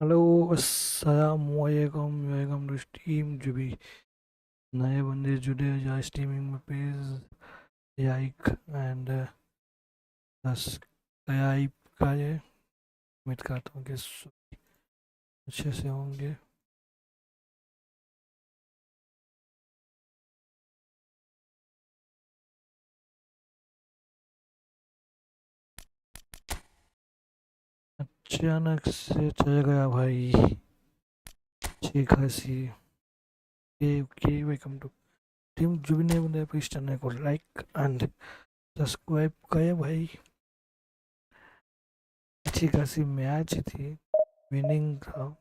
Hello अस्सलाम वालेकुम welcome to stream. जो भी नए बंदे जुड़े हो जाए स्ट्रीमिंग में प्लीज़ लाइक एंड सब्सक्राइब करें। उम्मीद करता हूँ कि सब अच्छे से होंगे। अचानक से चल गया भाई अच्छी खासी। Okay welcome to team. जो भी नए बंदे प्लीज़ चैनल को लाइक एंड सब्सक्राइब करें भाई। अच्छी खासी मैच थी, विनिंग था।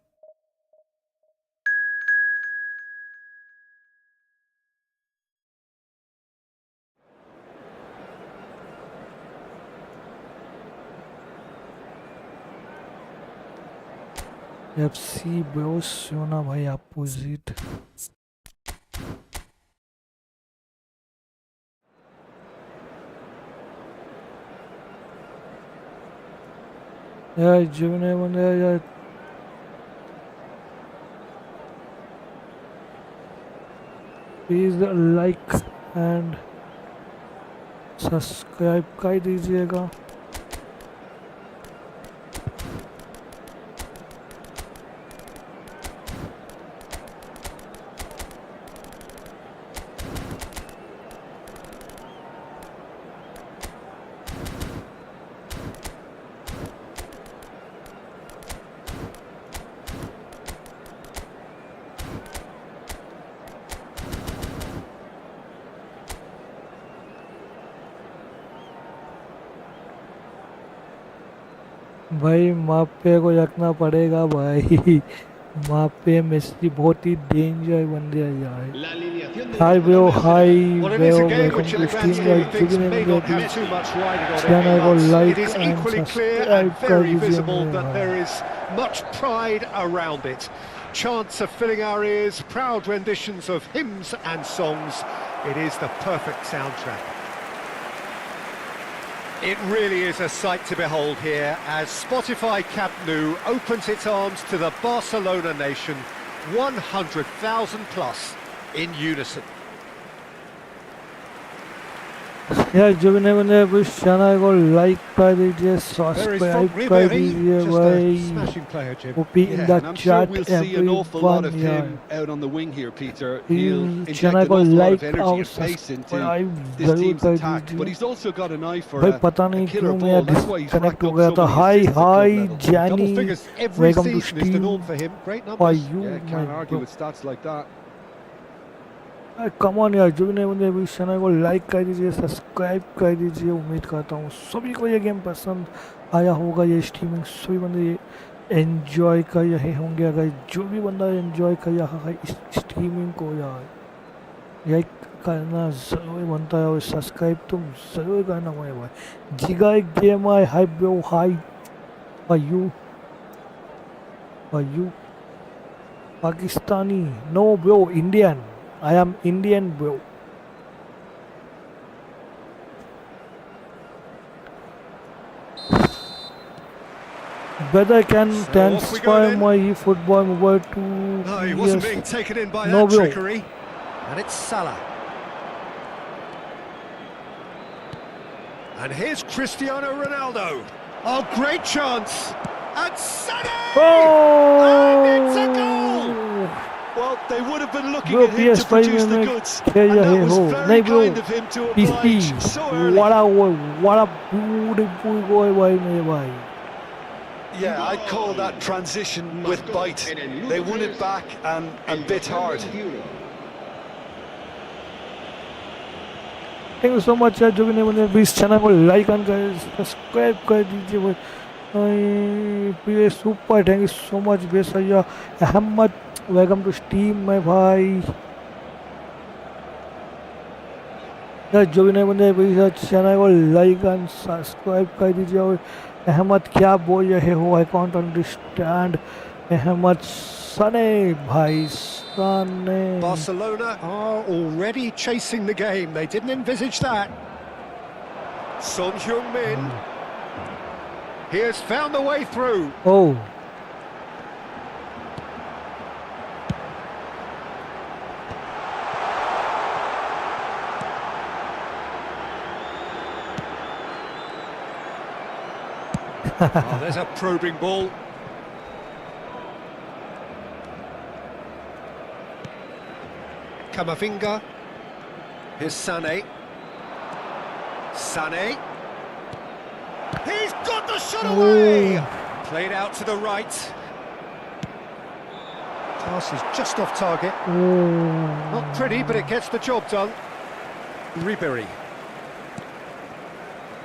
एफसी बार्सिलोना भाई अपोजिट। यार जो नहीं बंदे यार प्लीज लाइक एंड सब्सक्राइब कर दीजिएगा। भाई मापे को रखना पड़ेगा भाई। मापे मेसी बहुत ही डेंजर बंदे हैं यार। Hi bro hi bro welcome to stream यार। जो भी नहीं बंदे प्लीज चैनल को लाइक एंड सब्सक्राइब कर दीजिए मेरे भाई। Much pride around it. Chants are filling our ears, proud renditions of hymns and songs. It is the perfect soundtrack. It really is a sight to behold here as Spotify Camp Nou opens its arms to the Barcelona nation, 100,000 plus in unison. यार जो भी नहीं बंदे please channel को like कर दीजिए subscribe कर दीजिए भाई। OP in the chat everyone यार। चैनल को लाइक और सब्सक्राइब जरूर कर दीजिए भाई। पता नहीं क्यों मैं डिस्कनेक्ट हो गया था। Hi hi Jenny welcome to stream for you. Come on यार जो भी नहीं बंदे इस चैनल को लाइक कर दीजिए सब्सक्राइब कर दीजिए। उम्मीद करता हूँ सभी को ये गेम पसंद आया होगा। ये स्ट्रीमिंग सभी बंदे ये एंजॉय कर रहे होंगे। अगर जो भी बंदा एंजॉय कर रहा है इस स्ट्रीमिंग को यार लाइक करना ज़रूर बनता है और सब्सक्राइब तो ज़रूर करना है भाई। जिगा game I hi bro hi you Pakistani no bro Indian. I am Indian bro. Whether I can transfer my football mobile to No, he wasn't being taken in by no that bro. trickery. And it's Salah. And here's Cristiano Ronaldo. Oh, great chance. And Salah! Oh! And it's a goal! Well, they would have been looking bro, at him to produce the goods, and that was very kind of him to oblige so early. What a beautiful goal by me, bhai. Yeah, I'd call that transition with bite. They won it back and bit hard. Thank you so much यार। जो भी नहीं बने please channel को like and subscribe कर दीजिए भाई। Super thank you so much बेसैया अहमद वेलकम टू स्ट्रीम में भाई। यार जो भी नहीं बंदे प्लीज चैनल को लाइक एंड सब्सक्राइब कर दीजिए। और अहमद क्या बोल रहे हो आई कॉन्ट अंडरस्टैंड। अहमद सने भाई सने। Barcelona are already chasing the game. They didn't envisage that. Son Heung-min. He has found the way through. Oh Oh, there's a probing ball. Kamavinga. Here's Sané. Sané. He's got the shot away! Played out to the right. Pass is just off target. Not pretty, but it gets the job done. Ribery.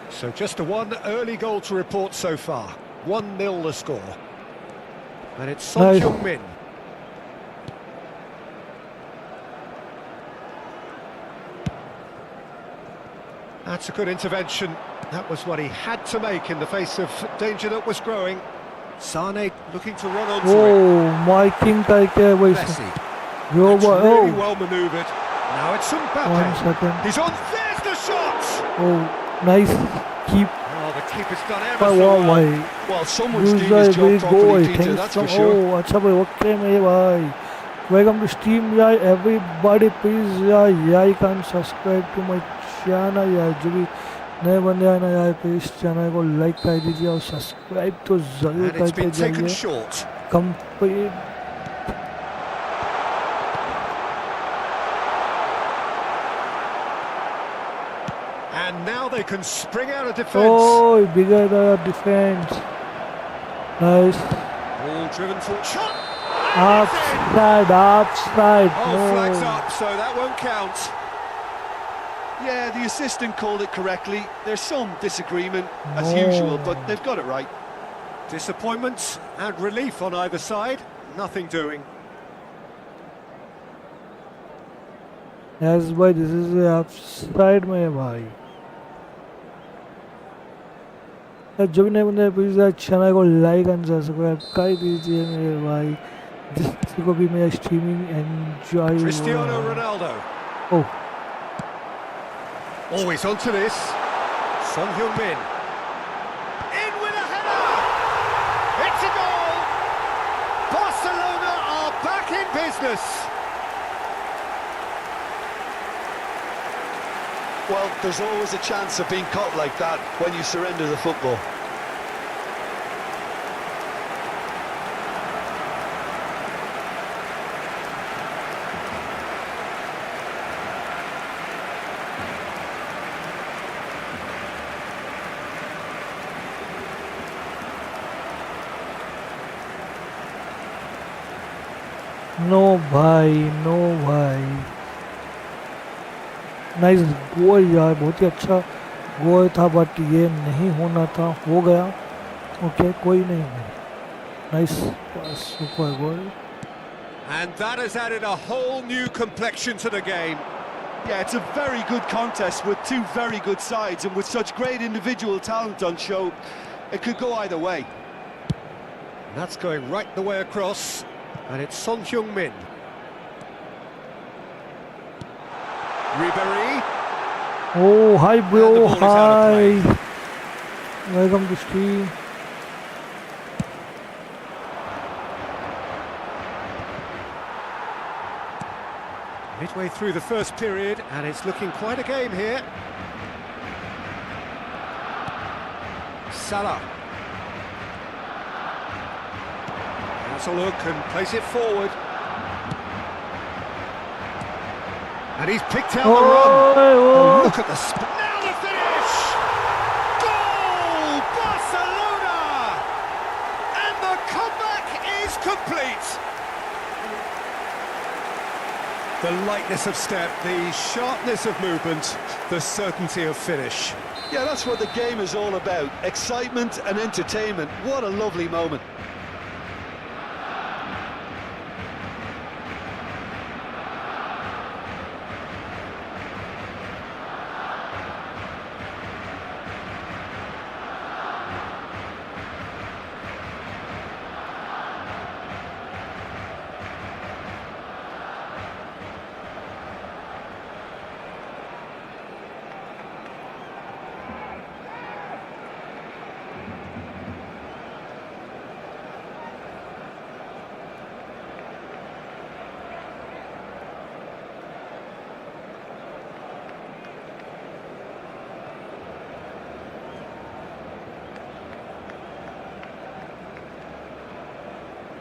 So just one early goal to report so far. 1-0 the score. And it's Son Heung-min. That's a good intervention. That was what he had to make in the face of danger that was growing. Sané looking to run onto it. My king Messi. That's really well manoeuvred. Now it's Mbappé. 1 second. He's on. There's the shot. Nice keep. Oh, the keeper's done ever so well. Well, someone's doing his job properly, Peter, that's for sure. अच्छा भाई, okay मेरे भाई. Welcome to Steam, yeah. Everybody, please, like and subscribe to my channel, yeah. जो भी नए बंदे आए ना यार, प्लीज चैनल को लाइक कर दीजिए और सब्सक्राइब तो जरूर करके जाइए. Complete. And now they can spring out of defence. Oh, bigger the defence. Nice. Ball driven for shot. Offside. Oh, flags up, so that won't count. Yeah, the assistant called it correctly. There's some disagreement, as usual, but they've got it right. Disappointment and relief on either side. Nothing doing. Yes, boy, this is the offside, my boy. जो भी नए बंदे please channel को like and subscribe कर दीजिए मेरे भाई, जिससे को भी मेरा streaming enjoy. Cristiano Ronaldo. Oh, he's onto this. Son Heung-min. In with a header! It's a goal! Barcelona are back in business! Well, there's always a chance of being caught like that when you surrender the football. No भाई. Nice goal यार, बहुत ही अच्छा गोल था, but ये नहीं होना था, हो गया. ओके, कोई नहीं. Nice pass, super goal. And that has added a whole new complexion to the game. Yeah, it's a very good contest with two very good sides, and with such great individual talent on show, it could go either way. That's going right the way across, and it's Son Heung-min. Ribery. Oh, hi bro, hi. Welcome to stream. Midway through the first period, and it's looking quite a game here. Salah. Has a look and plays it forward. And he's picked out the run. Oh, look at the now the finish! Goal! Barcelona! And the comeback is complete. The lightness of step, the sharpness of movement, the certainty of finish. Yeah, that's what the game is all about. Excitement and entertainment. What a lovely moment.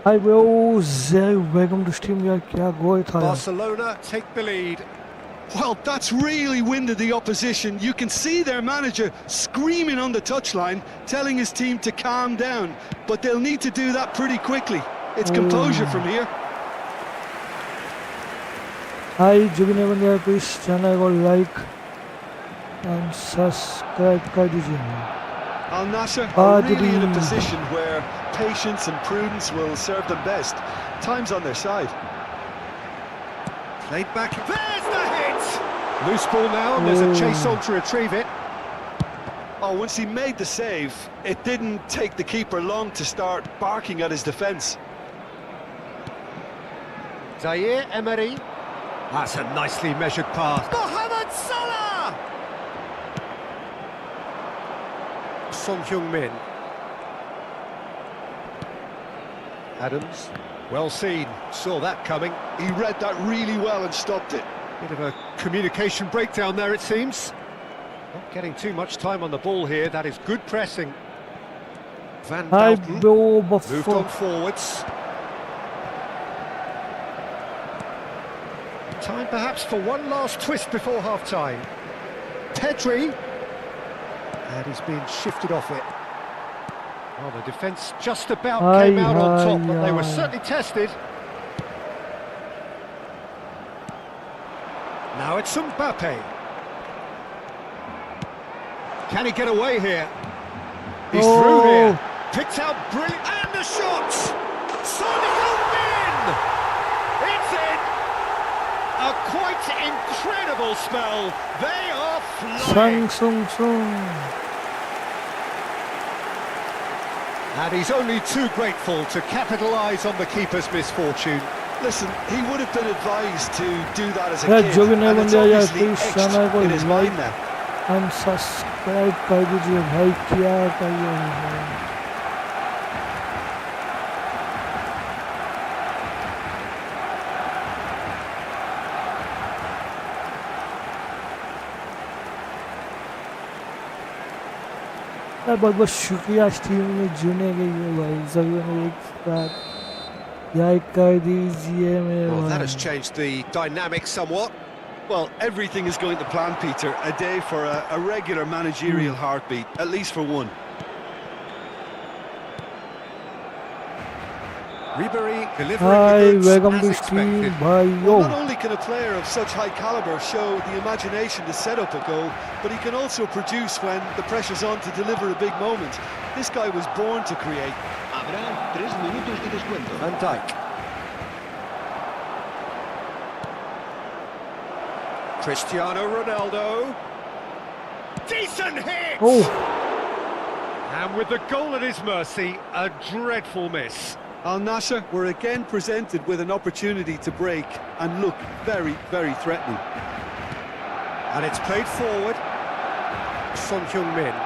Hi bro, welcome to stream यार क्या गोल था यार. Barcelona take the lead. Well, that's really winded the opposition. You can see their manager screaming on the touchline, telling his team to calm down. But they'll need to do that pretty quickly. It's composure from here. Hi, जो भी नए बंदे हैं please channel को like and subscribe कर दीजिए. Al Nassr are really in a position where patience and prudence will serve them best. Time's on their side. Played back. There's the hit! Loose ball now, and there's a chase on to retrieve it. Oh, once he made the save, it didn't take the keeper long to start barking at his defence. Zaire Emery. That's a nicely measured pass. Mohammed Salah! Son Heung-min. Adams. Well seen, saw that coming. He read that really well and stopped it. Bit of a communication breakdown there, it seems. Not getting too much time on the ball here, that is good pressing. Van Dalton moved on forwards. Time perhaps for one last twist before half-time. Pedri. And he's been shifted off it. Well, the defence just about came out on top, but they were certainly tested. Now it's Mbappé. Can he get away here? He's through here. Picked out brilliant. And the shot! Son Heung-min! It's in! A quite incredible spell. They are flying. And he's only too grateful to capitalise on the keeper's misfortune. Listen, he would have been advised to do that as a kid, and it's obviously etched in his mind now. And subscribe कर दीजिए भाई क्या करिए. बहुत बहुत शुक्रिया stream में जुड़ने के लिए भाई. सभी ने एक साथ लाइक कर दीजिए मेरे भाई. That has changed the dynamic somewhat. Well, everything is going to plan, Peter. A day for a regular managerial heartbeat, at least for one. Ribery delivering the welcome goods to as stream, expected. bhai. Well, not only can a player of such high calibre show the imagination to set up a goal, but he can also produce when the pressure's on to deliver a big moment. This guy was born to create. Habrá 3 minutos de descuento. Van Dijk. Cristiano Ronaldo. Decent hit! And with the goal at his mercy, a dreadful miss. Al Nassr were again presented with an opportunity to break and look very, very threatening. And it's played forward. Son Heung-min.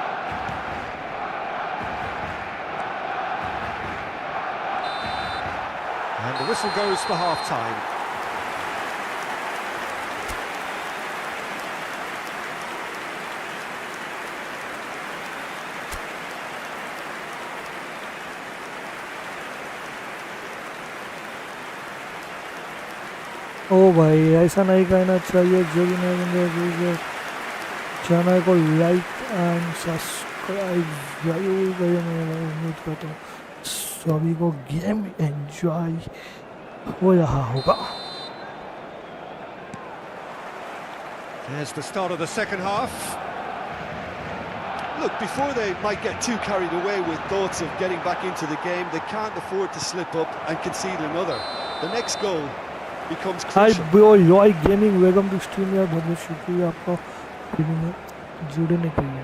And the whistle goes for half-time. ओ भाई ऐसा नहीं करना चाहिए. जो भी नए बंदे हैं चैनल को लाइक एंड सब्सक्राइब जरूर करें मेरे भाई. उम्मीद करता हूँ सभी को गेम एंजॉय हो रहा होगा. There's the start of the second half. Look, before they might get too carried away with thoughts of getting back into the game, they can't afford to slip up and concede another. The next goal becomes hi crucial. Bro Loy gaming welcome to stream यार. बहुत बहुत शुक्रिया आपका TV में जुड़ने के लिए.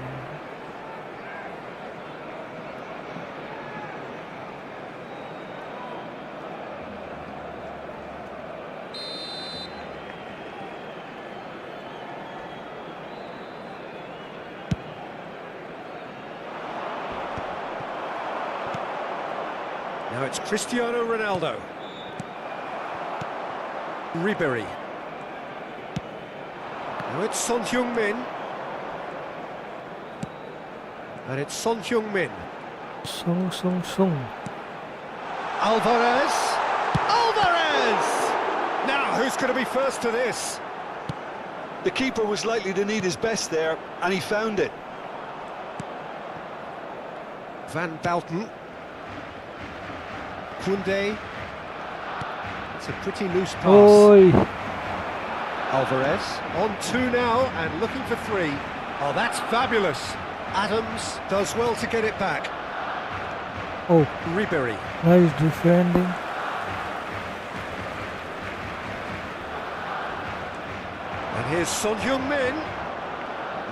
Now it's Cristiano Ronaldo. Ribery. Now it's Son Heung-min. And it's Son Heung-min. Sung. Alvarez! Alvarez! Now, who's going to be first to this? The keeper was likely to need his best there, and he found it. Van Bouten. Koundé. It's a pretty loose pass. Oi. Alvarez on 2 now and looking for 3. Oh, that's fabulous. Adams does well to get it back. Oh, Ribery. nice defending. And here's Son Heung-min.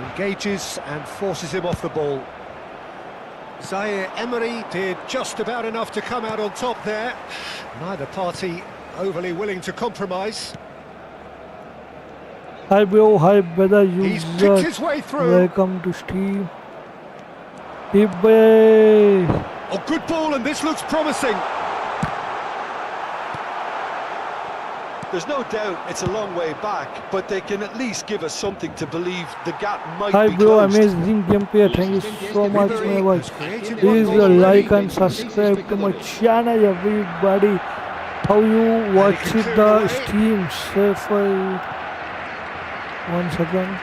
Engages and forces him off the ball. Zaire Emery did just about enough to come out on top there. Neither party overly willing to compromise. Hi bro, hi brother, He's picked his way through. Welcome to Steam. Mbappé. Oh, good ball, and this looks promising. There's no doubt it's a long way back, but they can at least give us something to believe the gap might Hi be bro, closed. amazing gameplay. Thank you so much, my boy. Please like and subscribe to my channel, everybody. How you watch the stream? Say for 1 second.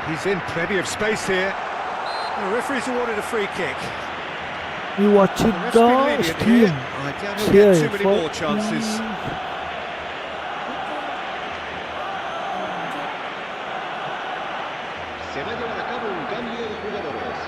He's in plenty of space here. The referee's awarded a free kick. You watch The it ref's been the lenient stream. here. I doubt he'll get too many more chances. Se va a llevar a cabo un cambio de jugadores.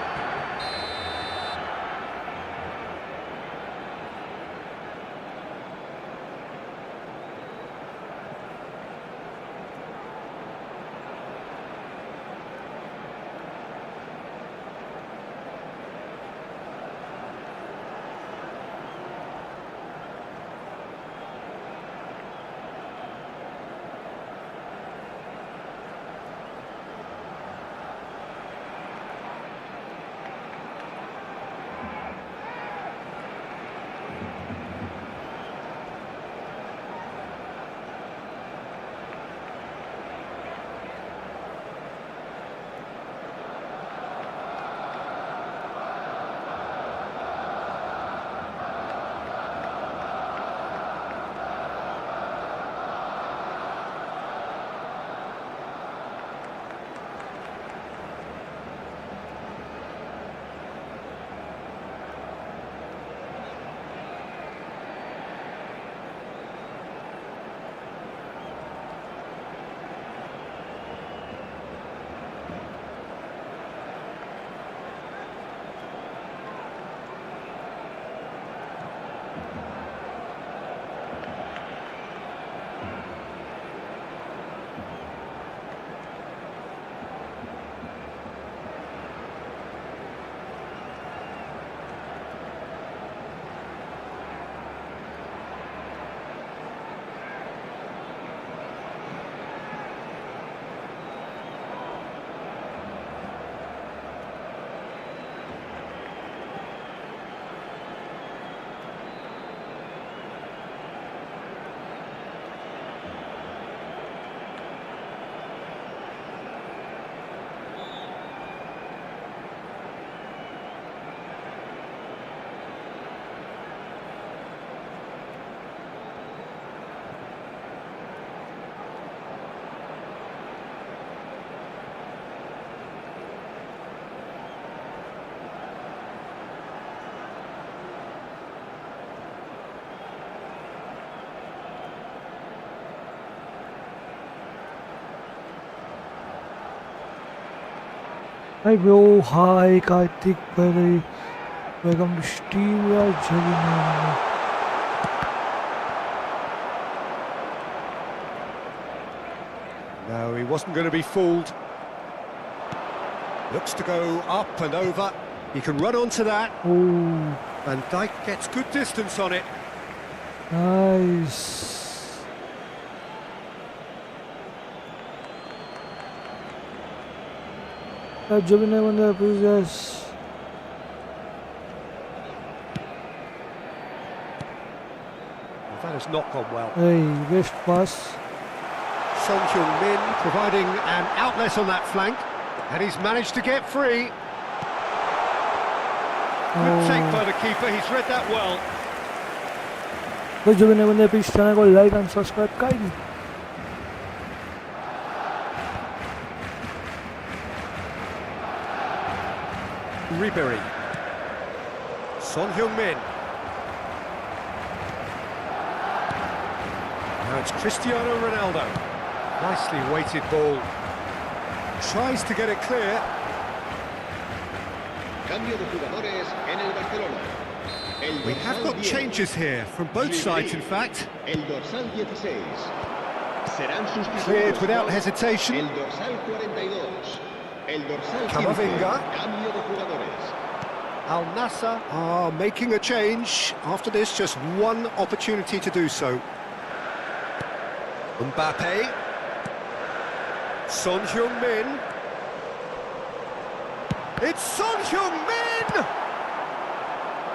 Hi bro, hi Karthik brother. Welcome to Steam. We are joining. No, he wasn't going to be fooled. Looks to go up and over. He can run onto that. Oh, Van Dijk gets good distance on it. nice. Jobin on the previous. That has not gone well. Hey, best pass. Son Heung-min providing an outlet on that flank. And he's managed to get free. Good take by the keeper, he's read that well. Please channel like and subscribe kindly. Ribery. Son Heung-min. Now it's Cristiano Ronaldo. Nicely weighted ball. Tries to get it clear. Cambio de jugadores en el Barcelona. We have got changes here, from both sides in fact. El dorsal 16. Serán sustituidos. Cleared without hesitation. El dorsal 42. El dorsal 15. Camavinga. Cambio de jugadores. Al Nassr are making a change. After this, just one opportunity to do so. Mbappé. Son Heung-min. It's Son Heung-min!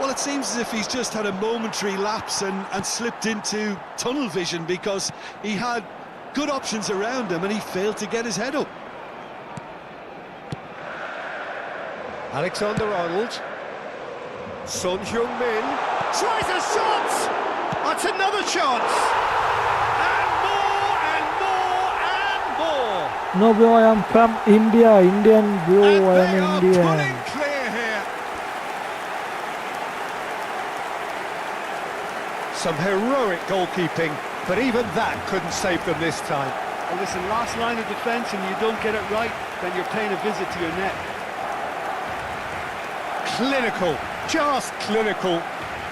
Well, it seems as if he's just had a momentary lapse and slipped into tunnel vision, because he had good options around him and he failed to get his head up. Alexander-Arnold. Son Heung-min tries a shot! That's another chance! And more, and more, and more! No, bro, I am from India. Indian, bro, And I they am are Indian. pulling clear here. Some heroic goalkeeping, but even that couldn't save them this time. Well, listen, last line of defence, and you don't get it right, then you're paying a visit to your net. Clinical, just clinical.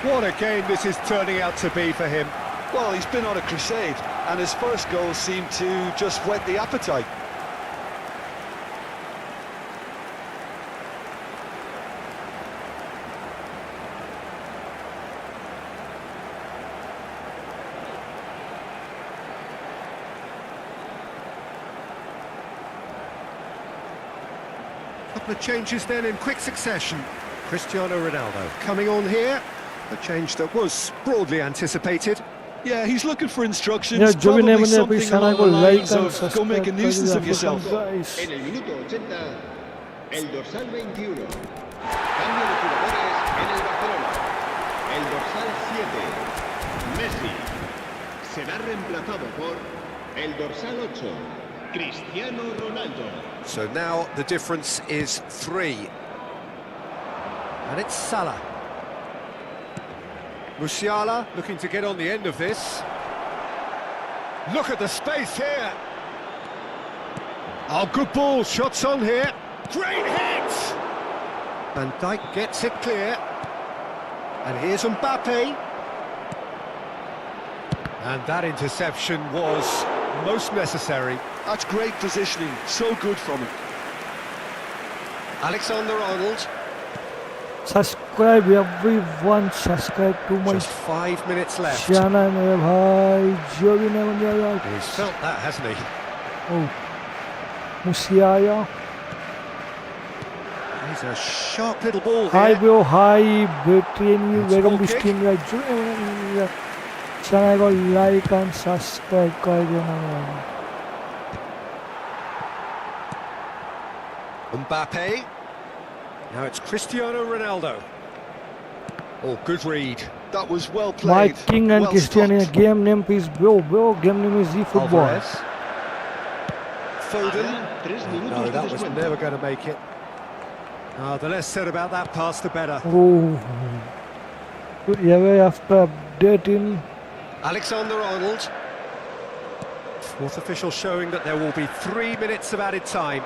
What a game this is turning out to be for him. Well, he's been on a crusade, and his first goal seemed to just whet the appetite. Couple of changes then in quick succession. Cristiano Ronaldo coming on here. A change that was broadly anticipated. Yeah, he's looking for instructions, Yeah, probably something please along the channel lines like and of go make a subscribe nuisance to of the yourself. guys. En el minuto 80, el dorsal 21. Cambio de jugadores en el Barcelona. El dorsal 7, Messi. Será reemplazado por el dorsal 8, Cristiano Ronaldo. So now the difference is 3. And it's Salah. Musiala looking to get on the end of this. Look at the space here. Oh, good ball, shots on here. Great hit! Van Dijk gets it clear. And here's Mbappé. And that interception was most necessary. That's great positioning, so good from him. Alexander-Arnold. Subscribe everyone, subscribe to my Just 5 minutes left. channel, मेरे भाई जो भी नहीं बन जाएगा. He's felt that, hasn't he? Oh, Muslia. He's a sharp little ball Hi here. bro, hi, between you, It's welcome goal to kick. stream guys. जो नहीं channel को like and subscribe कर देना. Mbappé. Now it's Cristiano Ronaldo. Oh, good read. That was well My played. king and well Cristiano, stopped. game name please bro, game name is EFootball. Alvarez. Foden. Habrá 3 minutos No, de that was descuento. never going to make it. Oh, the less said about that pass, the better. Oh, yeah, after updating. Alexander-Arnold. Fourth official showing that there will be 3 minutes of added time.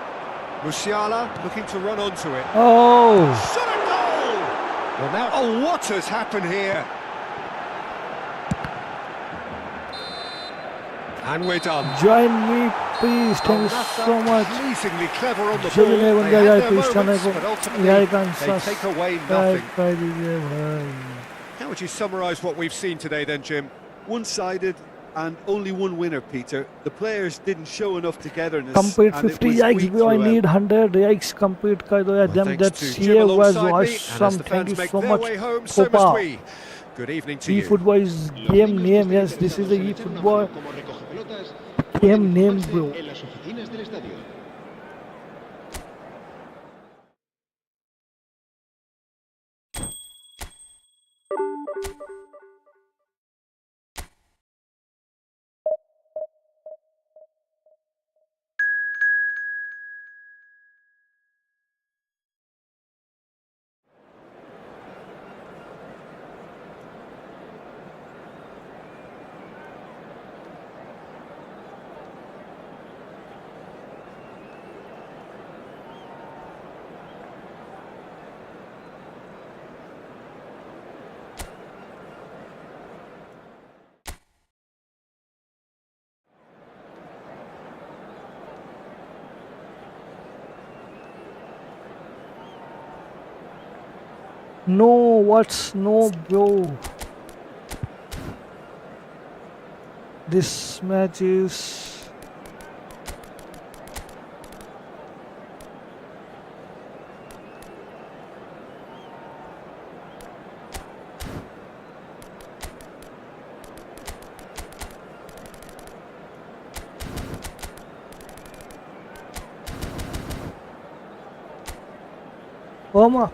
Musiala looking to run onto it. Oh, Shot a goal! Well now, oh, what has happened here? And we're done. join me please, thank you Al-Nassr so much. pleasingly clever on the जो ball. भी नहीं बन They गया had यार their please channel moments, को but ultimately like and they take away subscribe nothing. कर दीजिए भाई. How would you summarise what we've seen today then, Jim? One-sided and only one winner, Peter. The players didn't show enough togetherness. Complete and it 50 was yikes weak bro, I throughout. need 100 yikes complete कर दो यार. Well, Them thanks that to Jim cheer was alongside me, and as awesome. the Thank fans you make so their much. way home, so must Popa. we. Good evening to you. EFootball is game name, yes, this is the EFootball Como recogepelotas, game pueden name informarse bro. en las oficinas del estadio. No, what's no, bro? This match is... Oma.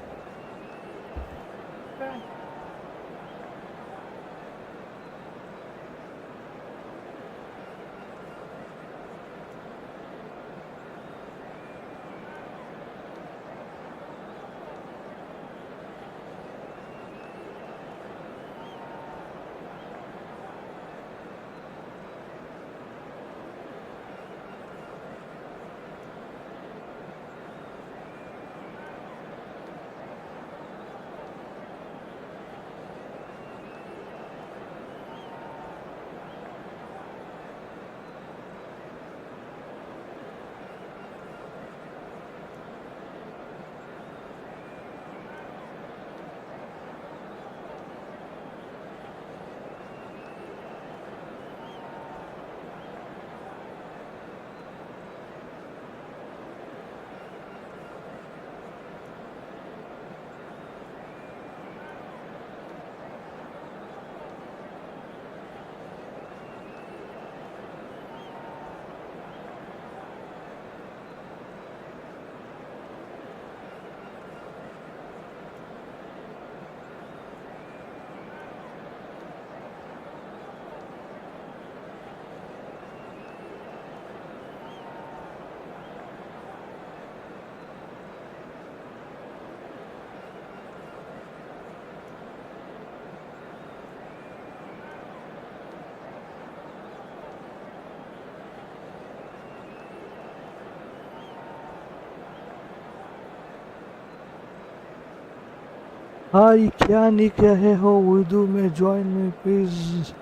Hi, क्या नहीं क्या है हो उर्दू में join me please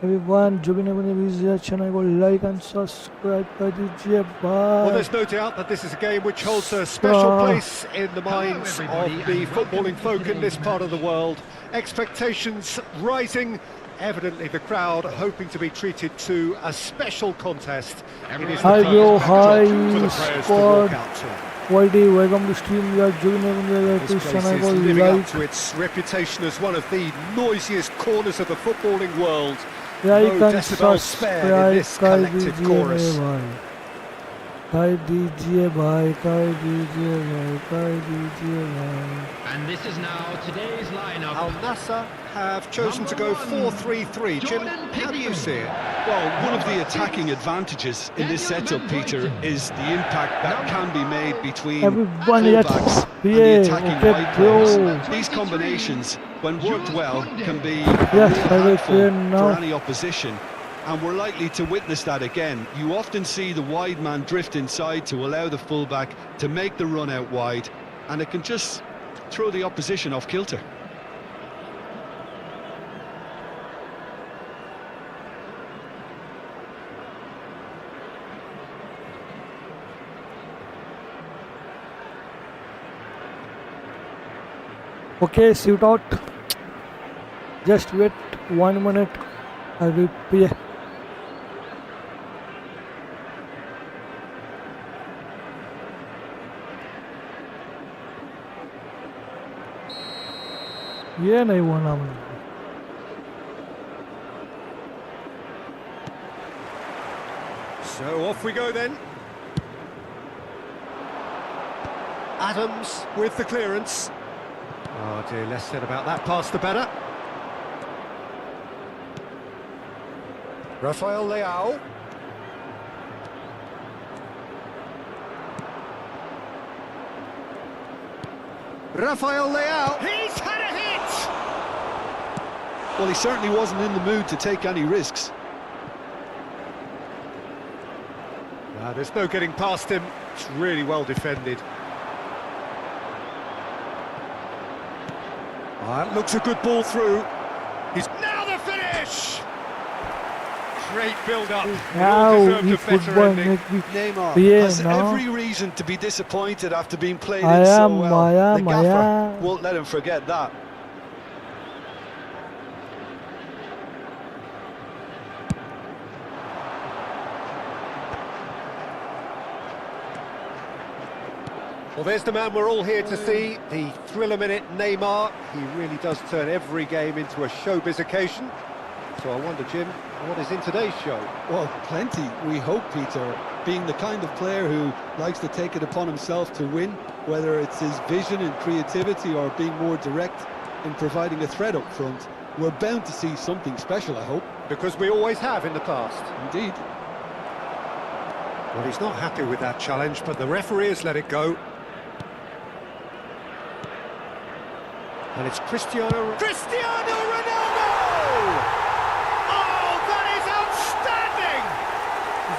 everyone जो भी नहीं बने please channel को like and subscribe कर दीजिए Well, bye. there's no doubt that this is a game which holds a special place in the minds of the footballing folk in this part of the world. Expectations rising, evidently the crowd hoping to be treated to a special contest. It is the Hi bro, first hi backdrop for the players to squad. walk out to. YD, welcome to stream. You are जो भी नहीं बने This please place channel is को living up like. to its reputation as one of the noisiest corners of the footballing world. Like No and decibel spared in subscribe this कर collective दीजिए chorus. भाई कर दीजिए भाई कर दीजिए भाई कर दीजिए भाई. And this is now today's lineup. Al Nassr have chosen to go 4-3-3. Jim, how do you see it? Well, one of the attacking advantages in this setup, Peter, is the impact that can be made between Everyone, fullbacks and the yeah, attacking okay, wide bro. players. These combinations, when worked well, can be Yes, a I real will handful play now. for any opposition. And we're likely to witness that again. You often see the wide man drift inside to allow the fullback to make the run out wide, and it can just throw the opposition off kilter. Okay, shoot out. Just wait 1 minute. I will play. ये नहीं हुआ ना मैंने. So off we go then. Adams with the clearance. Oh dear, less said about that pass the better. Rafael Leao. Rafael Leao. He's had a hit! Well, he certainly wasn't in the mood to take any risks. There's no getting past him. It's really well defended. That looks a good ball through. He's now the finish! Great build-up. Now Deserved a better EFootball ending. Neymar Yeah, has no. every reason to be disappointed after being played I in so am, well. I am, The I gaffer am. won't let him forget that. Well, there's the man we're all here to see, the thriller-minute Neymar. He really does turn every game into a showbiz occasion. So I wonder, Jim, what is in today's show? Well, plenty, we hope, Peter. Being the kind of player who likes to take it upon himself to win, whether it's his vision and creativity or being more direct in providing a threat up front, we're bound to see something special, I hope. Because we always have in the past. Indeed. Well, he's not happy with that challenge, but the referee has let it go. And it's Cristiano Ronaldo! Oh, that is outstanding!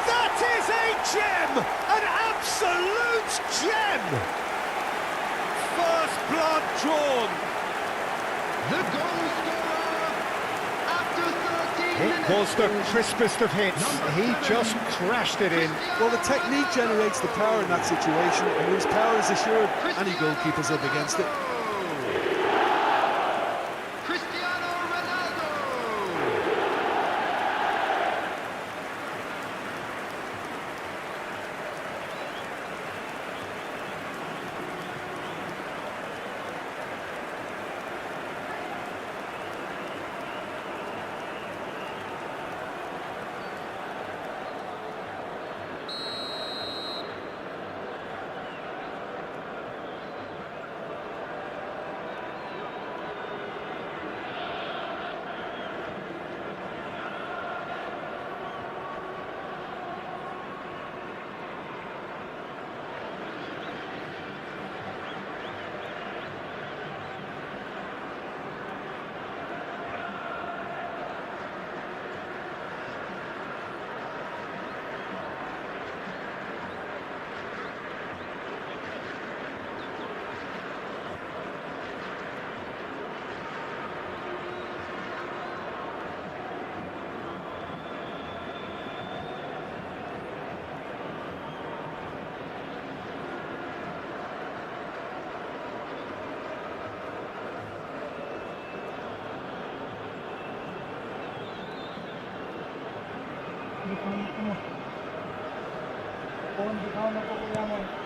That is a gem! An absolute gem! First blood drawn. The goal scorer after 13 minutes. It was the crispest of hits. He just crashed it in. Well, the technique generates the power in that situation, and when his power is assured, any goalkeeper's up against it. Cristiano Ronaldo.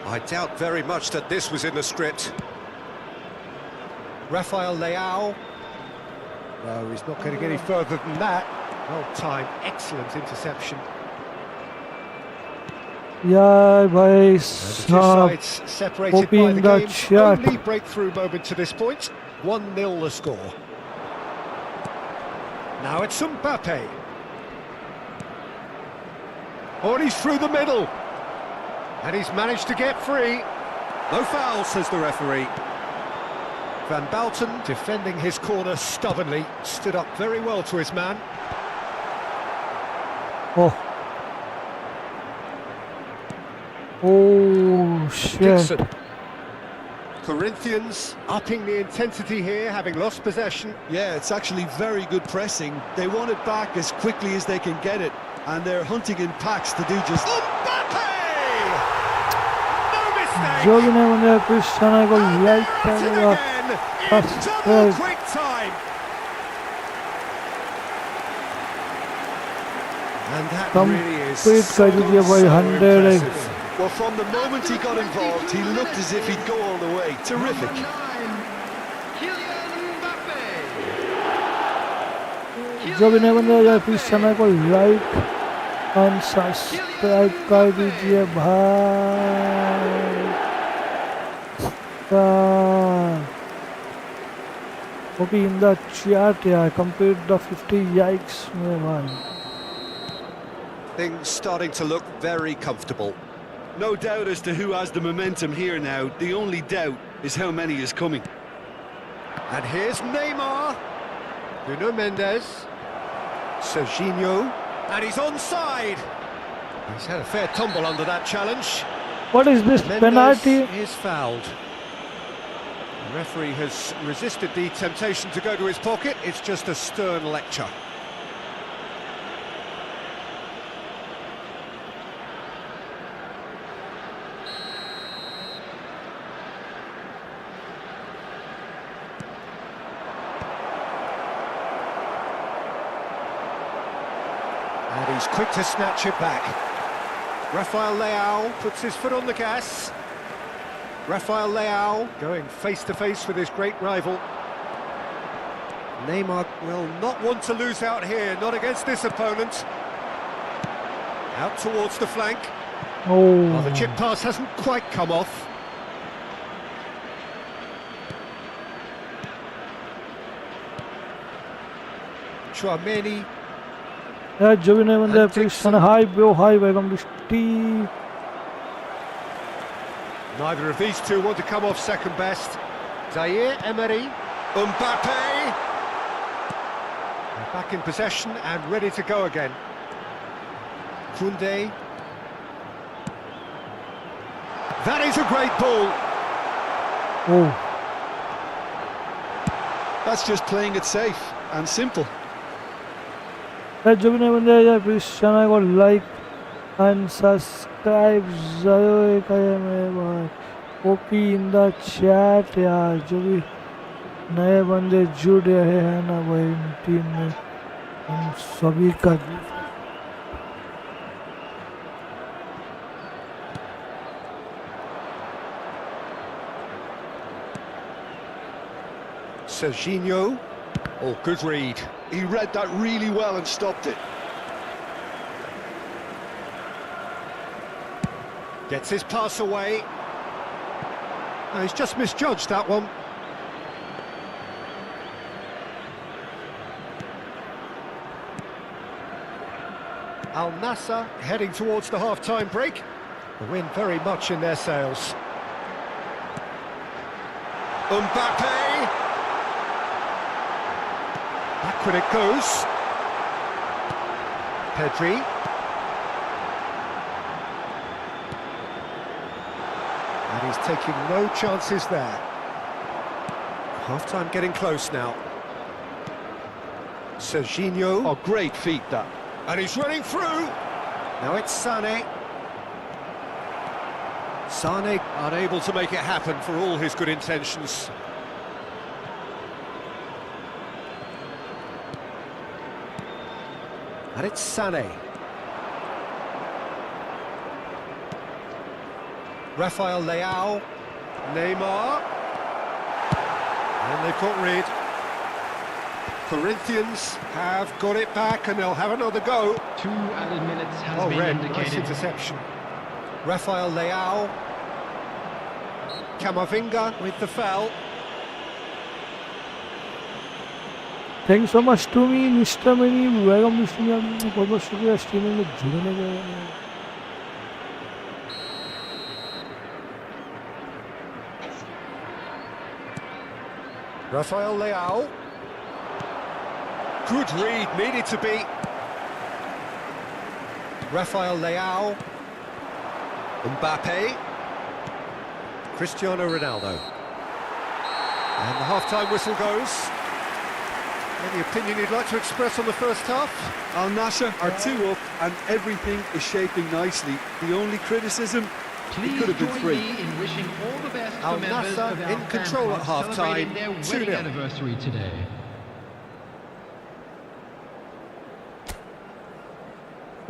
I doubt very much that this was in the script. Rafael Leao. No, he's not going to get any further than that. Well timed, excellent interception. Yeah, bhai, And the two sides separated by hoping the that game's shot. only breakthrough moment to this point. 1-0 the score. Now it's Mbappé. Oh, and he's through the middle. And he's managed to get free. No foul, says the referee. Van Balten, defending his corner stubbornly, stood up very well to his man. Oh. Oh, shit. Dixon. Corinthians upping the intensity here, having lost possession. Yeah, it's actually very good pressing. They want it back as quickly as they can get it, and they're hunting in packs to do just... Mbappé! No mistake! जो भी नहीं बंदा Cristiano को like करेगा Double quick time. And that really is complete कर दीजिए भाई 100 impressive. Well, from the moment he got involved, he looked as if he'd go all the way. Terrific. जो भी नहीं बंदा क्रिस्टियानो को लाइक और सब्सक्राइब कर दीजिए भाई। Copy in the chat, yeah, complete the 50 yikes, man. Things starting to look very comfortable. No doubt as to who has the momentum here now. The only doubt is how many is coming. And here's Neymar. Nuno Mendes. Serginho. And he's onside. He's had a fair tumble under that challenge. What is this Mendes penalty? is fouled. The referee has resisted the temptation to go to his pocket. It's just a stern lecture. He's quick to snatch it back. Rafael Leao puts his foot on the gas. Rafael Leao going face-to-face with his great rival. Neymar will not want to lose out here, not against this opponent. Out towards the flank. Oh, The chip pass hasn't quite come off. Chouameni. yeah, Jovine when they please. And hi, bro, hi, welcome to Steve. Neither of these two want to come off second best. Zaire Emery. Mbappé. They're back in possession and ready to go again. Koundé. That is a great ball. Oh, That's just playing it safe and simple. yeah, Jovine when they please channel को like and subscribe. जरूर करें भाई. OP in the chat यार, जो भी नए बंदे जुड़ रहे हैं ना भाई टीम में, हम सभी का Serginho. Oh, good read. He read that really well and stopped it. Gets his pass away. No, he's just misjudged that one. Al Nassr heading towards the half-time break. The wind very much in their sails. Mbappé! Back when it goes. Pedri. And he's taking no chances there. Half-time getting close now. Serginho. Oh, great feat that. And he's running through. Now it's Sané. Sané unable to make it happen for all his good intentions. And it's Sané. Rafael Leao. Neymar. And they've got rid. Corinthians have got it back and they'll have another go. 2 added minutes has been Red, nice indicated. interception. Rafael Leao. Camavinga with the foul. Thank you so much to me, Mr. Many. Welcome to me. बहुत शुक्रिया streaming में जुड़ने के लिए. Rafael Leao. Good read, needed to be. Rafael Leao. Mbappé. Cristiano Ronaldo. And the half-time whistle goes. Any opinion you'd like to express on the first half? Al Nassr are 2 up and everything is shaping nicely. The only criticism, it could have been 3. Please join me in wishing all the best Al to members Nassr of our in fan control club at half-time, celebrating their 2-0. wedding anniversary today.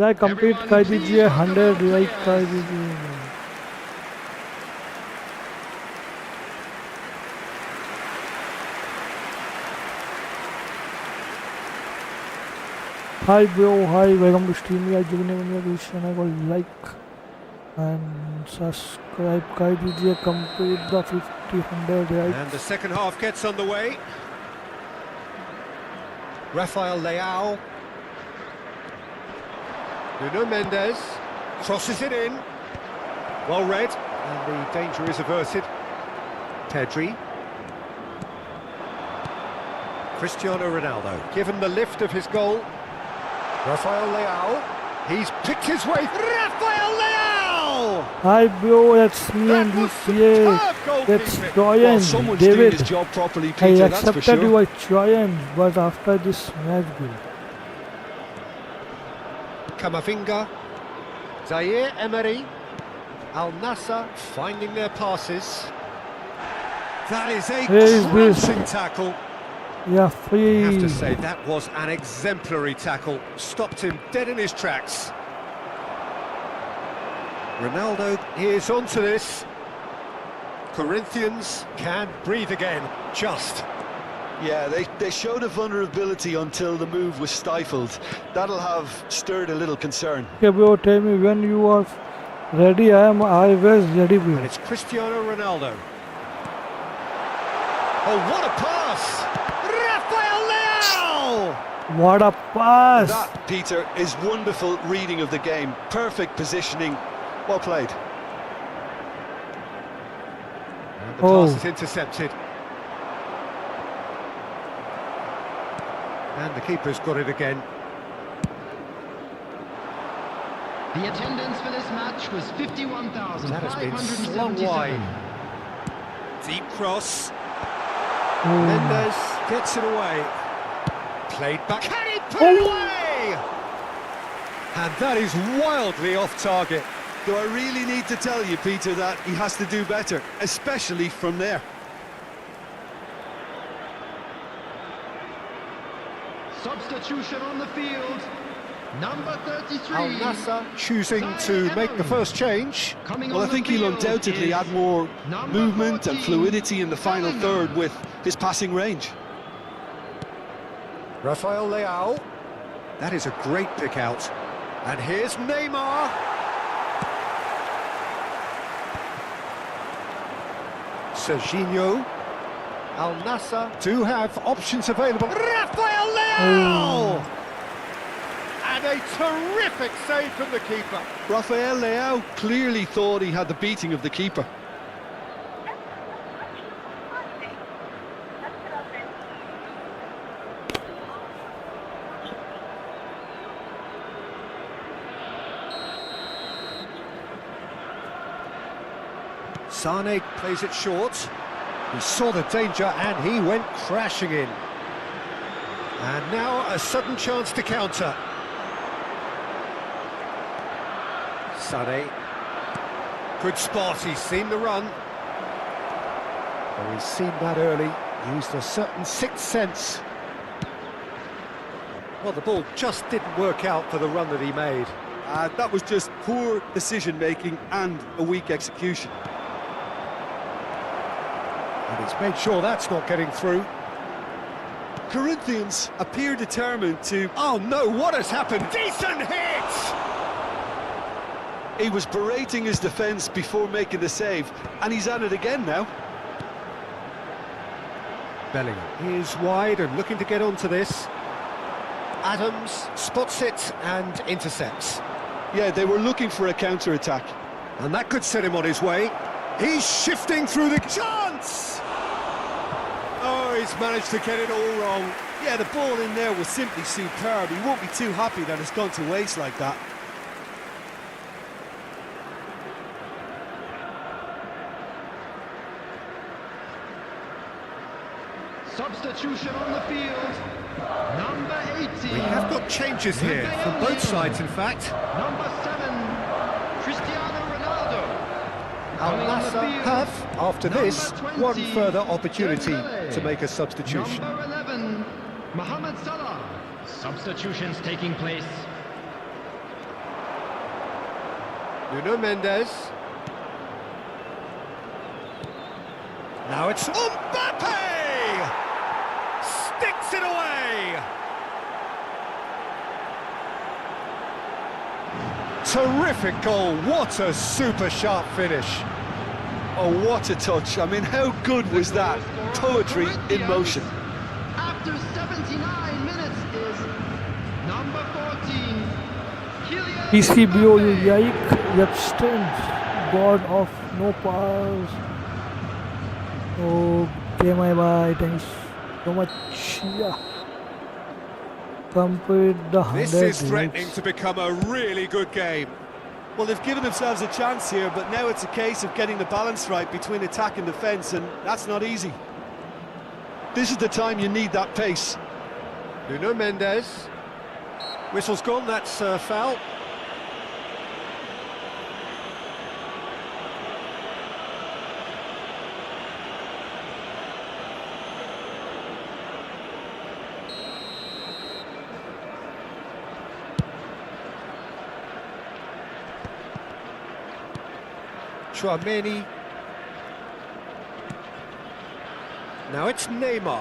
Like complete कर दीजिए 100 like कर दीजिए. Hi bro, hi, welcome to stream. या जुड़ने वाले इस channel को like and subscribe कर दीजिए. Complete the 50 like. And the second half gets underway. Rafael Leao. Nuno Mendes crosses it in. Well read, and the danger is averted. Pedri. Cristiano Ronaldo, given the lift of his goal. Rafael Leao. He's picked his way. Rafael Leao! Hi bro, that's me and this here. That's Ryan, Someone's David. doing his job properly, I Peter, that's for accepted sure. your challenge, but after this match, good. Camavinga. Zaire Emery. Al Nassr finding their passes. That is a Where is this? crunching tackle. Yeah, I free. have to say, that was an exemplary tackle. Stopped him dead in his tracks. Ronaldo is onto this. Corinthians can breathe again, just. Yeah, they showed a vulnerability until the move was stifled. That'll have stirred a little concern. Okay, bro, tell me when you are ready. I am always ready, bro. And it's Cristiano Ronaldo. Oh, what a pass! Rafael Leao! What a pass! That, Peter, is wonderful reading of the game. Perfect positioning. Well played. And the pass is intercepted. And the keeper's got it again. The attendance for this match was 51,577. That has been slung wide. Deep cross. Mendes gets it away. Played back. Can he put it away? And that is wildly off target. Do I really need to tell you, Peter, that he has to do better, especially from there? Substitution on the field. Number 33. Al Nassr choosing to make the first change. Well, I think he'll undoubtedly add more movement and fluidity in the final third with his passing range. Rafael Leao. That is a great pick out. And here's Neymar. Serginho. Al Nassr do have options available. Rafael Leao! And a terrific save from the keeper. Rafael Leao clearly thought he had the beating of the keeper. Sane plays it short. He saw the danger and he went crashing in. And now a sudden chance to counter. Sane. Good spot, he's seen the run. Well, he's seen that early, used a certain sixth sense. Well, the ball just didn't work out for the run that he made. That was just poor decision-making and a weak execution. And he's made sure that's not getting through. Corinthians appear determined to... Oh no, what has happened? Decent hit! He was berating his defence before making the save, and he's at it again now. Bellingham is wide and looking to get onto this. Adams spots it and intercepts. Yeah, they were looking for a counter-attack. And that could set him on his way. He's shifting through the chance! Oh, he's managed to get it all wrong. Yeah, the ball in there was simply superb. He won't be too happy that it's gone to waste like that. Substitution on the field. Number 18. We have got changes here from both sides, in fact. Number 7. Cristiano Ronaldo. Al Nassr have, after this, one 20, further opportunity Dembele. to make a substitution. Number 11. Mohammed Salah. Substitutions taking place. Nuno Mendes. Now it's Mbappé! Sticks it away! Terrific goal, what a super sharp finish. Oh, what a touch. I mean, how good was that? Poetry in motion. After 79 minutes is number 14. Kylian PC bro, you Mbappé. yike, abstinence, god of no powers. Okay, my bye, thanks so much. Yeah. Complete the 100 This is threatening likes. to become a really good game. Well, they've given themselves a chance here, but now it's a case of getting the balance right between attack and defence, and that's not easy. This is the time you need that pace. Nuno Mendes. Whistle's gone, that's foul. Chouameni. Now it's Neymar.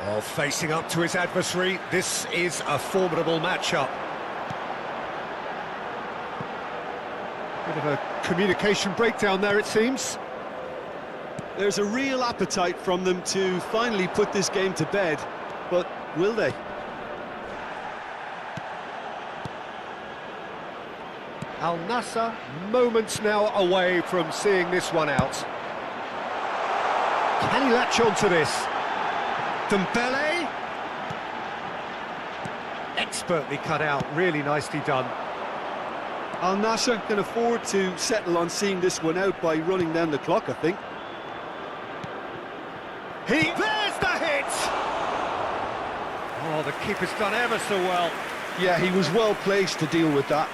Oh, facing up to his adversary. This is a formidable matchup. Bit of a communication breakdown there, it seems. There's a real appetite from them to finally put this game to bed, but will they? Al Nassr, moments now away from seeing this one out. Can he latch on to this? Dembele. Expertly cut out, really nicely done. Al Nassr can afford to settle on seeing this one out by running down the clock, I think. There's the hit! Oh, the keeper's done ever so well. Yeah, he was well placed to deal with that.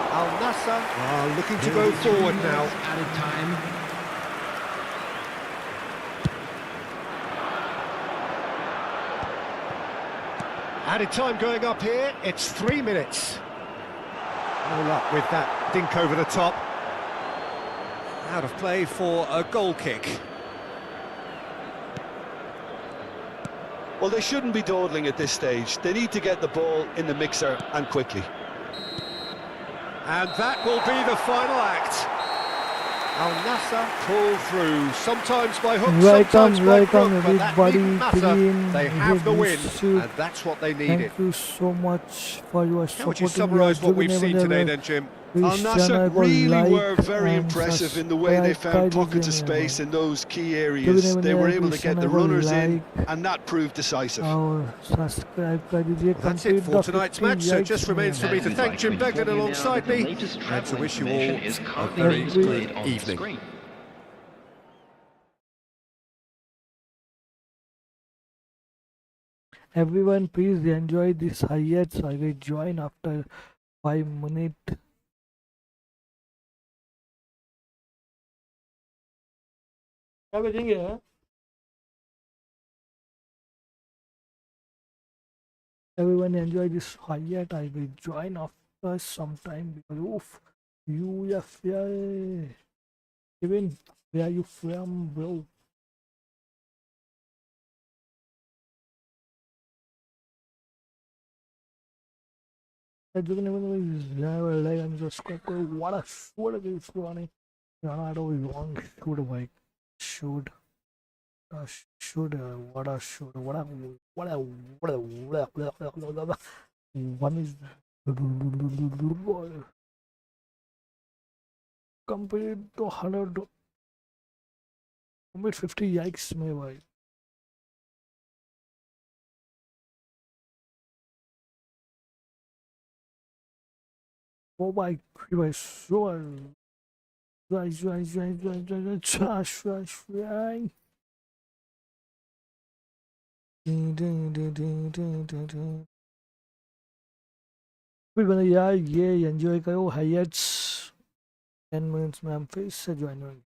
Al Nassr looking to go forward now. Added time. Added time going up here, it's 3 minutes. No luck with that dink over the top. Out of play for a goal kick. Well, they shouldn't be dawdling at this stage. They need to get the ball in the mixer and quickly. And that will be the final act. Al Nassr pull through, sometimes by hook, sometimes by crook, but that needn't matter. They have the win, and that's what they needed. Thank you so much for your support. How would you summarise what we've seen today then, Jim? Al Nassr really were very impressive in the way they found pockets of space in those key areas. They were able to get the runners in, and that proved decisive. That's it for tonight's match, so it just remains for me to thank Jim Beglan alongside me, and to wish you all a very good evening. Everyone, please enjoy this highlights. I will join after 5 minutes. क्या भेजेंगे हैं? Everyone enjoy this highlight. I will join after some time because oof, UFA. Kevin, where are you from, bro? I'm just what a this running. I don't long shoot like shoot. Should what a should one is compared to 100 complete 50 yikes my boy. Oh my god, sure. यार ये enjoy करो Heights 10 minutes में हम फिर से join होंगे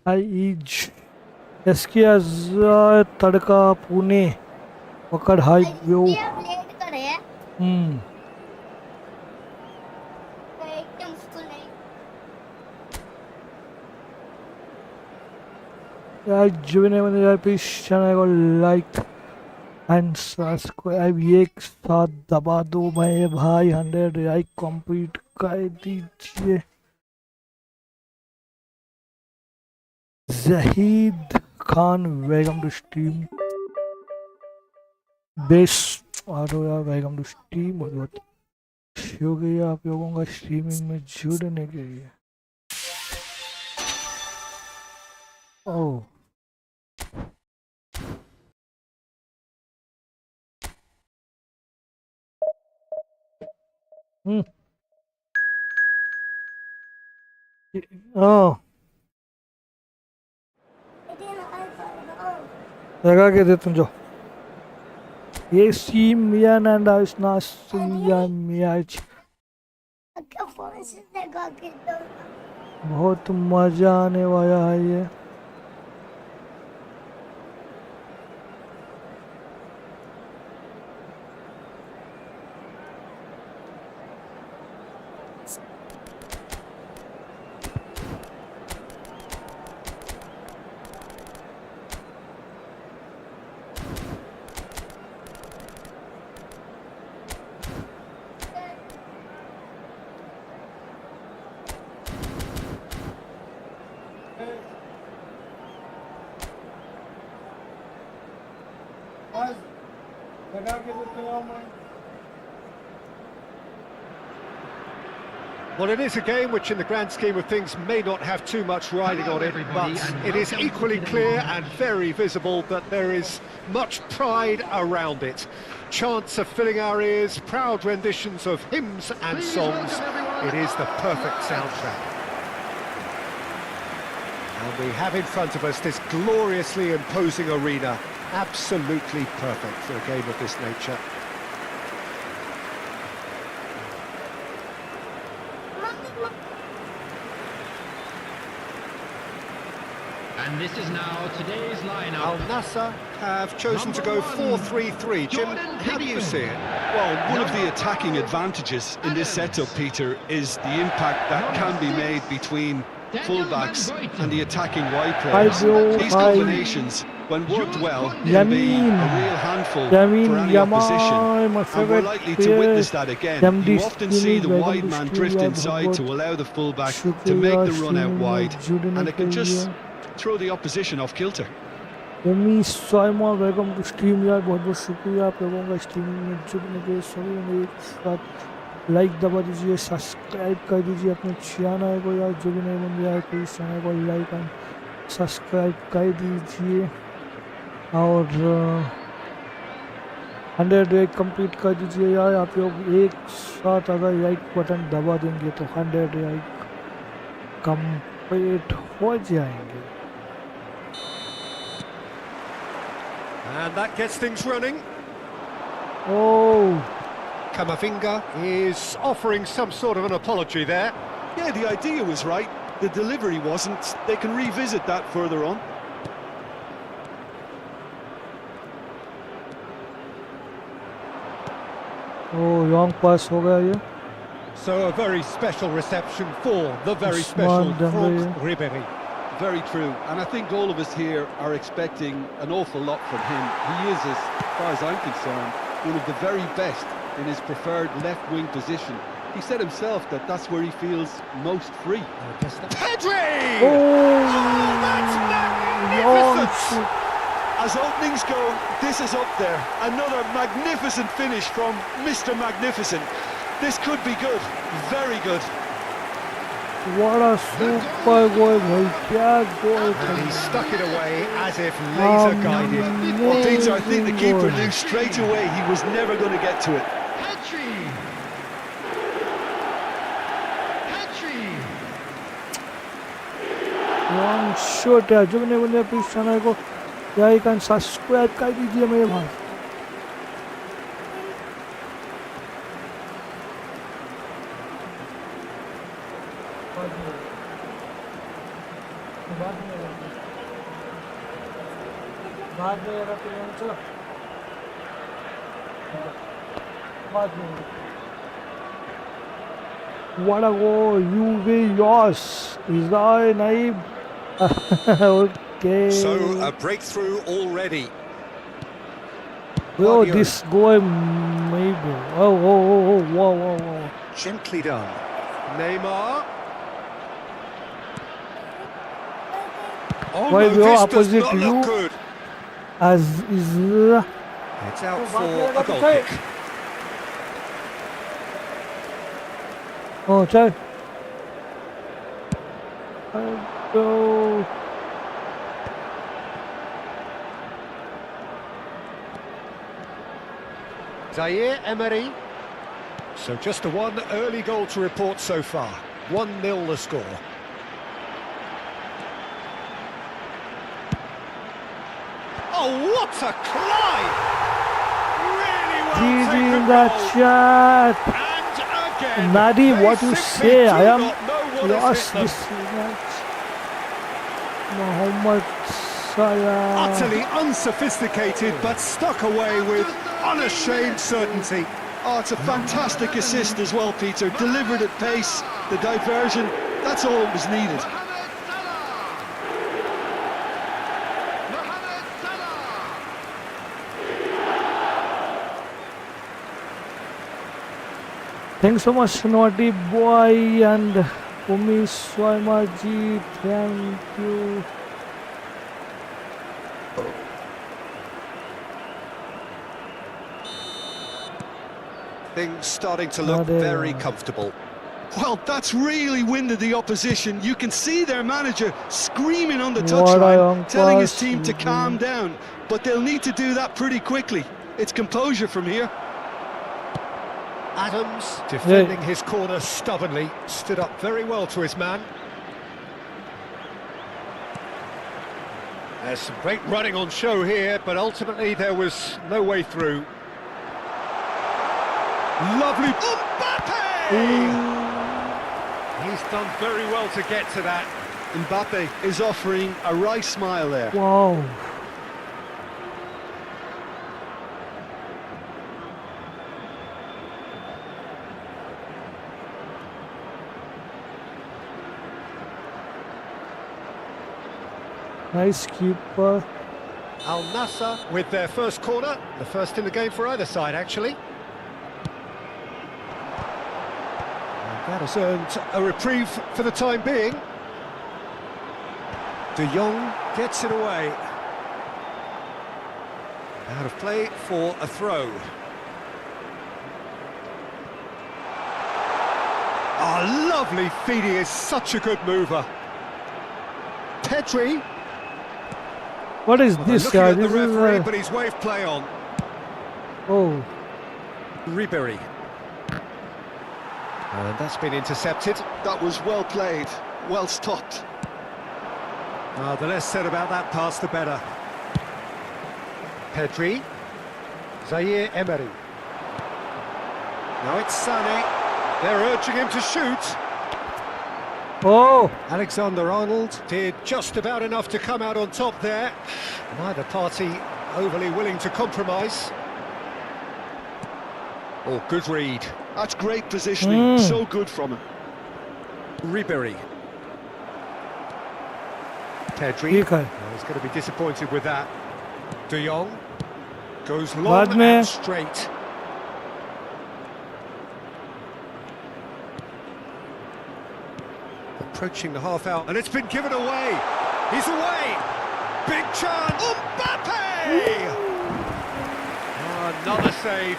IEJ SK तड़का पुणे पकड़ high view यार जो ने मैंने यार प्लीज चैनल को लाइक एंड सब्सक्राइब एक साथ दबा दो मेरे भाई 100 लाइक कंप्लीट कर दीजिए। Zahid Khan welcome to stream best और यार वेलकम टू स्ट्रीम बहुत बहुत शुक्रिया आप लोगों का स्ट्रीमिंग में जुड़ने के लिए। ओह ओह लगा के दे तुम जो ये सी मियान एंड आसना सिया मियाज बहुत मजा आने वाला है ये। Well, it is a game which in the grand scheme of things may not have too much riding on it, but it is equally clear and very visible that there is much pride around it. Chants are filling our ears, proud renditions of hymns and songs. It is the perfect soundtrack. And we have in front of us this gloriously imposing arena. Absolutely perfect for a game of this nature. And this is now today's lineup. Al Nassr have chosen to go 4-3-3. Jim, how do you see it? Well, one of the attacking advantages in this setup, Peter, is the impact that can be made between fullbacks and the attacking wide players. These combinations, when worked well, can be a real handful for any opposition. And we're likely to witness that again. You often see the wide man drift inside to allow the fullback to make the run out wide, and it can just throw the opposition off kilter. Yami Soima, welcome to stream यार बहुत बहुत शुक्रिया आप लोगों का streaming में जुड़ने के लिए। सभी ने एक साथ लाइक दबा दीजिए, सब्सक्राइब कर दीजिए अपने चैनल को यार। जो भी नहीं बन गया है प्लीज चैनल को लाइक एंड सब्सक्राइब कर दीजिए और 100 लाइक कंप्लीट कर दीजिए यार। आप लोग एक साथ अगर लाइक बटन दबा देंगे तो 100 लाइक कंप्लीट हो जाएंगे। And that gets things running. Oh, Kamavinga is offering some sort of an apology there. Yeah, the idea was right. The delivery wasn't. They can revisit that further on. oh, long pass हो गया ये। So a very special reception for the very special Franck Ribéry. Very true, and I think all of us here are expecting an awful lot from him. He is, as far as I'm concerned, one of the very best in his preferred left-wing position. He said himself that that's where he feels most free. Pedri! Oh, That's magnificent! As openings go, this is up there. Another magnificent finish from Mr. Magnificent. This could be good, very good. what a super goal भाई, क्या goal था। And he stuck it away as if laser guided. Well, Peter, I think the keeper knew straight away he was never going to get to it. Long shot है। जो भी नहीं please channel को like and subscribe कर दीजिए मेरे भाई। बाद में बाद में यार चलो बाद में what a goal UV yours is I Naib okay So a breakthrough already. oh this goal maybe whoa Gently done. Neymar. Oh Why no, we are this does opposite not you? look good. as is It's out for a goal kick. oh chal go Zaire Emery. So just the one early goal to report so far. 1-0 the score. Oh, what a climb! Really well GG taken in the goal. chat And again, Nadi they what you simply say do I am not know what has lost hit them. this match Mohammed Salah Utterly unsophisticated, but stuck away with unashamed certainty. Oh, it's a fantastic assist as well, Peter. Delivered at pace, the diversion, that's all that was needed. Mohammed Salah. thanks so much naughty boy and Umi Swaimaji thank you Things starting to look very comfortable. Well, that's really winded the opposition. You can see their manager screaming on the What a touchline, young telling his pass. team to calm down. But they'll need to do that pretty quickly. It's composure from here. Adams defending his corner stubbornly, stood up very well to his man. There's some great running on show here, but ultimately there was no way through. Lovely Mbappé! He's done very well to get to that. Mbappé is offering a wry smile there. wow nice keeper Al Nassr with their first corner, the first in the game for either side actually. That has earned a reprieve for the time being. De Jong gets it away. Out of play for a throw. Oh, lovely feed, he is such a good mover. Pedri. what is Well, this looking guy at the this is referee, but he's waved play on. oh Ribery. And that's been intercepted. That was well played, well stopped. The less said about that pass, the better. Pedri. Zaire Emery. Now it's Sané. They're urging him to shoot. oh Alexander-Arnold did just about enough to come out on top there. Neither party overly willing to compromise. Oh, good read. That's great positioning, so good from him. Ribery. Pedri. ठीक है He's going to be disappointed with that. De Jong goes long बाद में and straight. Approaching the half out, and it's been given away. He's away. Big chance. Mbappé! Oh, another save.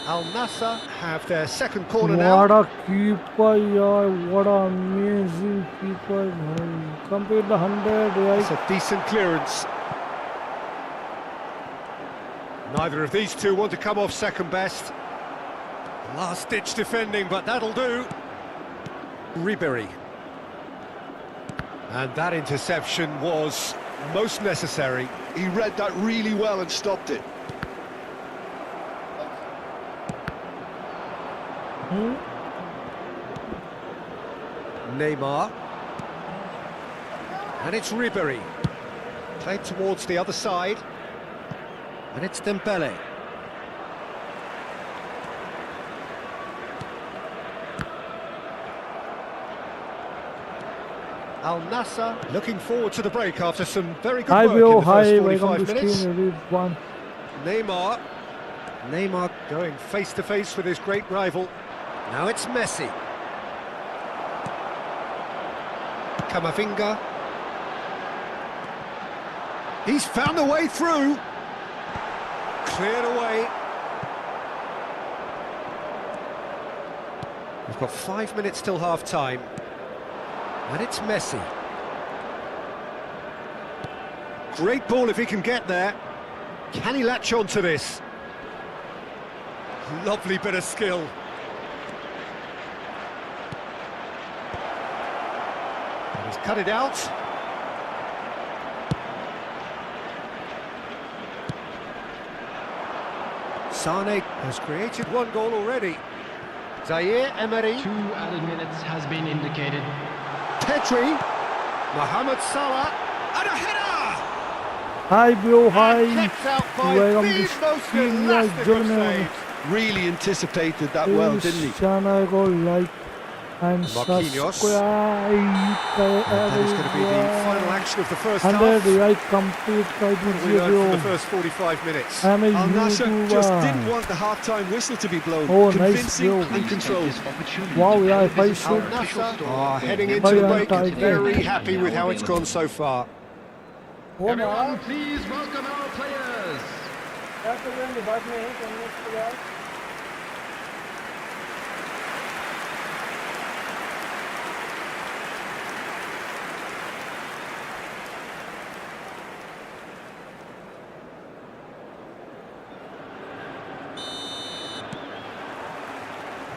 Al Nassr have their second corner now. what a keeper yeah what an amazing keeper complete the 100 It's right a decent clearance. Neither of these two want to come off second best. Last-ditch defending, but that'll do. Ribery. And that interception was Most necessary. He read that really well and stopped it. Neymar. And it's Ribery. Played towards the other side. And it's Dembele. Al Nassr looking forward to the break after some very good work in the first 45 minutes. Everyone. Neymar. Neymar going face to face with his great rival. Now it's Messi. Camavinga. He's found a way through. Cleared away. We've got 5 minutes till half-time. And it's Messi. Great ball if he can get there. Can he latch on to this? Lovely bit of skill. And he's cut it out. Sane has created one goal already. Zaire Emery. 2 added minutes has been indicated. Pedri. Mohammed Salah. And a header! Hi bro, hi. Kept out by Welcome the to most Stream elastic of Journal. saves. Really anticipated that well, didn't he? Channel go like and Marquinhos. subscribe. That is going to be the final action of the first And half. the right complete right with We learned from the you. first 45 minutes. I'm a Al Nassr just didn't YouTuber. want the half-time whistle to be blown. Oh, nice Convincing goal. and controlled. Wow, yeah, if I Al should. Nassr are heading into Bye, the break, bye, bye. very happy with how it's gone so far. Oh, Everyone, please welcome our players.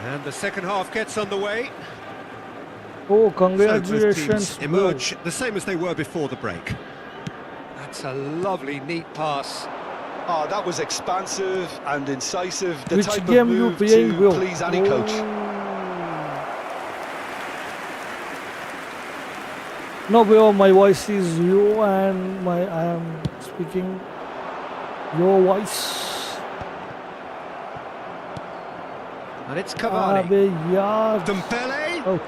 And the second half gets underway. Oh, So both congratulations, teams bro. emerge the same as they were before the break. That's a lovely, neat pass. Oh, that was expansive and incisive. The Which type of game you move playing, to bro? please any coach. No, bro, my voice is you and I am speaking your voice. And it's Cavani. Abe yaar. Dembele. Oh,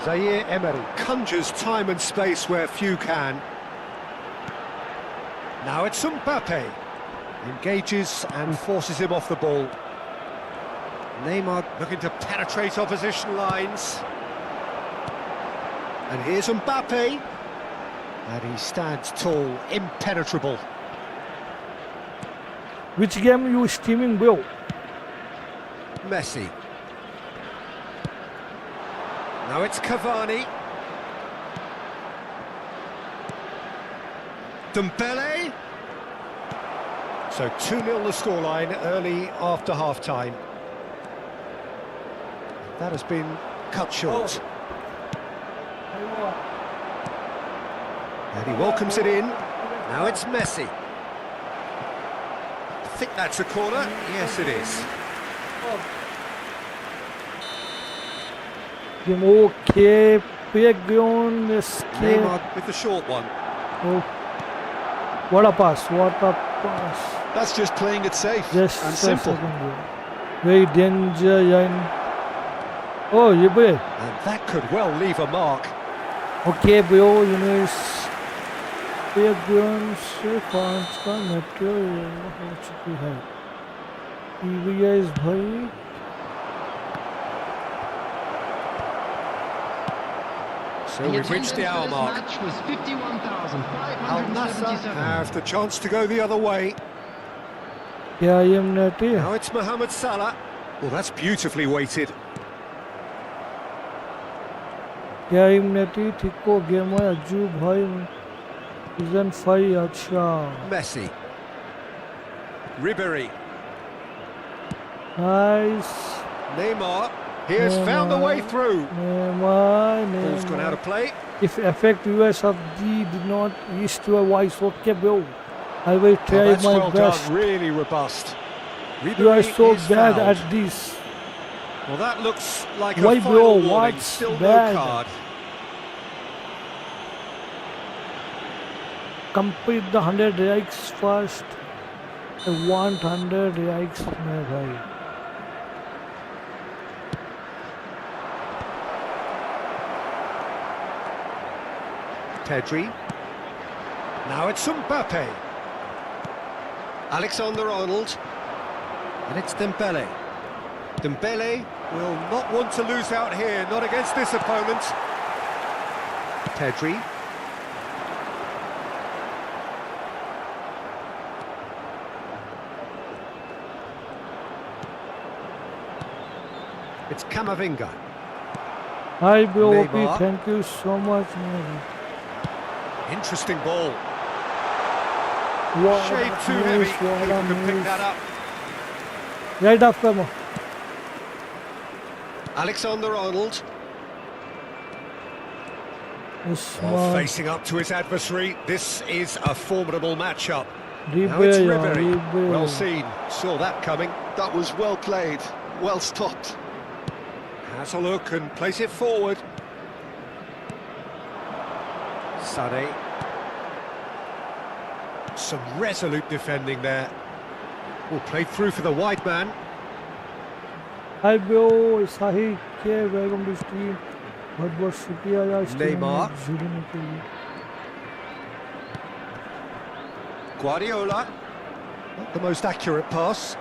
Zaire Emery conjures time and space where few can. Now it's Mbappé. Engages and forces him off the ball. Neymar looking to penetrate opposition lines. And here's Mbappé. And he stands tall, impenetrable. which game you streaming, bro? Messi. Now it's Cavani. Dembele. So 2-0 the scoreline early after half-time. That has been cut short. And he welcomes it in. Now it's Messi. I think that's a corner. Yes, it is. Game okay, Pegon, escape. Neymar with the short one. Oh, what a pass, what a pass. That's just playing it safe Just and a simple. second, bro. Very danger, yeah. Oh, yeah, boy. And that could well leave a mark. Okay, bro, you know, it's Pegon से पांच का metro हो चुकी है. EVS भाई. So we've reached the hour mark. Match was 51,577. Al Nassr have the chance to go the other way. क्या ये मिनटी? Now it's Mohammed Salah. Well, that's beautifully weighted. क्या ये मिनटी ठीक को गेम है अजू भाई. Season 5 अच्छा. Messi. Ribery. Nice. Neymar. He has found the way through. Ball's gone out of play. If effect viewers of D did not reach to a voice, okay, bro. I will try That's my well best. done, really robust. You are so is bad fouled. at this. Well, that looks like Why, a bro? final warning. What's Still bad? no card. Complete the 100 likes first. I want 100 likes, my guy. Pedri. Now it's Mbappé. Alexander-Arnold. And it's Dembele. Dembele will not want to lose out here, not against this opponent. Pedri. It's Camavinga. Hi, bro. Neymar. Thank you so much, man. Interesting ball. What Shade a too miss, heavy. what Keeper a can pick miss. that up. Right after me. Alexander-Arnold. Facing up to his adversary. This is a formidable matchup. Now it's Ribery. Well seen. Saw that coming. That was well played, well stopped. Has a look and plays it forward. Sané. Some resolute defending there. Will play through for the wide man. Hi, bro. Sahi के welcome to stream. बहुत शुक्रिया यार stream Neymar. में जुड़ने के लिए. Guardiola. Not the most accurate pass.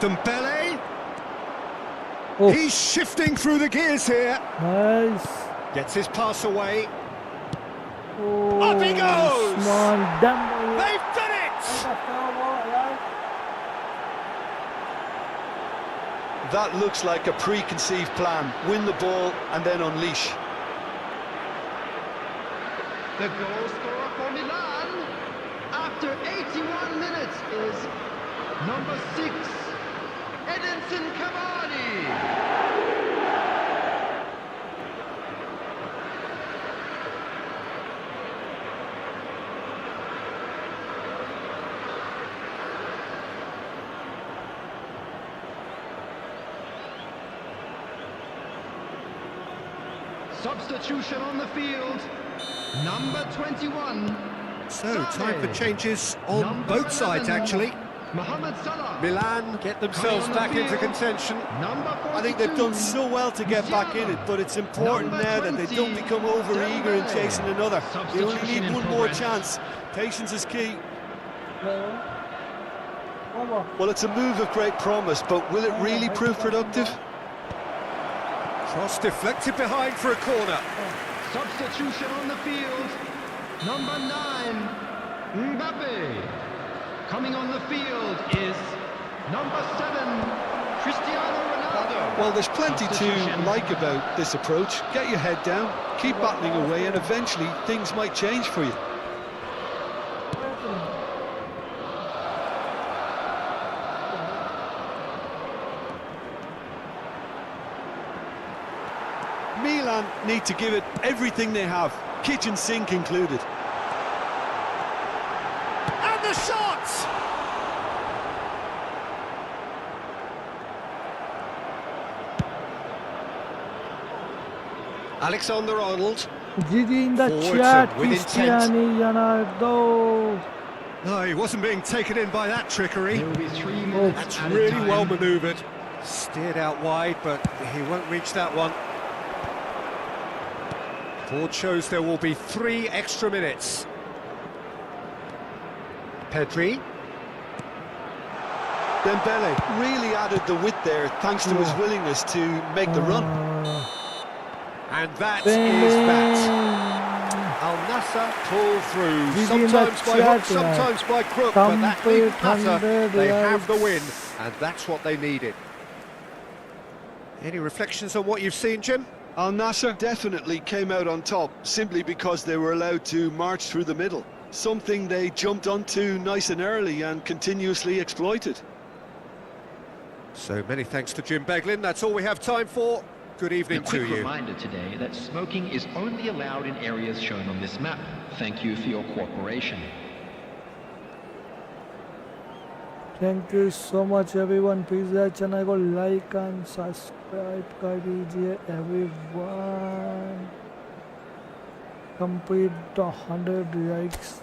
Dembele. Oh, He's shifting through the gears here. nice. Gets his pass away. Oh, Up he goes! Usman Dembele. They've done it! That looks like a preconceived plan. Win the ball and then unleash. The goal scorer for Milan after 81 minutes is number 6, Edinson Cavani. Substitution on the field, number 21. So, time for changes on Number both sides, 11. actually. Mohammed Salah. Milan get themselves Coming on back the into field. contention. Number 42. I think they've done so well to get back in it, but it's important Number now that they don't 20, become over-eager in chasing another. They only Substitution need in one more progress. chance. Patience is key. Well, it's a move of great promise, but will it really prove productive? Cross deflected behind for a corner. Substitution on the field, number 9, Mbappé. Coming on the field is number 7, Cristiano Ronaldo. Well, there's plenty to Substitution. like about this approach. Get your head down, keep battling away, and eventually things might change for you. Milan need to give it everything they have, kitchen sink included. And the shot! Alexander-Arnold. GG in the Forwards chat, with intent. Cristiano Ronaldo. No, he wasn't being taken in by that trickery. There will be 3 minutes That's at a really time. well manoeuvred. Steered out wide, but he won't reach that one. Board shows there will be 3 extra minutes. Pedri. Dembele really added the width there thanks to his willingness to make the run. And that is that. Al Nassr pull through, sometimes by hook, sometimes by crook, but that didn't matter. They have the win, and that's what they needed. Any reflections on what you've seen, Jim? Al Nassr definitely came out on top simply because they were allowed to march through the middle. something they jumped onto nice and early and continuously exploited. So many thanks to Jim Beglin. That's all we have time for. Good evening to you. A quick reminder today that smoking is only allowed in areas shown on this map. Thank you for your cooperation. Thank you so much everyone. Please channel को like and subscribe कर दीजिए everyone. Complete the 100 likes.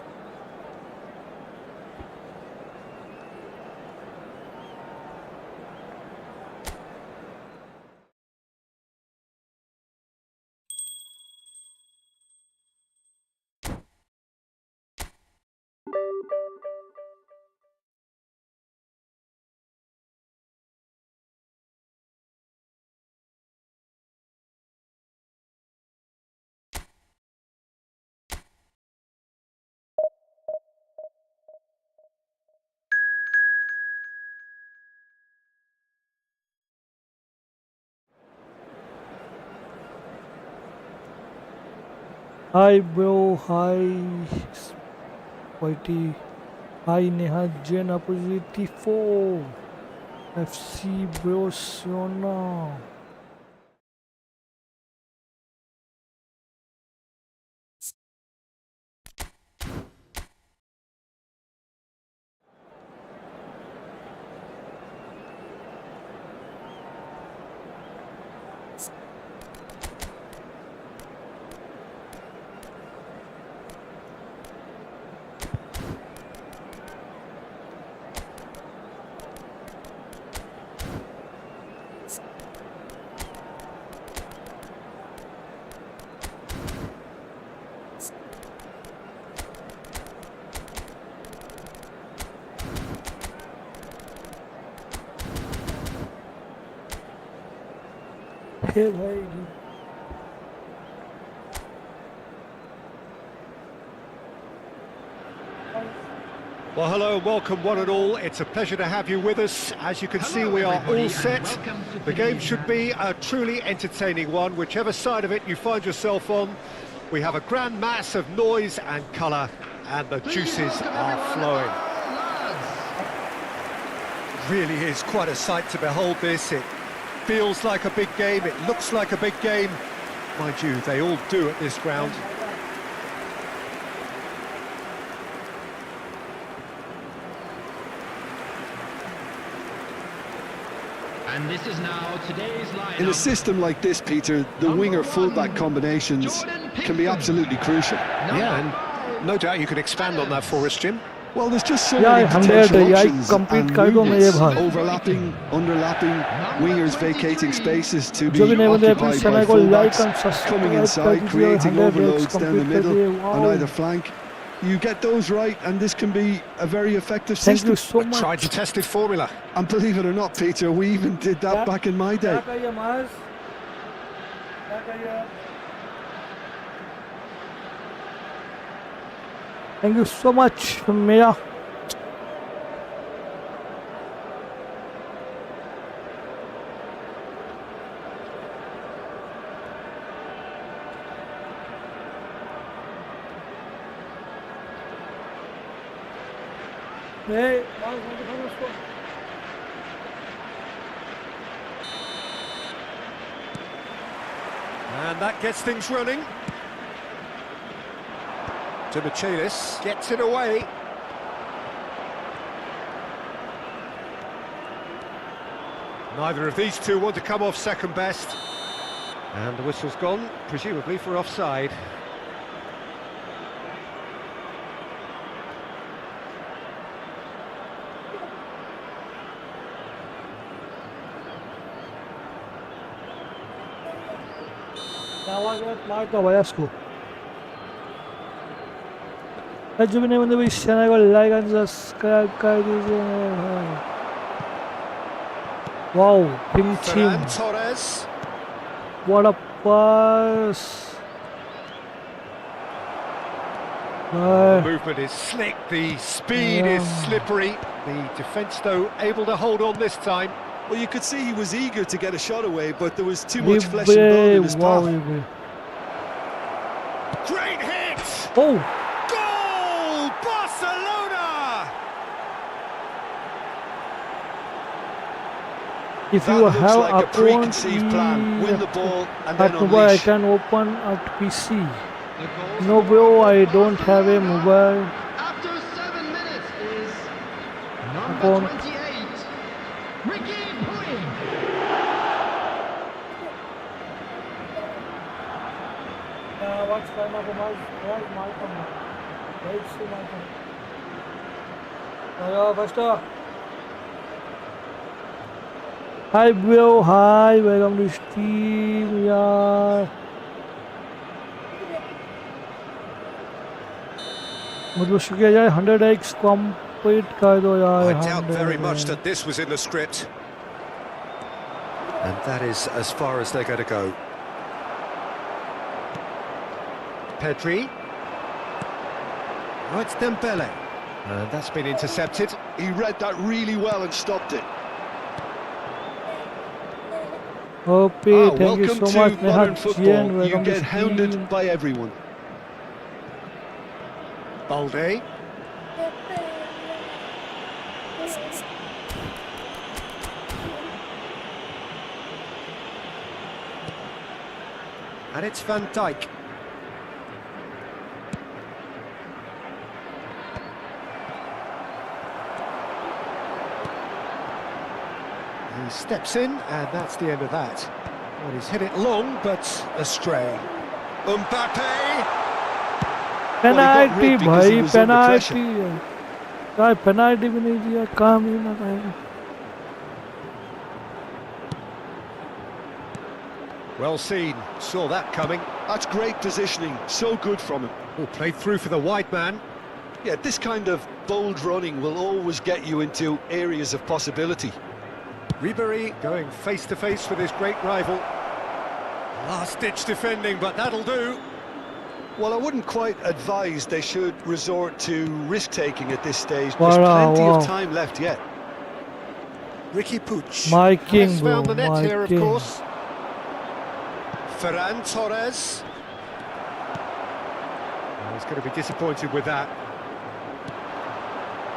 Hi bro, hi Whitey, hi Neha Jen Opposite 4 FC bro Sona. Hey bhai. Well, hello and welcome one and all. It's a pleasure to have you with us. As you can see, we are all set. The game should be a truly entertaining one, whichever side of it you find yourself on. We have a grand mass of noise and colour, and the juices are flowing. Really is quite a sight to behold this. It feels like a big game, it looks like a big game. Mind you, they all do at this ground. And this is now today's lineup. In a system like this, Peter, the winger-fullback combinations can be absolutely crucial. Yeah, and no doubt you can expand on that for us, Jim. Well, there's just so many potential options and movements, overlapping, underlapping, wingers vacating spaces to be occupied by fullbacks, coming inside, creating overloads down the middle on either flank. You get those right, and this can be a very effective system. Thank you so much. Tried and tested formula. And believe it or not, Peter, we even did that back in my day. Thank you so much, Mia. Hey, and that gets things running. Dimichelis gets it away. Neither of these two want to come off second best. And the whistle's gone, presumably for offside. Marca Vayasco. जो भी नहीं बंदे भाई channel को like and subscribe कर दीजिए. Wow, Kim Torres. What a pass. The movement is slick, the speed is slippery. The defence, though, able to hold on this time. Well, you could see he was eager to get a shot away, but there was too much flesh and bone in his path. Great hit! Oh! Goal! If That you looks have like a account, preconceived plan. Win the ball and then at mobile, I unleash. can open at PC. No, bro, I don't have a mobile After 7 minutes is number account. 28, Ricky Puig. What's my Malcolm? Let's see Malcolm. Hello, Buster. Hi, bro. Hi, welcome to stream. Yeah. मुझे शुक्रिया यार 100x complete कर दो यार. I doubt very much that this was in the script. And that is as far as they're going to go. Pedri. Oh, it's Dembele. And that's been intercepted. He read that really well and stopped it. Okay, thank you welcome so to much. modern Neha football. Chien, You welcome to get hounded stream. by everyone. Balde. And it's Van Dijk. He steps in, and that's the end of that. Well, he's hit it long, but astray. Mbappé! Penalty because he भाई was under pressure. Penalty यार penalty भी नहीं दिया काम ही ना करेगा. Well seen, saw that coming. That's great positioning, so good from him. Oh, played through for the wide man. Yeah, this kind of bold running will always get you into areas of possibility. Ribéry going face-to-face with his great rival. Last-ditch defending, but that'll do. Well, I wouldn't quite advise they should resort to risk-taking at this stage. There's Wow, plenty wow. of time left yet. Ricky Puig. My king, Has bro, found the net my here, king. of course. Ferran Torres. Oh, he's going to be disappointed with that.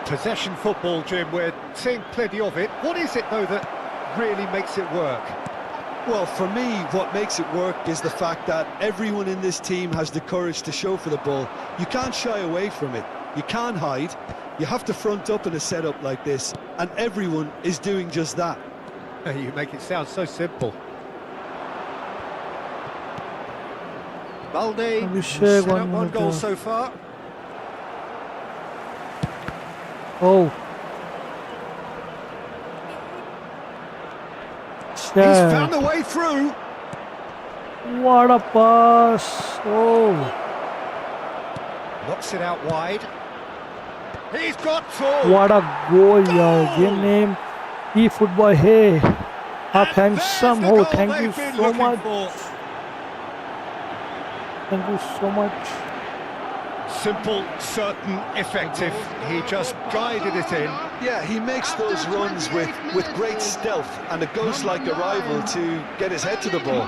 Possession football, Jim, we're seeing plenty of it. What is it, though, that really makes it work? Well, for me, what makes it work is the fact that everyone in this team has the courage to show for the ball. You can't shy away from it. You can't hide. You have to front up in a setup like this, and everyone is doing just that. You make it sound so simple. Balde has Abhishek, set up one one minute, goal so far. Oh. He's found a way through. What a pass. Oh. Knocks it out wide. He's got four. What a goal यार. ये name EFootball है. आप handsome हो. Thank you so much. Thank you so much. Simple, certain, effective. He just guided it in. Yeah, he makes those runs with great stealth and a ghost-like arrival to get his head to the ball.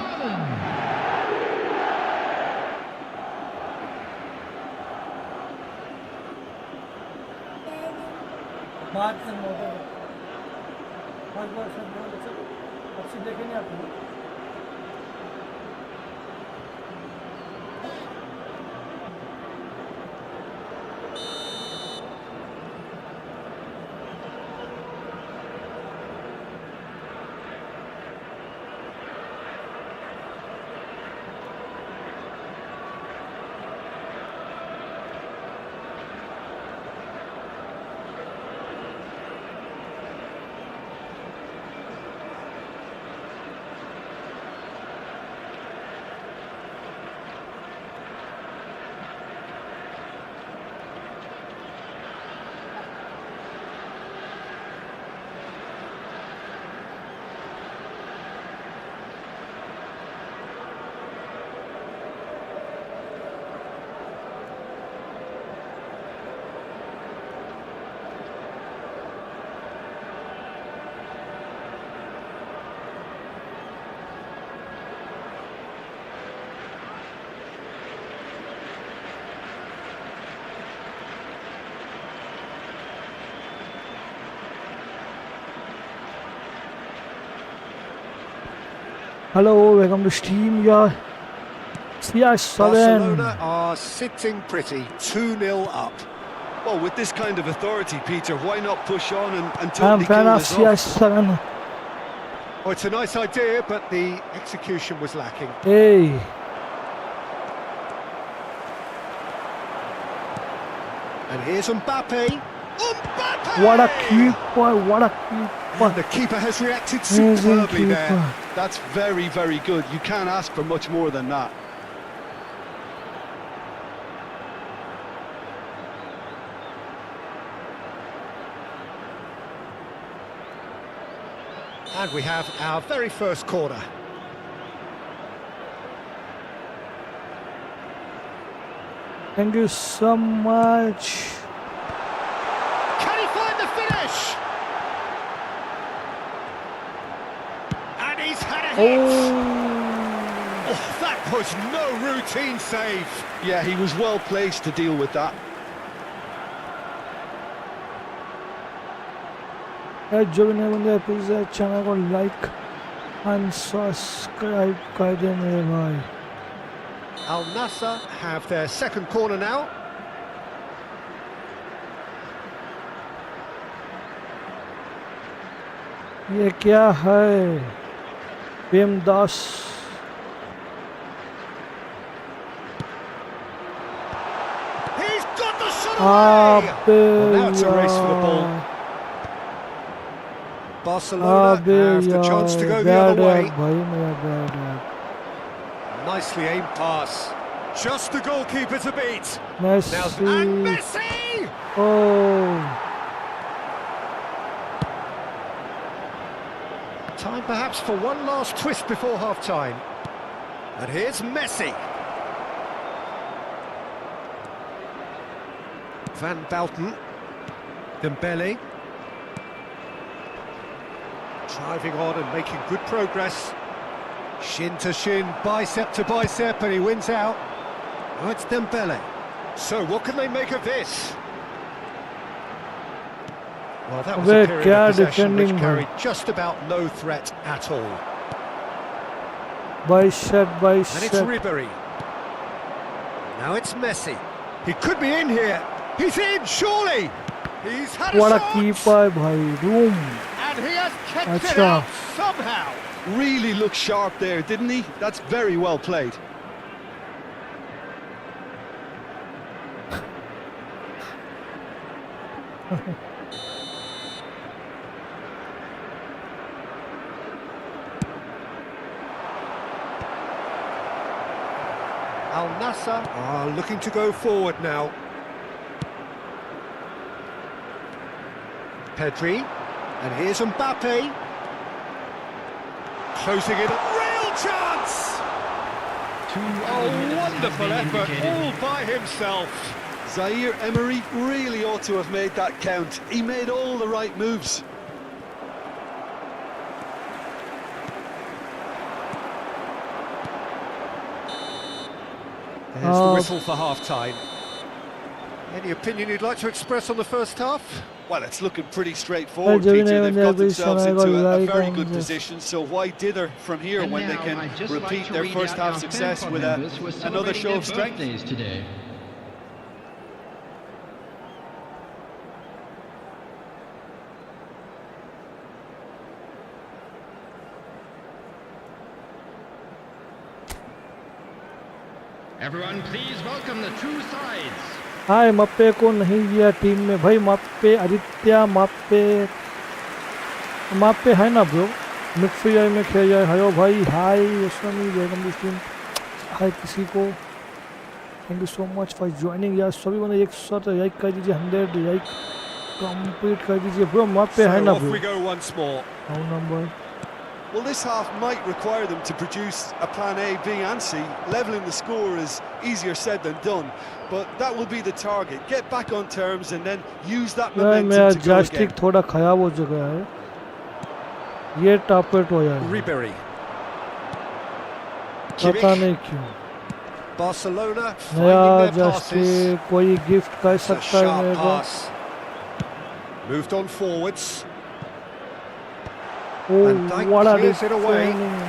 Hello, welcome to Steam. Yeah. CS7. Barcelona are sitting pretty, 2-0 up. Well, with this kind of authority, Peter, why not push on and I'm totally fan kill of this off? CS7. Oh, it's a nice idea, but the execution was lacking. Hey. And here's Mbappé. Mbappé! What a keeper, what a keeper. And the keeper has reacted superbly there. That's very, very good. You can't ask for much more than that. And we have our very first corner. Thank you so much. Can he find the finish? And he's had a hit. Oh, that was no routine save. Yeah, he was well placed to deal with that. जो भी नहीं बंदे please channel को like and subscribe कर दे मेरे भाई. Al Nassr have their second corner now. ये क्या है? बेमदास. He's got the shot away. Well, now it's a race for the ball. Barcelona have the chance to go the other way. Nicely aimed pass. Just the goalkeeper to beat. Messi. And Messi! Oh. Time perhaps for one last twist before half-time. And here's Messi. Van Basten. Dembele. Driving on and making good progress. Shin to shin, bicep to bicep, and he wins out. Oh, it's Dembele. So what can they make of this? Well, that was a period of possession which carried just about no threat at all. Bicep. And it's Ribery. Now it's Messi. He could be in here. He's in, surely. He's had a What a shot. keeper, bhai. Room. And he has kept it out somehow. Really looked sharp there, didn't he? That's very well played. Al Nassr are looking to go forward now. Pedri, and here's Mbappé. Closing it up. Real chance! Oh, wonderful effort, all by himself. Zaire Emery really ought to have made that count. He made all the right moves. There's the whistle for half-time. Any opinion you'd like to express on the first half? Well, it's looking pretty straightforward, Peter. They've got themselves into a very good position, so why dither from here when they can repeat their first half success with another show of strength? Today. Everyone, please welcome the two sides. हाय मप्पे को नहीं लिया team में भाई. मप्पे आदित्य मप्पे है ना bro. Midfield में खेल जाए. हेलो भाई. हाय यशवनी वेलकम टू टीम. हाय किसी को. Thank you so much for joining. यार सभी बंदे एक साथ लाइक कर दीजिए. 100 लाइक कंप्लीट कर दीजिए ब्रो. मप्पे है ना bro. How number. Well, this half might require them to produce a plan A, B and C. Levelling the score is easier said than done, but that will be the target. Get back on terms and then use that momentum to go again. joystick थोड़ा खराब हो चुका है. ये टापेट हो जाए. Ribery. पता नहीं क्यों. Barcelona नया finding their joystick passes. कोई गिफ्ट कर It's a सकता है मेरे sharp को. pass. Moved on forwards. Oh, And Dyke what a clears it away. defending.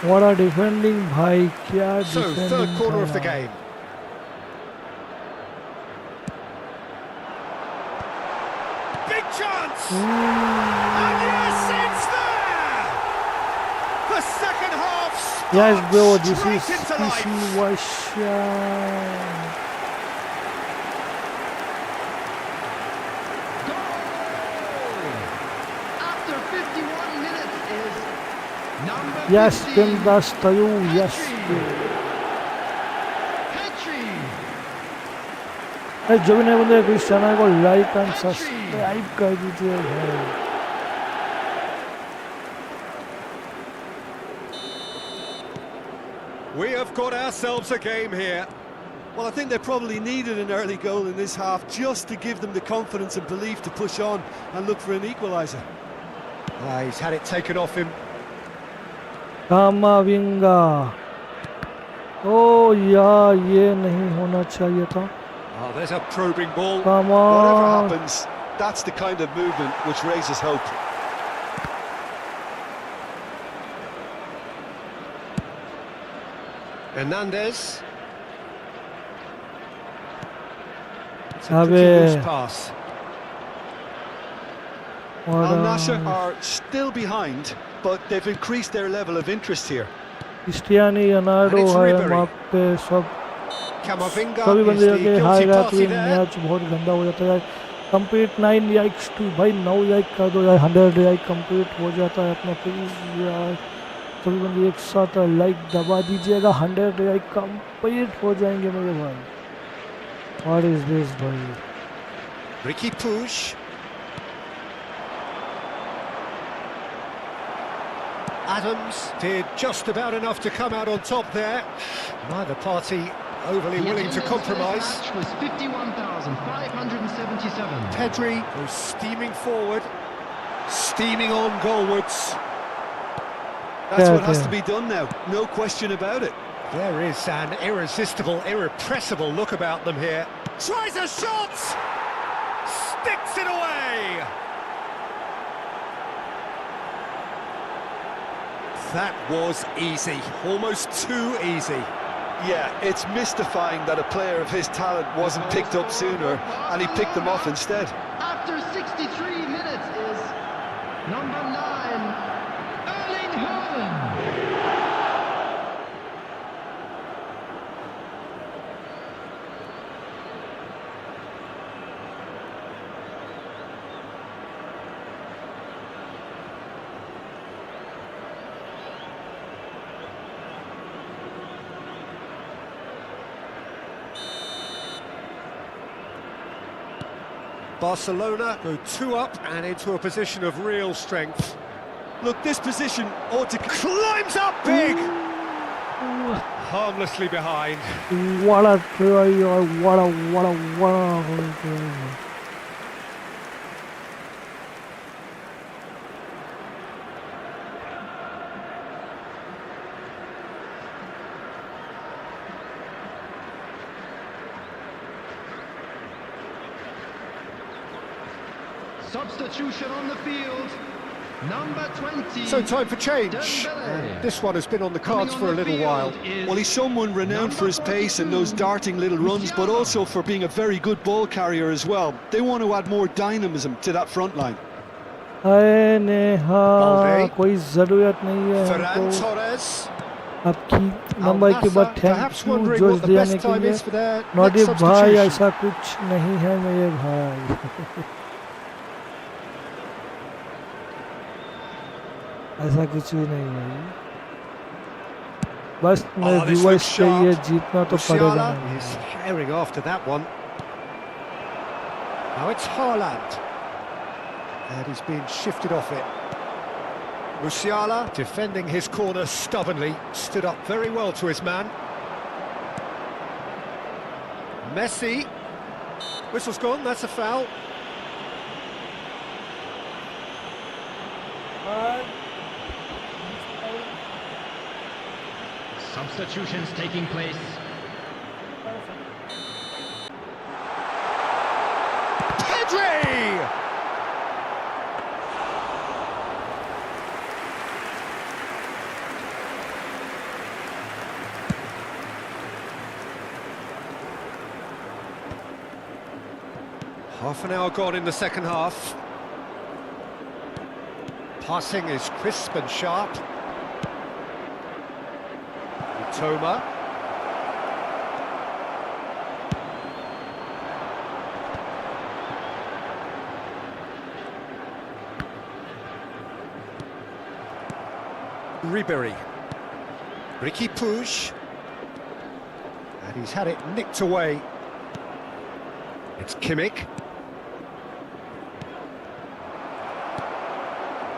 What a defending, bhai. Kya So, defending third quarter of the tha. game. Big chance! And yes, it's there! The second half starts Yes, bro, this straight is into life. Washa. After 51 minutes is number Yes, 15, Tim Dastayu. Yes, bro. Petri. जो भी नहीं बंदे इस channel को like and subscribe कर दीजिए भाई. We have got ourselves a game here. Well, I think they probably needed an early goal in this half just to give them the confidence and belief to push on and look for an equaliser. He's had it taken off him. Kamavinga. Oh yeah, ये नहीं होना चाहिए था. Oh, there's a probing ball. Come Whatever on. happens, that's the kind of movement which raises hope. Hernandez. It's a Abe. pretty loose pass. Al Nassr are still behind, but they've increased their level of interest here. Cristiano Ronaldo And it's है Ribery. वहाँ पे सब Camavinga सभी is बंदे the के guilty हारेगा तो party ये there. मैच बहुत गंदा हो जाता है. कंप्लीट 9 लाइक्स टू भाई 9 लाइक कर दो यार. 100 लाइक कंप्लीट हो जाता है अपना प्लीज यार. सभी बंदे एक साथ लाइक दबा दीजिएगा. 100 लाइक कंप्लीट हो जाएंगे मेरे भाई. व्हाट इज दिस भाई. Ricky Puig. Adams did just about enough to come out on top there. Neither party overly The willing to attendance for this compromise. match was 51,577. Pedri goes steaming forward, steaming on goalwards. That's Yeah, what has yeah. to be done now, no question about it. There is an irresistible, irrepressible look about them here. Tries a shot! Sticks it away! That was easy, almost too easy. Yeah, it's mystifying that a player of his talent wasn't picked up sooner, and he picked them off instead. After 63 minutes is number 9, Erling Haaland. Barcelona go 2 up and into a position of real strength. Look, this position ought to... Climbs up big! Harmlessly behind. What a try or what a Substitution on the field, number 20. So time for change. Dembele. This one has been on the cards for a little while. Well, he's someone renowned for his pace and those darting little runs, but also for being a very good ball carrier as well. They want to add more dynamism to that front line. है नेहा कोई जरूरत नहीं है Ferran हमको Torres. आपकी number के बाद perhaps thank you wondering जोश what the दिलाने best के time लिए. is for their naughty next भाई substitution. ऐसा कुछ नहीं है मेरे भाई. ऐसा कुछ भी नहीं है. बस मेरे Oh, this व्यूअर्स looks के लिए sharp. जीतना तो पड़ेगा. Musiala is herring after that one. Now it's Haaland. And he's been shifted off it. Musiala, defending his corner stubbornly, stood up very well to his man. Messi. Whistle's gone, that's a foul. Substitutions taking place. Pedri! Half an hour gone in the second half. Passing is crisp and sharp. Toma. Ribery. Ricky Puig. And he's had it nicked away. It's Kimmich.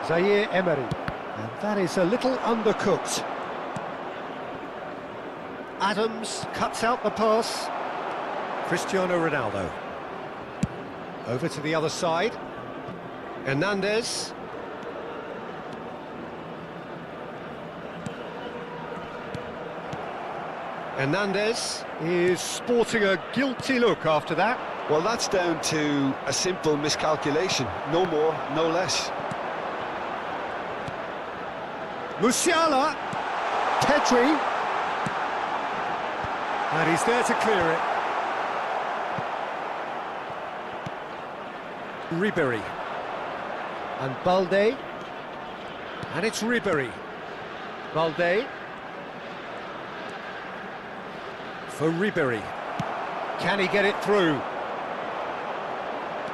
Zaire Emery. And that is a little undercooked. Adams cuts out the pass. Cristiano Ronaldo. Over to the other side. Hernandez. Hernandez is sporting a guilty look after that. Well, that's down to a simple miscalculation. No more, no less. Musiala. Pedri. And he's there to clear it. Ribery. And Balde. And it's Ribery. Balde. For Ribery. Can he get it through?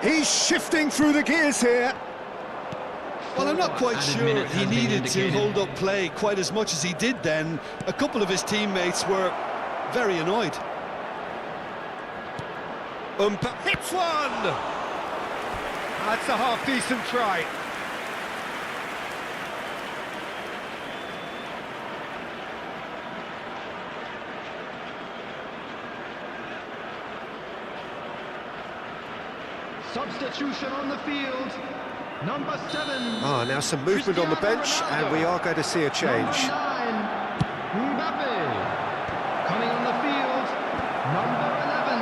He's shifting through the gears here. Well, I'm not quite sure he needed to hold up play quite as much as he did then. A couple of his teammates were very annoyed. Hits one! That's a half-decent try. Substitution on the field. Number 7. Now some movement on the bench, and we are going to see a change. Number 9, Mbappé. Coming on the field, number 11,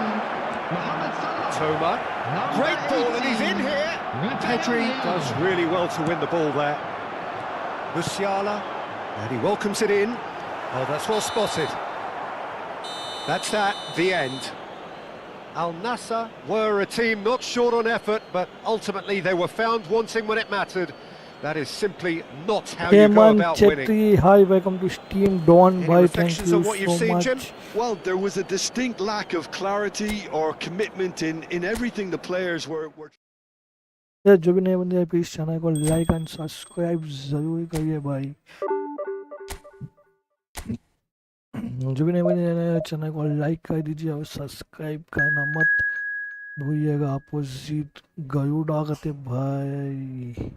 Mohammed Salah. Toma. Number Great ball, and he's in 18, here. Ribery. Pedri does really well to win the ball there. Musiala, and he welcomes it in. Oh, that's well spotted. That's that, the end. Al Nassr were a team not short on effort, but ultimately they were found wanting when it mattered. That is simply not how you go about winning. Hi, welcome to Steam. Don Bhai, thank you on what you've so seen, much. Jim? Well, there was a distinct lack of clarity or commitment in everything the players were... Yeah, जो भी नए बंदे हैं please channel को like and subscribe जरूर करिए भाई। जो भी नए बंदे हैं चैनल को लाइक कर दीजिए और सब्सक्राइब करना मत भूलिएगा। अपोजिट गरुड़ा करते भाई।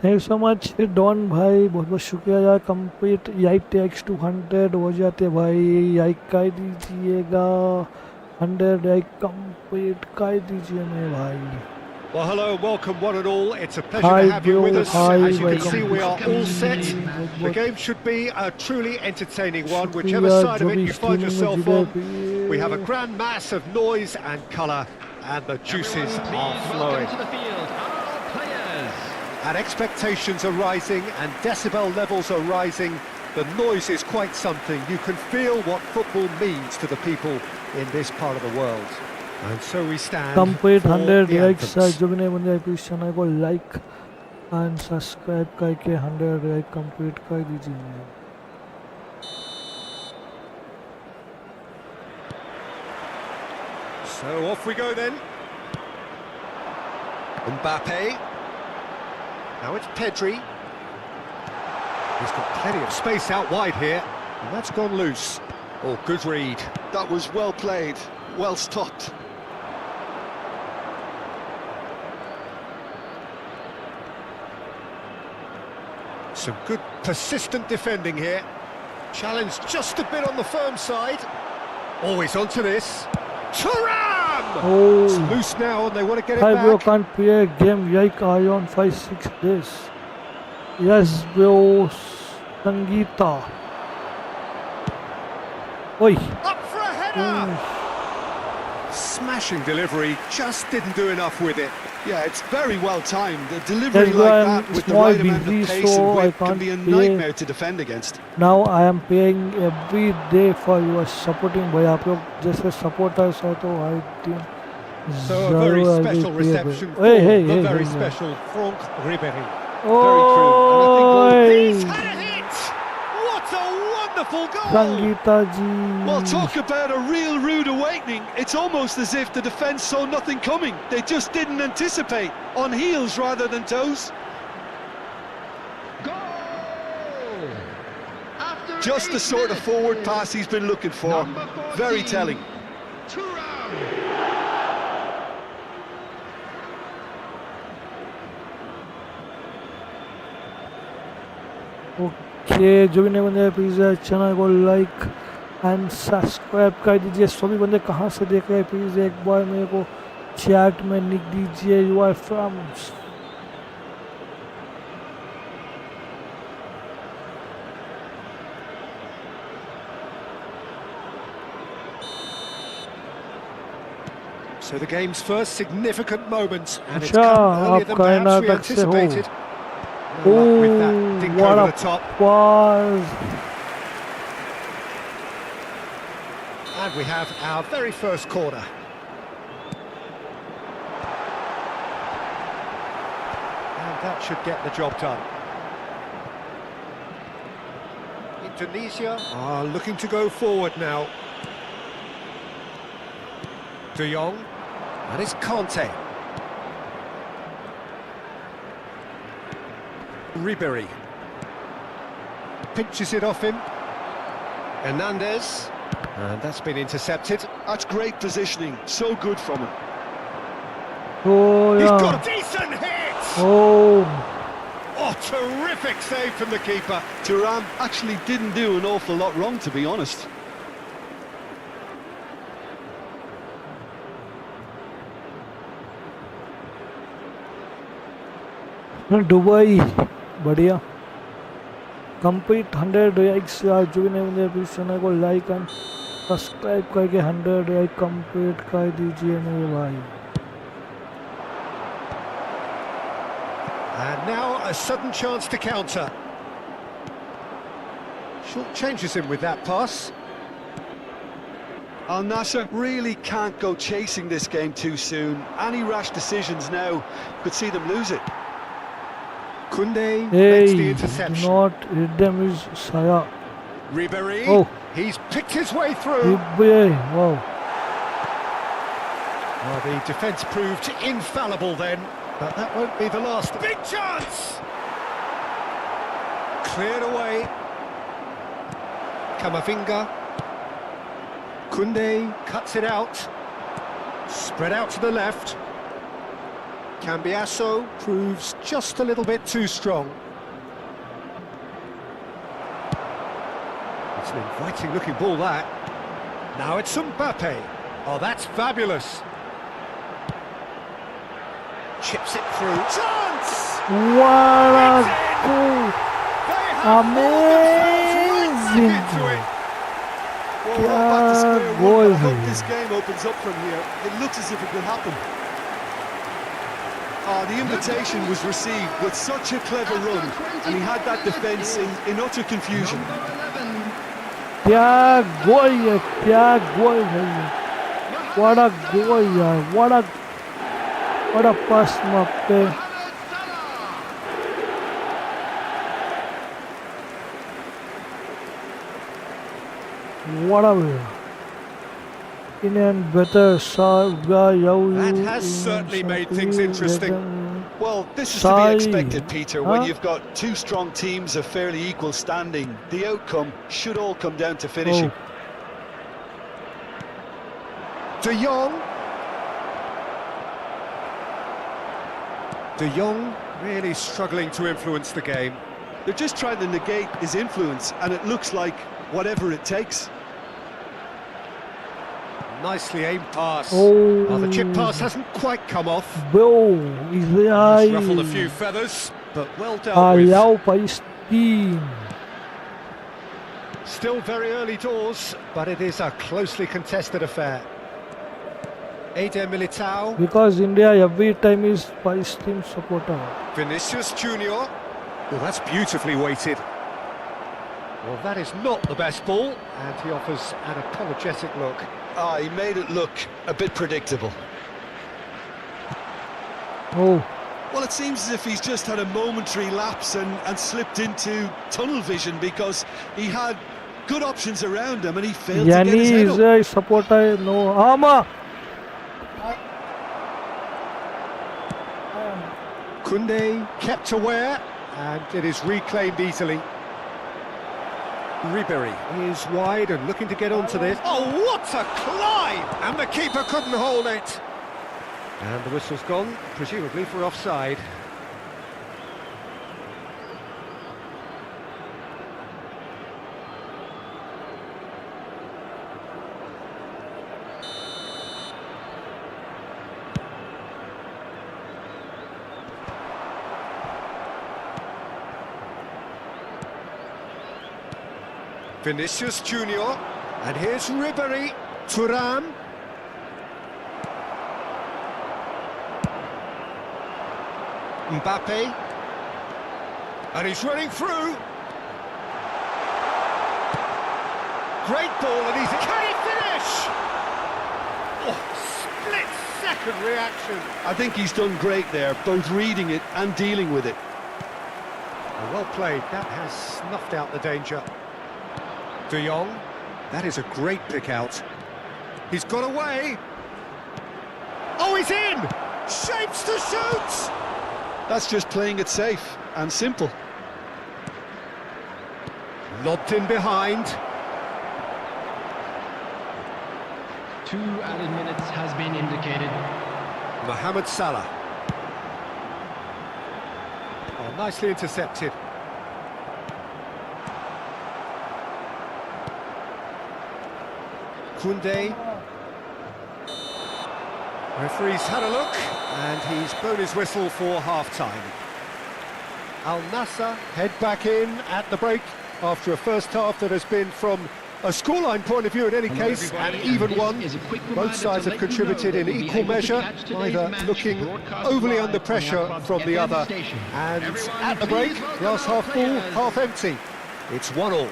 Thank you so much Don भाई, बहुत बहुत शुक्रिया यार। कंप्लीट याइक टैक्स 200 हो जाते भाई, याइक कर दीजिएगा। 100 याइक कंप्लीट कर दीजिए मेरे भाई। Well, hello and welcome one and all. It's a pleasure to have you with us. As you can see, we are all set. The game should be a truly entertaining one, whichever side of it you find yourself on. We have a grand mass of noise and colour, and the juices are flowing. And expectations are rising, and decibel levels are rising. The noise is quite something. You can feel what football means to the people in this part of the world. And so we stand. Complete for 100 the likes anthems. जो भी नए बंदे please channel को like and subscribe करके 100 like complete कर दीजिए। So off we go then. Mbappé. Now it's Pedri. He's got plenty of space out wide here, and that's gone loose. Oh, good read. That was well played, well stopped. Some good persistent defending here. Challenged just a bit on the firm side. Always onto this. Thuram! Oh. It's loose now and they want to get it Hi bro, back. can't play a game like I on 5-6 days. Yes bro, Sangeeta. Oi. Up for a header! Smashing delivery, just didn't do enough with it. Yeah, it's very well timed. The delivery That's like why that I'm with the small right amount of busy, pace so and I width can can't be a play. nightmare to defend against. Now I am paying every day for your supporting. भाई आप लोग जैसे supporters हो तो I think So a very ज़रूर special आगे play reception पे. Hey, for the very hey. special Franck Ribéry. Very true. And I think He's Oi, had a hit! What a wonderful goal! Sangeeta ji. well, talk about a real rude awakening. It's almost as if the defence saw nothing coming. They just didn't anticipate. On heels rather than toes. Goal! After Just the 8 sort of forward minutes, pass he's been looking for. number 14, Very telling. Thuram. Okay, जो भी नए बंदे please channel को like and subscribe कर दीजिए. सभी बंदे कहाँ से देख रहे हैं प्लीज एक बार मेरे को चैट में लिख दीजिए. You are from So the game's first significant moment, and it's अच्छा, come earlier than आपका perhaps we नाटक से हो. anticipated. No luck with that, dink what over a the top, pass. and we have our very first corner. And that should get the job done. Indonesia are looking to go forward now. De Jong, and it's Conte. Ribéry pinches it off him. Hernandez, and that's been intercepted. That's great positioning. So good from him. Oh He's yeah. got a decent hit! Oh. Oh, terrific save from the keeper. Thuram actually didn't do an awful lot wrong, to be honest. Dubai बढ़िया. Complete 100 likes यार. जो भी नहीं मुझे please channel को like and subscribe करके 100 like complete कर दीजिए मेरे भाई. And now a sudden chance to counter. Short changes him with that pass. Al Nassr really can't go chasing this game too soon. Any rash decisions now could see them lose it. Koundé makes the Hey, do interception. not hit them is Salah. Ribéry, Oh. he's picked his way through. Wow. Well, the defence proved infallible then, but that won't be the last. Big chance! Cleared away. Camavinga. Koundé cuts it out. Spread out to the left. Cambiasso proves just a little bit too strong. It's an inviting looking ball, that. Now it's Mbappé. Oh, that's fabulous. Chips it through. Chance! What a It's in! goal. They have Amazing. into it. Well, we're all back to square one, but I goal. hope this game opens up from here. It looks as if it could happen. The invitation was received with such a clever run, and he had that defence in utter confusion. Number 11, क्या गोल है, क्या गोल है. What a goal यार. What a pass Mbappé. Mohammed Salah. What a in and better That has certainly made things interesting. Well, this is to Sai. be expected, Peter, when Huh? you've got two strong teams of fairly equal standing. The outcome should all come down to finishing. De Jong. De Jong really struggling to influence the game. They're just trying to negate his influence, and it looks like whatever it takes. nicely aimed pass. Oh, The chip pass hasn't quite come off. bro, Just ruffled a few feathers, but well dealt with. Allow Palestine. Still very early doors, but it is a closely contested affair. Eder Militao. Because India every time is Palestine supporter. Vinicius Junior. Well, that's beautifully weighted. Well, that is not the best ball, and he offers an apologetic look. He made it look a bit predictable. Oh, Well, it seems as if he's just had a momentary lapse and slipped into tunnel vision, because he had good options around him and he failed to get his Yanni head is up. a supporter. No, Ama. Koundé kept aware, and it is reclaimed easily. Ribéry is wide and looking to get onto this. Oh, what a climb! And the keeper couldn't hold it. And the whistle's gone, presumably for offside. Vinicius Junior, and here's Ribéry, Thuram. Mbappé, and he's running through. Great ball, and can he finish? Oh, split-second reaction. I think he's done great there, both reading it and dealing with it. Well played, that has snuffed out the danger. De Jong, that is a great pick out. He's got away. Oh, he's in! Shapes to shoot! That's just playing it safe and simple. Lobbed in behind. 2 added minutes has been indicated. Mohammed Salah. Oh, nicely intercepted. Koundé. Referee's had a look, and he's blown his whistle for half-time. Al Nassr head back in at the break after a first half that has been, from a scoreline point of view in any case, an even one. Both sides have contributed in equal measure, neither looking overly under pressure from the other. And at the break, glass half full, half empty. It's 1-1.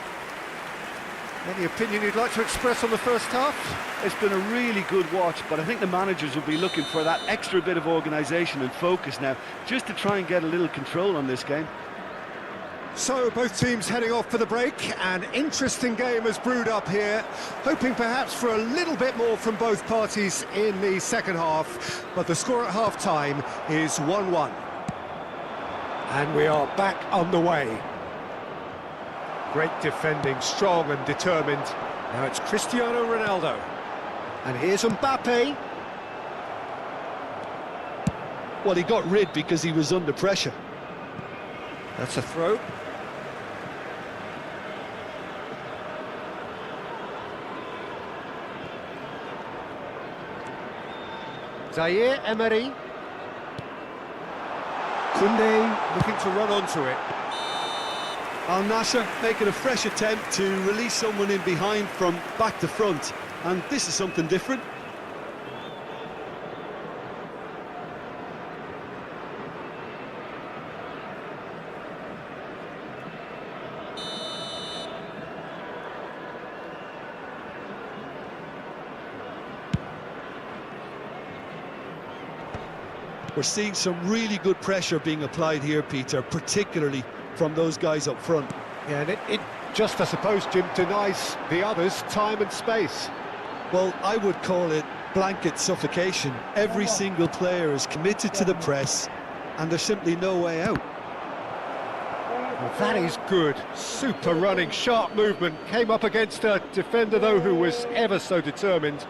Any opinion you'd like to express on the first half? It's been a really good watch, but I think the managers will be looking for that extra bit of organisation and focus now, just to try and get a little control on this game. So both teams heading off for the break. An interesting game has brewed up here, hoping perhaps for a little bit more from both parties in the second half, but the score at half-time is 1-1. And we are back on the way. Great defending, strong and determined. Now it's Cristiano Ronaldo. And here's Mbappé. Well, he got rid because he was under pressure. That's a throw. Zaire Emery. Koundé looking to run onto it. Al Nassr making a fresh attempt to release someone in behind from back to front, and this is something different. We're seeing some really good pressure being applied here, Peter, particularly from those guys up front. Yeah, and it just, I suppose, Jim, denies the others time and space. Well, I would call it blanket suffocation. Every single player is committed to the press, and there's simply no way out. Well, that is good. Super running, sharp movement. Came up against a defender, though, who was ever so determined.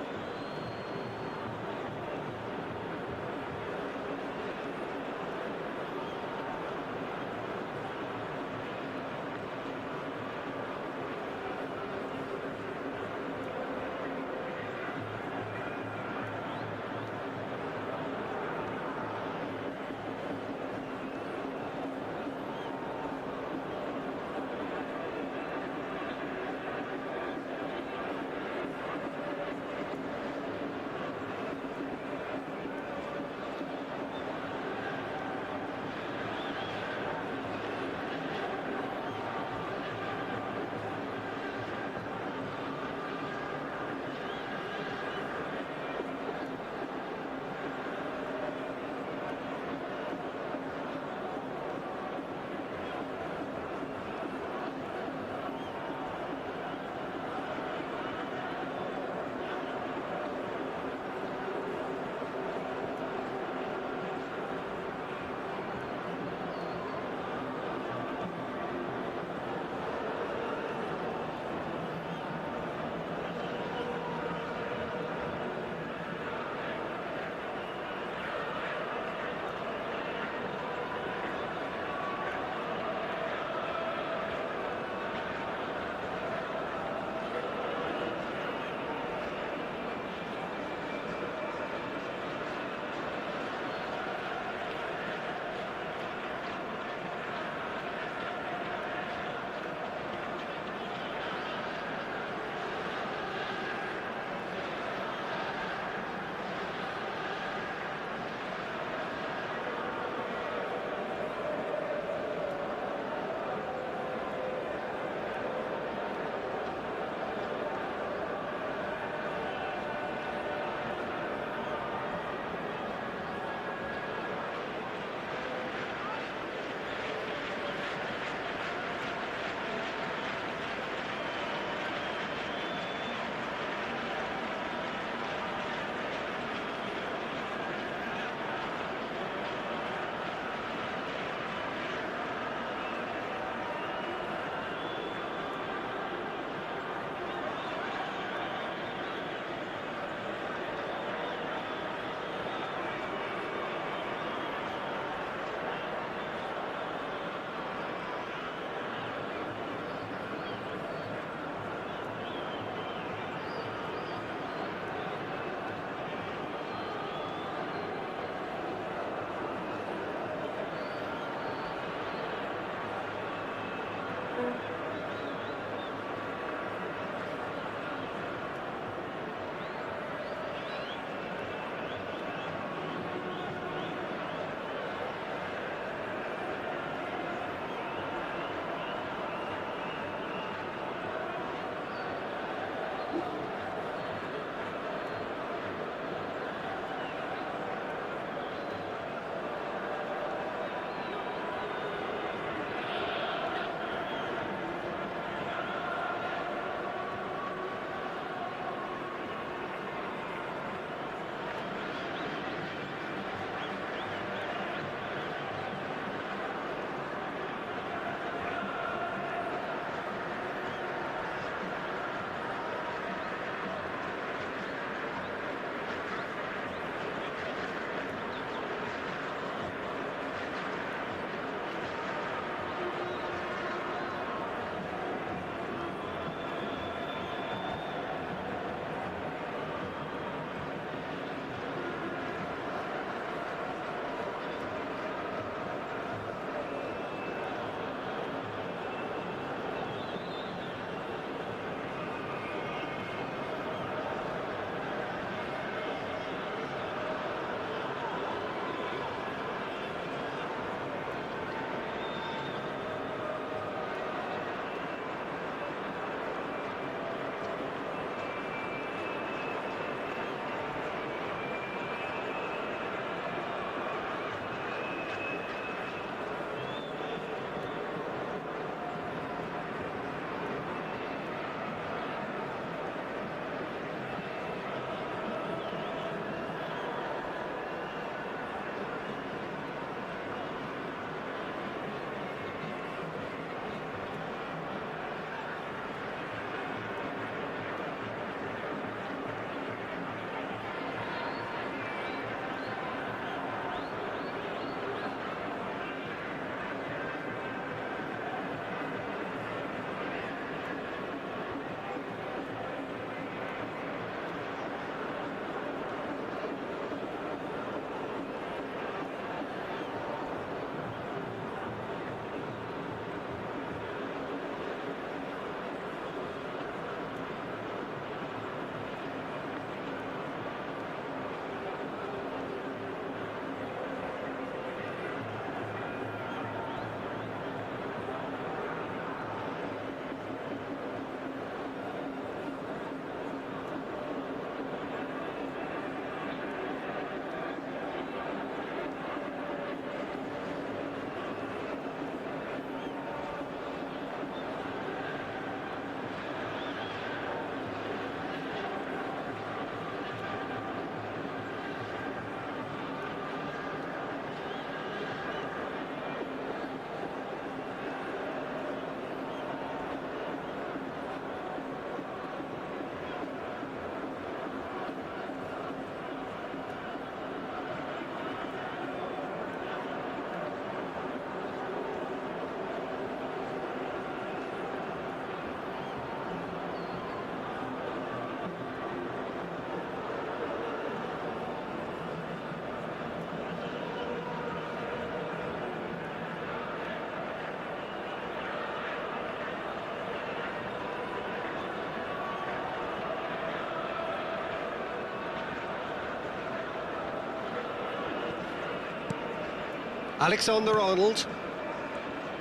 Alexander-Arnold.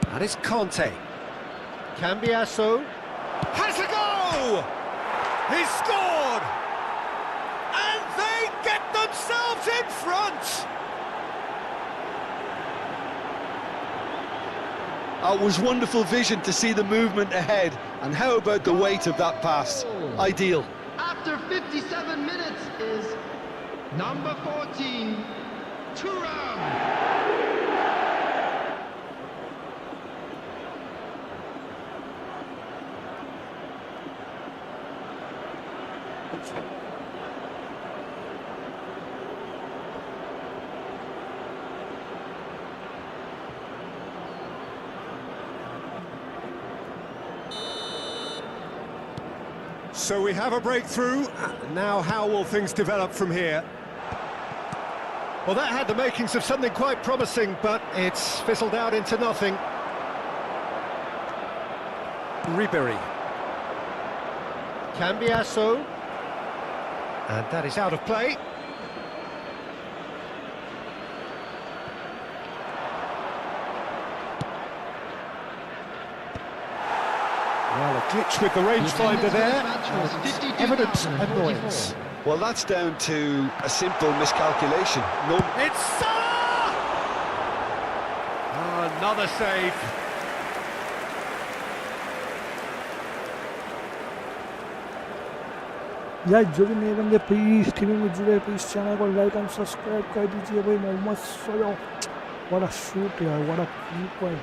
And it's Conte. Cambiasso. Has a go! He's scored! And they get themselves in front! It was wonderful vision to see the movement ahead. And how about the weight of that pass? Ideal. After 57 minutes is number 14, Thuram. So we have a breakthrough. Now how will things develop from here? Well, that had the makings of something quite promising, but it's fizzled out into nothing. Ribery. Cambiasso. And that is out of play. Well, a glitch with the rangefinder there. Evident annoyance. Well, that's down to a simple miscalculation. No, It's Salah! Oh, another save. यार जो भी नए बंदे please team में जुड़े please channel को like and subscribe कर दीजिए भाई मोहम्मद सलाह व्हाट अ शूट यार what a keeper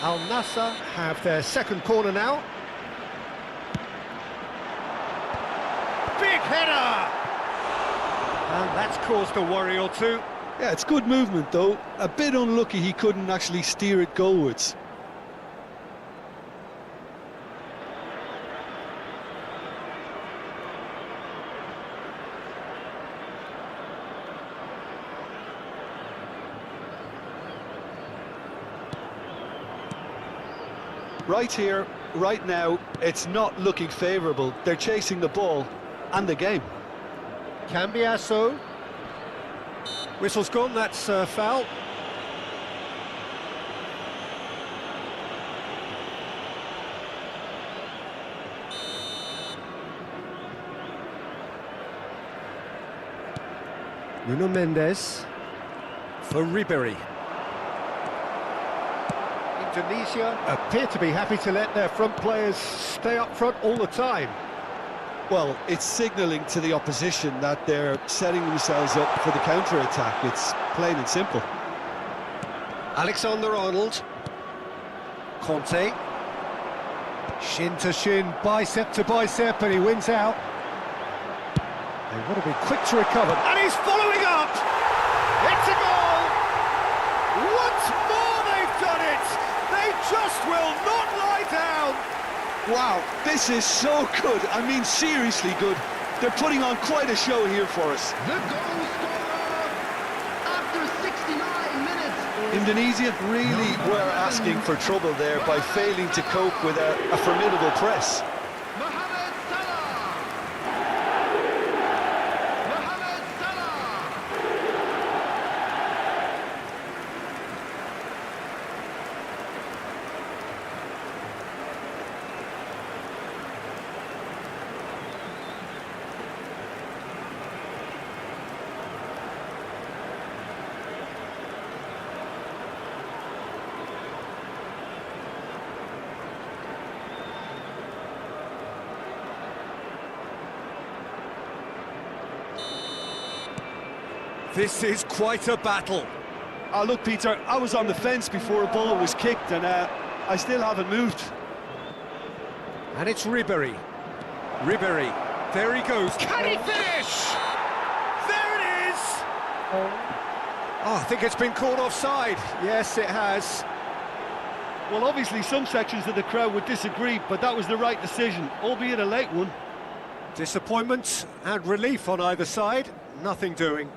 Al Nassr have their second corner now. Big header! And that's caused a worry or two. yeah, it's good movement though. A bit unlucky he couldn't actually steer it goalwards. Right here, right now, it's not looking favourable. They're chasing the ball and the game. Cambiasso. Whistle's gone, that's foul. Nuno Mendes for Ribery. Indonesia appear to be happy to let their front players stay up front all the time. Well, it's signalling to the opposition that they're setting themselves up for the counter-attack. It's plain and simple. Alexander-Arnold. Conte. Shin to shin, bicep to bicep, and he wins out. They want to be quick to recover. And he's following up! It's a goal! Once more they've done it! They just will not lie down! Wow, this is so good. I mean, seriously good. They're putting on quite a show here for us. The goal scorer after 69 minutes. Indonesia really were asking for trouble there by failing to cope with a formidable press. Mohammed Salah. Mohammed Salah. This is quite a battle. Oh, look, Peter, I was on the fence before a ball was kicked, and I still haven't moved. And it's Ribery. Ribery. There he goes. Can he finish? There it is! Oh, I think it's been called offside. Yes, it has. Well, obviously some sections of the crowd would disagree, but that was the right decision, albeit a late one. Disappointment and relief on either side. Nothing doing.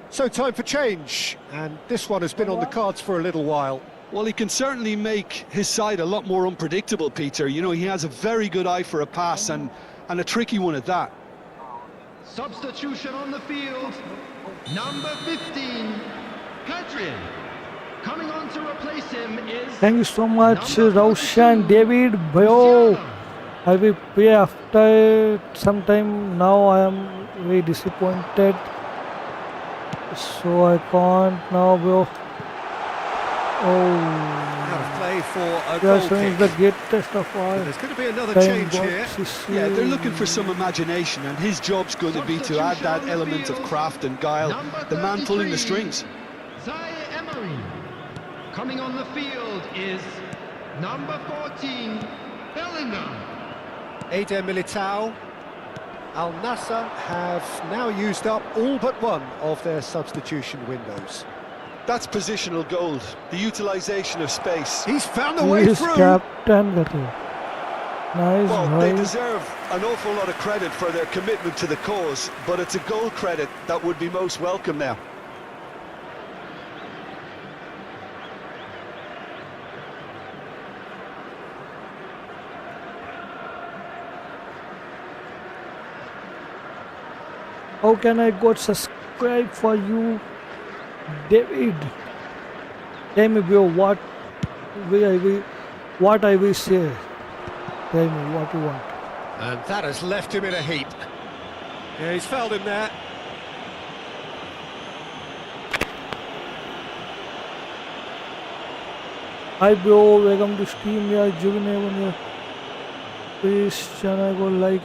So time for change, and this one has been on the cards for a little while. Well, he can certainly make his side a lot more unpredictable, Peter. You know, he has a very good eye for a pass and a tricky one at that. Substitution on the field. Number 15, Hadrian. Coming on to replace him is... Thank you so much, Raushan David. Bhaiyo, I will pay after some time. Now I am very disappointed. So I can't now, bro. Out of play for a They are goal showing kick. the greatest of all. There's going to be another time change here. boxes. Yeah, they're looking for some imagination, and his job's going to be to add that element of craft and guile. The man pulling the strings. Zaire Emery. Coming on the field is number 14, Bellingham. Eder Militao. Al Nassr have now used up all but one of their substitution windows. That's positional gold, the utilisation of space. He's found a He way is through. captain. Nice, Well, they right? deserve an awful lot of credit for their commitment to the cause, but it's a goal credit that would be most welcome now. How can I go subscribe for you, David? Tell me, bro, what I will say. Tell me what you want. And that has left him in a heap. Yeah, he's fouled him there. Hi bro, welcome to stream. Yeah, Juvenile. Please channel को like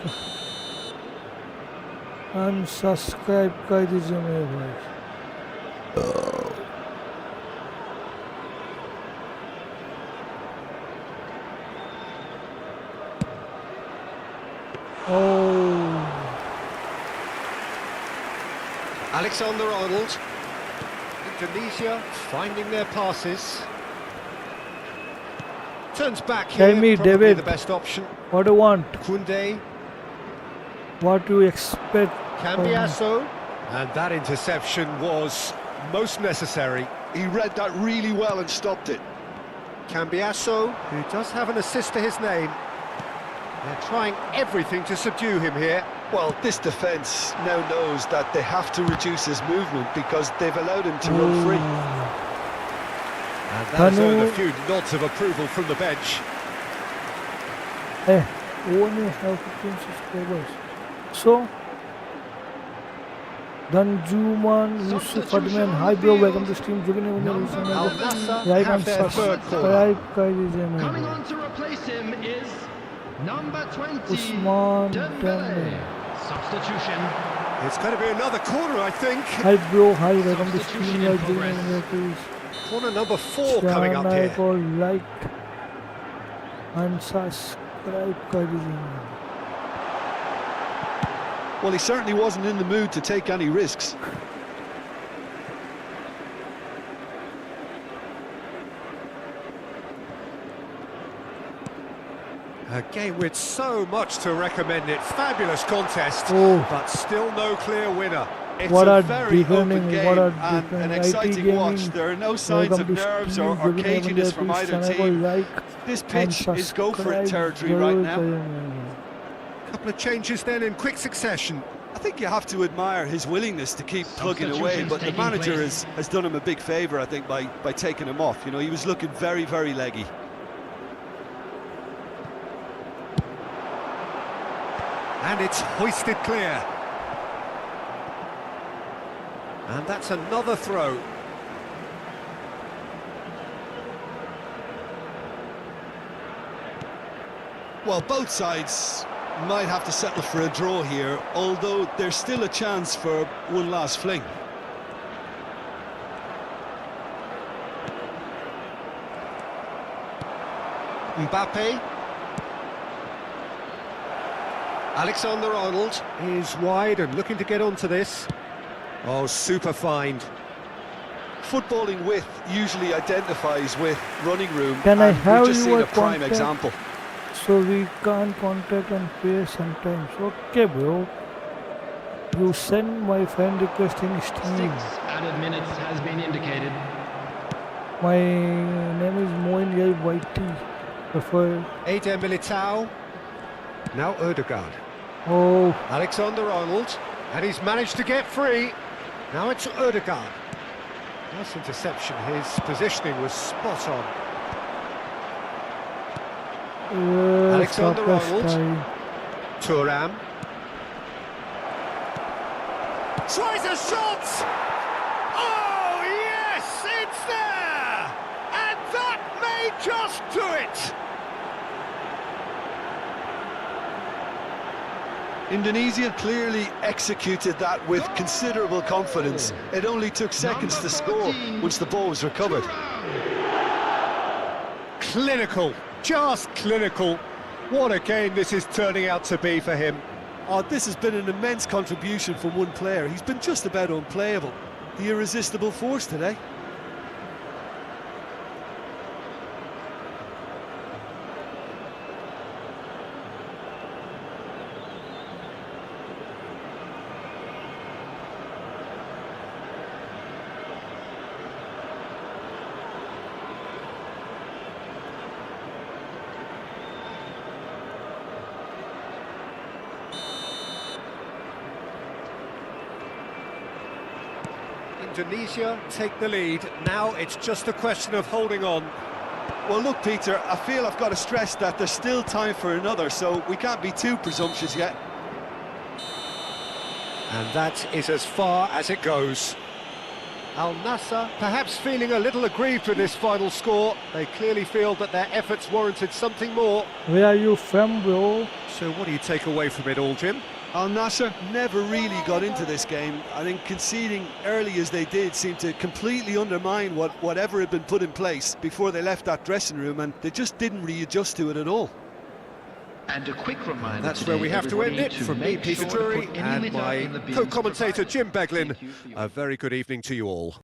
and subscribe कर दीजिए मेरे भाई. Oh, Alexander-Arnold. Indonesia finding their passes. Turns back here, Tell me, probably David. the best option. what do you want? Koundé, What do you expect? Cambiasso. And that interception was most necessary. He read that really well and stopped it. Cambiasso, who does have an assist to his name. They're trying everything to subdue him here. Well, this defence now knows that they have to reduce his movement because they've allowed him to run free. And that has earned a few nods of approval from the bench. Hey, only have 15 subscribers. So, Danjuman Yusuf Adman, hi bro, welcome to stream. Al Nassr Like have and their third corner. subscribe कर दीजिए मेरे Coming भाई. on to replace him is number 20, Usman Dembele. Dembele. Substitution. It's going to be another corner, I think. Hi bro, hi, welcome to Substitution stream. in Like progress. please. Corner number 4 coming up Channel here. को like and subscribe कर दीजिए मेरे भाई. Well, he certainly wasn't in the mood to take any risks. A game with so much to recommend it. Fabulous contest, Oh. but still no clear winner. It's What a a very open defending, game what a and defending. an IT exciting watch. gaming. There are no signs of Welcome to nerves stream. or caginess from Please either channel को team. like This and pitch is go for it subscribe territory right जरूर now. करिए मेरे भाई. Couple of changes then in quick succession. I think you have to admire his willingness to keep plugging away, but the taking manager place. has done him a big favour, I think, by taking him off. You know, he was looking very, very leggy. And it's hoisted clear. And that's another throw. Well, both sides might have to settle for a draw here, although there's still a chance for one last fling. Mbappé. Alexander-Arnold is wide and looking to get onto this. Oh, super find. Footballing width usually identifies with running room, Can I and have we've just seen your a prime contact? example. So we can't contact and pay sometimes. Okay, bro. You send my friend request in 6 Steam. added minutes has been indicated. My name is Moin Whitey. Prefer. Eder Militao. Now Ødegaard. Oh, Alexander-Arnold. And he's managed to get free. Now it's Ødegaard. Nice interception. His positioning was spot on. Alexander-Arnold. Thuram. Tries a shot! Oh, yes! It's there! And that may just do it! Indonesia clearly executed that with considerable confidence. It only took seconds to score once the ball was recovered. Clinical, just clinical. What a game this is turning out to be for him. Oh, this has been an immense contribution from one player. He's been just about unplayable. The irresistible force today. Indonesia take the lead. Now it's just a question of holding on. Well, look, Peter, I feel I've got to stress that there's still time for another, so we can't be too presumptuous yet. And that is as far as it goes. Al Nassr perhaps feeling a little aggrieved with this final score. They clearly feel that their efforts warranted something more. where are you from, bro? So what do you take away from it all, Jim? Al Nassr never really got into this game. I think conceding early as they did seemed to completely undermine whatever had been put in place before they left that dressing room, and they just didn't readjust to it at all. And a quick reminder. That's where we have to end it. From me, Peter Drury, and my co-commentator Jim Beglin. A very good evening to you all.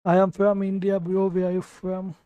I am from India, bro. Where are you from?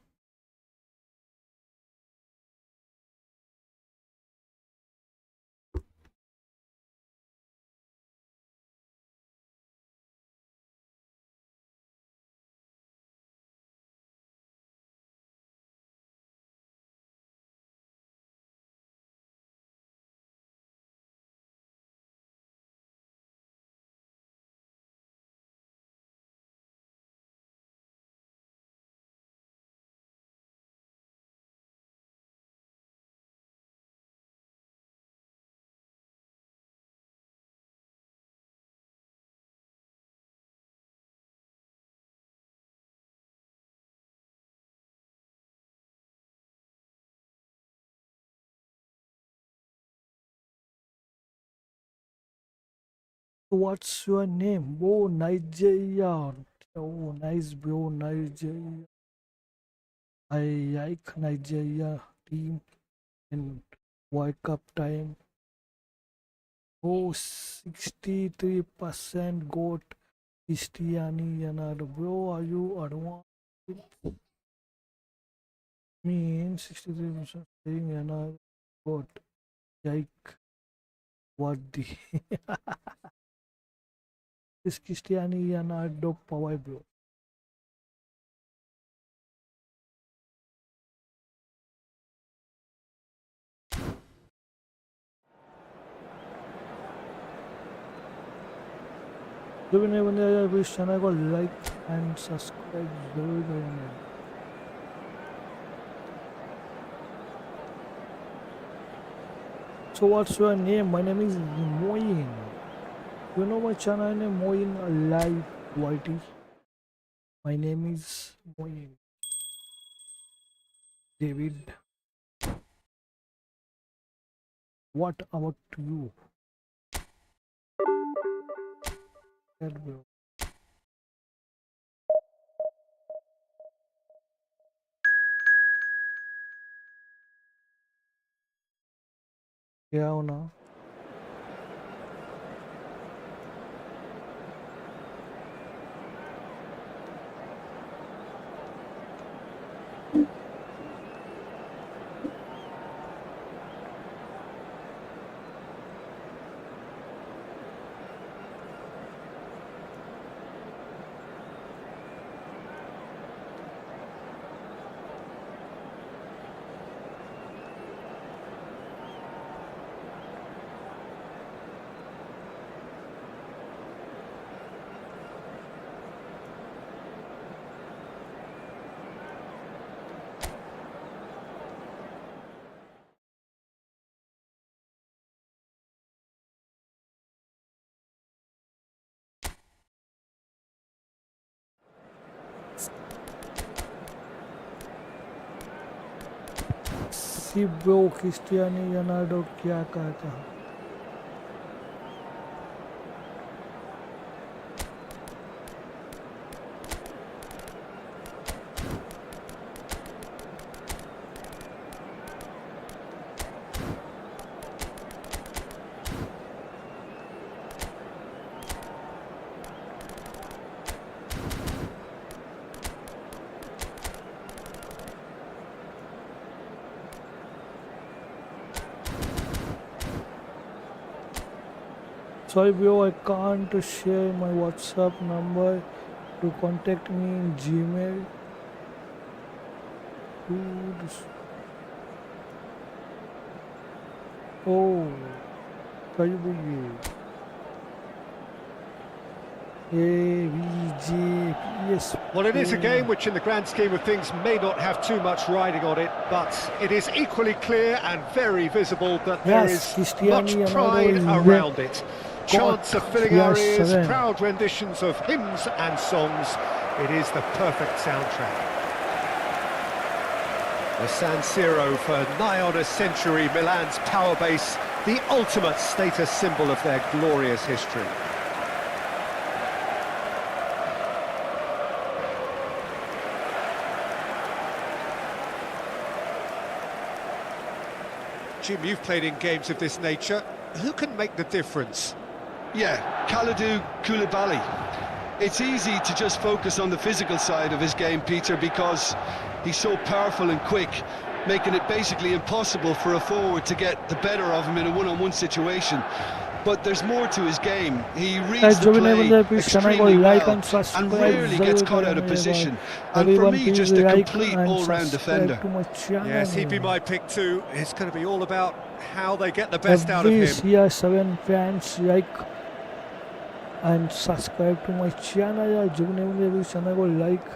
What's your name? Oh, Nigeria. Oh, nice, bro. Nigeria. I like Nigeria team in World Cup time. Oh, 63% got Cristiano Ronaldo. Bro, are you advanced? Means 63% saying Ronaldo got. Like, what the? Is Cristiano Ronaldo power, bro? जो भी नहीं बंदे यार इस channel को like and subscribe जरूर करेंगे. So what's your name? My name is Moin. You know my channel name Moin Live YT. My name is Moin. David. What about you? Hello. क्या होना ब्रो क्रिस्टियानो रोनाल्डो क्या कहता है Sorry bro, I can't share my WhatsApp number to contact me in Gmail. Oh, well, it is a game which in the grand scheme of things may not have too much riding on it, but it is equally clear and very visible that there is much pride around it. Chants are filling our ears, proud renditions of hymns and songs. It is the perfect soundtrack. The San Siro for nigh on a century, Milan's power base, the ultimate status symbol of their glorious history. Jim, you've played in games of this nature. Who can make the difference? Yeah, Kalidou Koulibaly. It's easy to just focus on the physical side of his game, Peter, because he's so powerful and quick, making it basically impossible for a forward to get the better of him in a one-on-one situation. But there's more to his game. He reads the play extremely well and rarely gets caught out of position. And for me, just a complete all-round defender. Yes, he'd be my pick too. It's going to be all about how they get the best out of him. Every 7 fans like and subscribe to my channel यार जो ने भी channel को like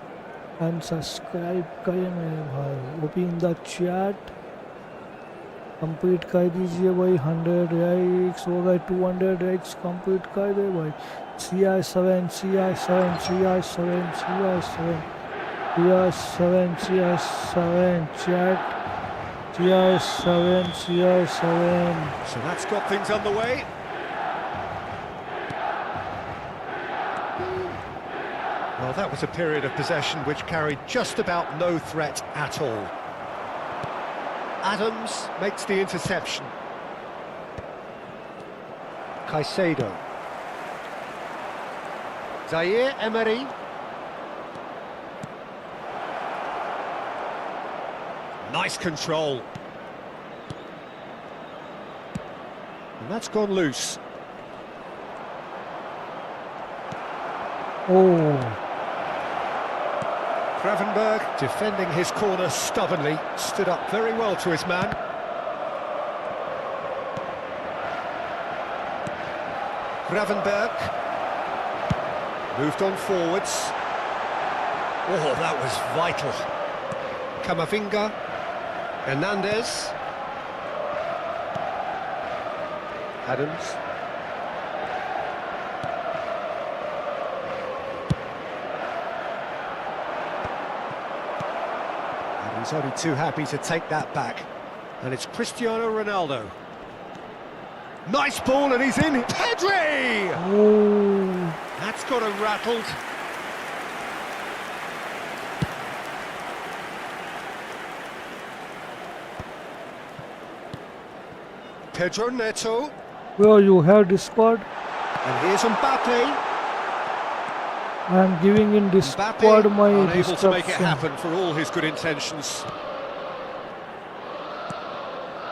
and subscribe करें मेरे भाई OP in the chat complete कर दीजिए भाई 100 लाइक्स हो गए 200 लाइक्स कंप्लीट कर दे भाई CR7 CR7 CR7 CR7 CR7 CR7 chat CR7 CR7 So that's got things underway. Well, that was a period of possession which carried just about no threat at all. Adams makes the interception. Caicedo. Zaire Emery. Nice control. And that's gone loose. Oh. Gravenberg defending his corner stubbornly, stood up very well to his man. Gravenberg moved on forwards. Oh, that was vital. Camavinga, Hernandez. Adams. And he's only too happy to take that back. And it's Cristiano Ronaldo. Nice ball, and he's in. Pedri! Oh, That's got him rattled. Pedro Neto. well, you have Discord. And here's Mbappé. I am giving in Discord my unable to make it instruction. happen for all his good intentions.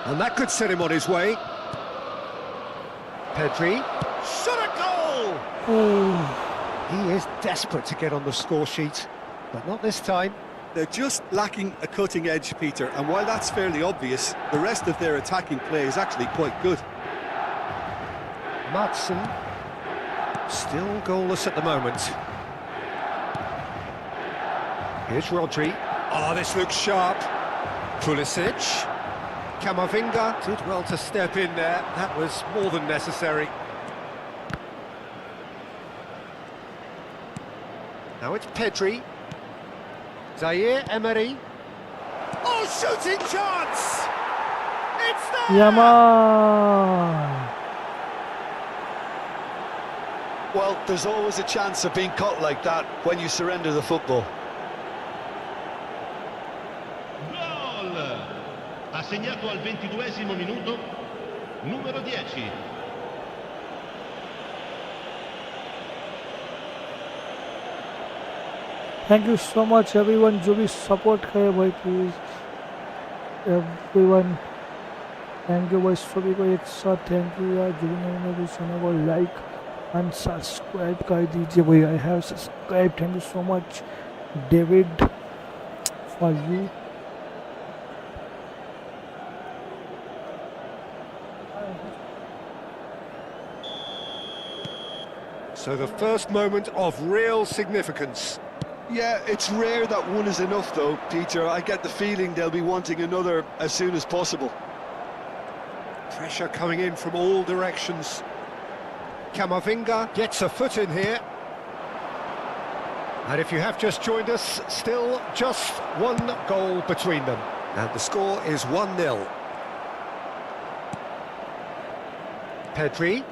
And that could set him on his way. Pedri. Shot a goal! Oh, He is desperate to get on the score sheet, but not this time. They're just lacking a cutting edge, Peter, and while that's fairly obvious, the rest of their attacking play is actually quite good. Madsen. Still goalless at the moment. Here's Rodri. Oh, this looks sharp. Pulisic. Camavinga did well to step in there. That was more than necessary. Now it's Pedri. Zaire Emery. Oh, shooting chance! It's there! Yamal. Well, there's always a chance of being caught like that when you surrender the football. Gol! Ha segnato al 22esimo minuto, numero 10. Thank you so much everyone जो भी support करे भाई please everyone thank you भाई सभी को एक साथ thank you यार जो भी नए भी चैनल को like and subscribe कर दीजिए भाई I have subscribed thank you so much David for you. So the first moment of real significance. Yeah, it's rare that one is enough though, Peter. I get the feeling they'll be wanting another as soon as possible. Pressure coming in from all directions. Camavinga gets a foot in here. And if you have just joined us, still just one goal between them. And the score is 1-0. Pedri.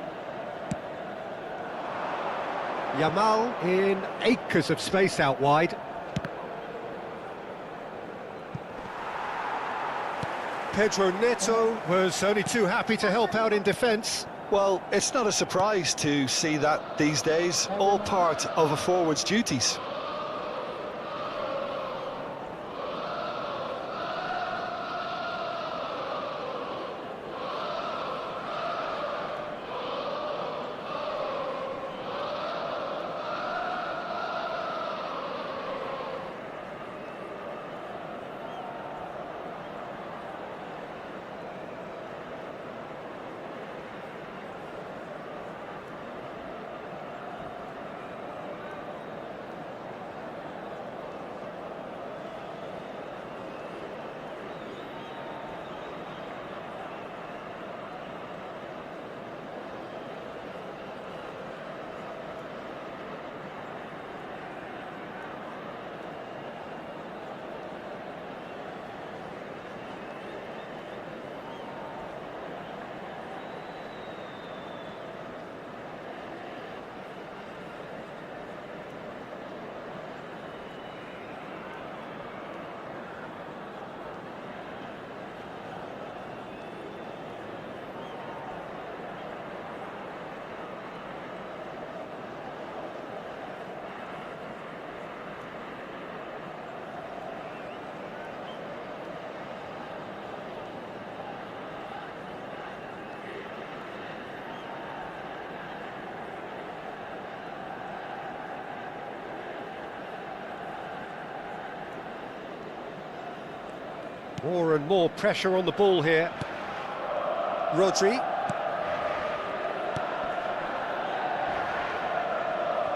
Yamal in acres of space out wide. Pedro Neto was only too happy to help out in defence. Well, it's not a surprise to see that these days, all part of a forward's duties. More and more pressure on the ball here. Rodri.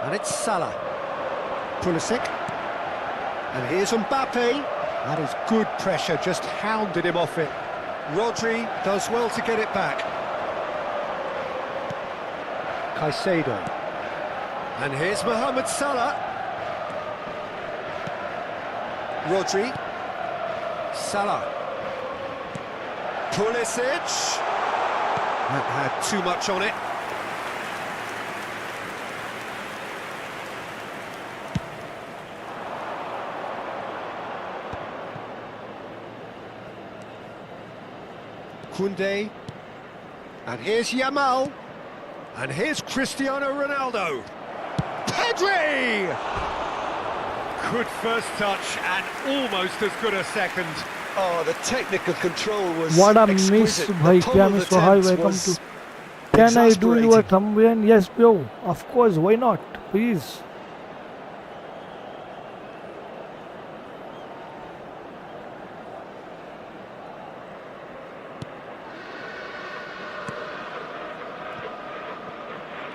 And it's Salah. Pulisic. And here's Mbappé. That is good pressure, just hounded him off it. Rodri does well to get it back. Caicedo. And here's Mohammed Salah. Rodri. Salah. Pulisic. That had too much on it. Koundé. And here's Yamal. And here's Cristiano Ronaldo. Pedri! Good first touch and almost as good a second. Oh, the technical control was what a exquisite. miss, The bhai. pull Kya of miss the ho? Hi, tenth welcome was to. Can I do your exasperating. thumbnail? Yes, bro. Of course. Why not? Please.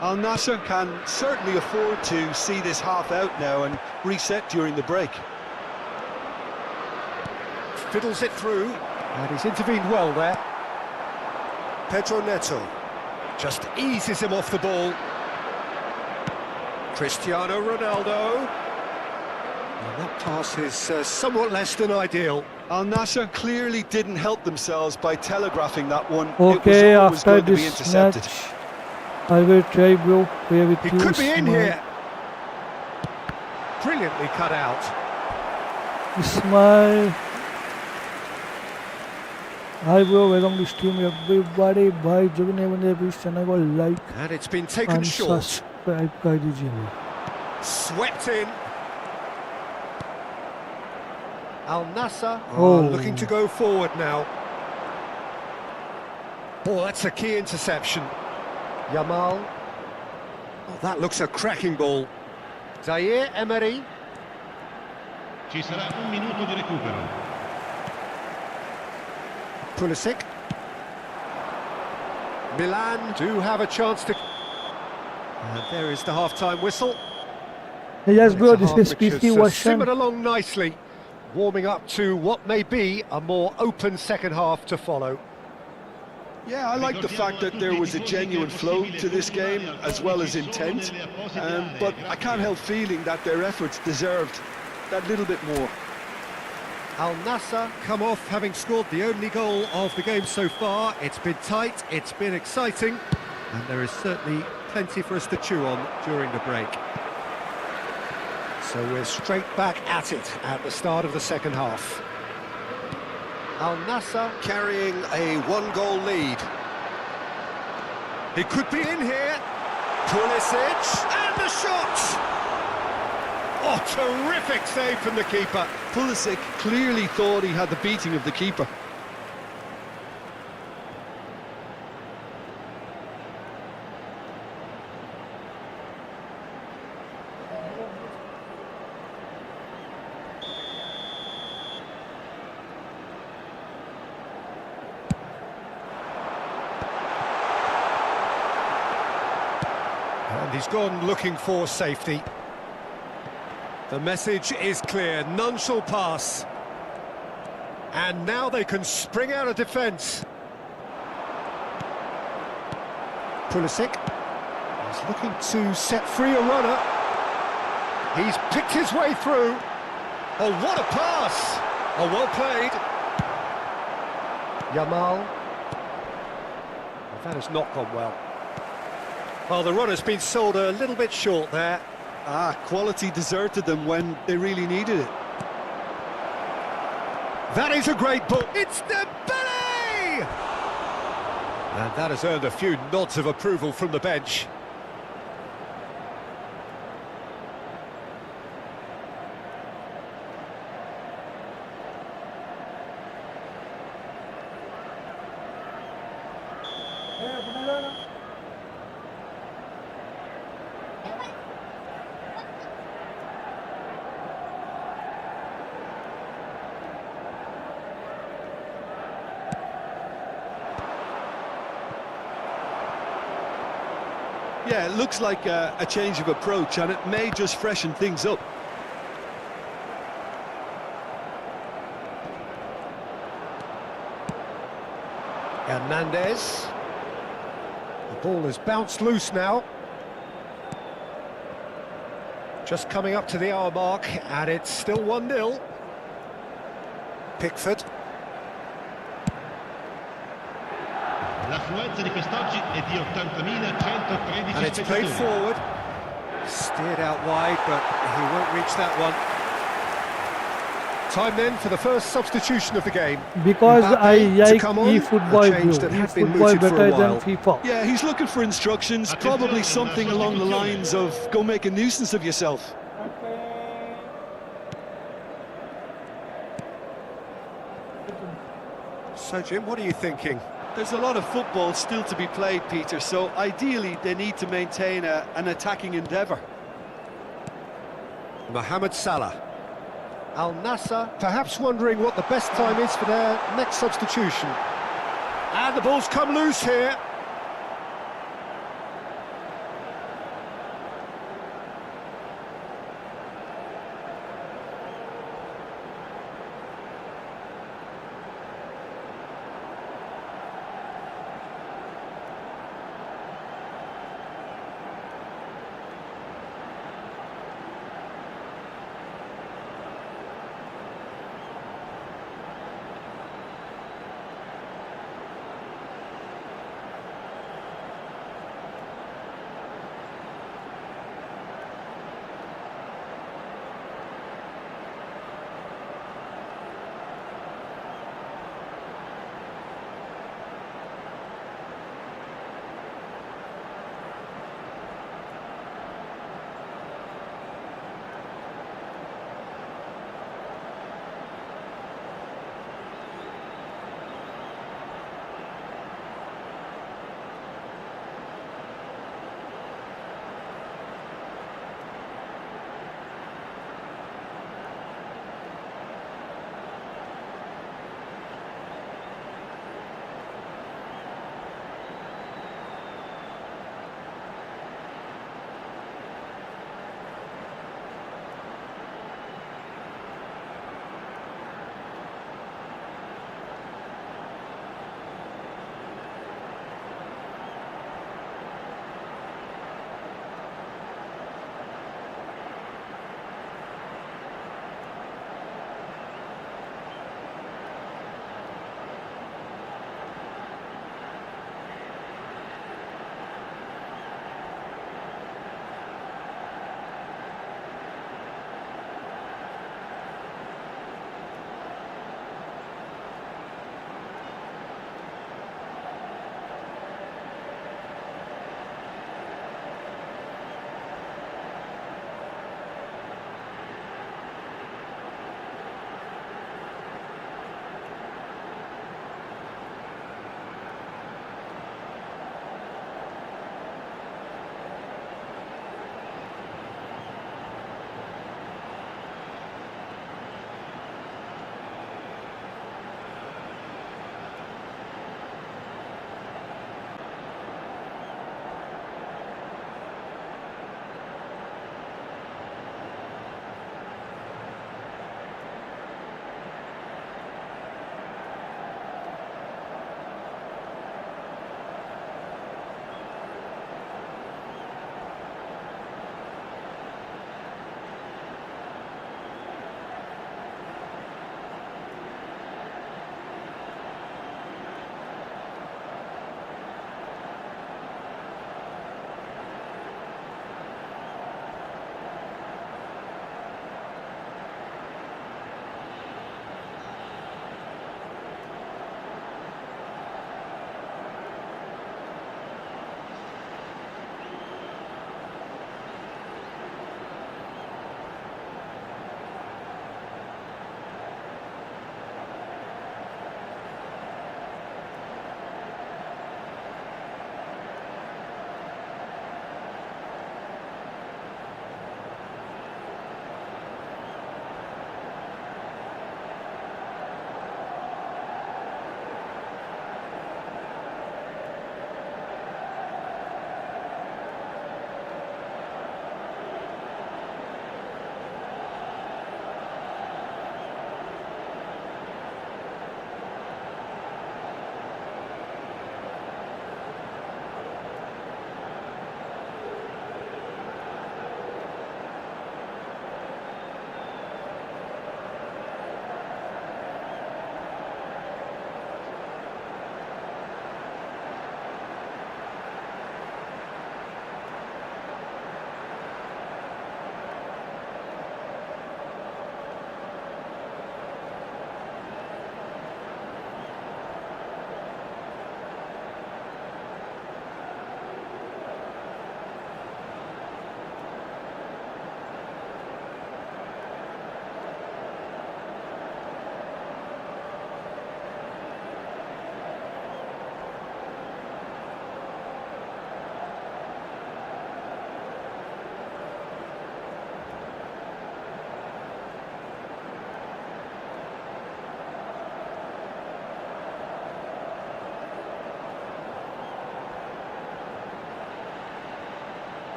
Al Nassr can certainly afford to see this half out now and reset during the break. Fiddles it through. And he's intervened well there. Pedro Neto. Just eases him off the ball. Cristiano Ronaldo. And that pass is somewhat less than ideal. Al Nassr clearly didn't help themselves by telegraphing that one. Okay, it was always after going to be this intercepted. match, I will try, bro. Play with He you. could be in Smile. here. Brilliantly cut out. Smile. Hi, bro. Welcome to stream, everybody. Bhai, जो भी नहीं बने please channel को like And it's been taken and short. subscribe कर दीजिए. Swept in. Al Nassr Oh. looking to go forward now. Oh, that's a key interception. Yamal. Oh, that looks a cracking ball. Zaire Emery. Ci sarà un minuto di recupero. Pulisic. Milan do have a chance to... And there is the half-time whistle. Yes, bro. It's a This half is which has, PC version. simmered along nicely, warming up to what may be a more open second half to follow. Yeah, I like the fact that there was a genuine flow to this game as well as intent, but I can't help feeling that their efforts deserved that little bit more. Al Nassr come off having scored the only goal of the game so far. It's been tight, it's been exciting, and there is certainly plenty for us to chew on during the break. So we're straight back at it at the start of the second half. Al Nassr carrying a one-goal lead. He could be in here. Pulisic, and the shot! Oh, terrific save from the keeper. Pulisic clearly thought he had the beating of the keeper. And he's gone looking for safety. The message is clear, none shall pass. And now they can spring out of defence. Pulisic is looking to set free a runner. He's picked his way through. Oh, what a pass! Oh, well played. Yamal. That has not gone well. Well, the runner's been sold a little bit short there. Quality deserted them when they really needed it. That is a great ball. It's Mbappé! And that has earned a few nods of approval from the bench. Yeah, it looks like a change of approach, and it may just freshen things up. Hernandez. The ball has bounced loose now. Just coming up to the hour mark, and it's still 1-0. Pickford. L'affluenza di quest'oggi è di 80.113 And it's played spettatori. forward. Steered out wide, but he won't reach that one. Time then for the first substitution of the game. Because Mbappé I to like come on, eFootball, a bro. change that had been eFootball mooted for better a than while. FIFA. Yeah, he's looking for instructions, probably something along the lines of go make a nuisance of yourself. So, Jim, what are you thinking? There's a lot of football still to be played, Peter, so ideally they need to maintain an attacking endeavour. Mohammed Salah. Al Nassr perhaps wondering what the best time is for their next substitution. And the ball's come loose here.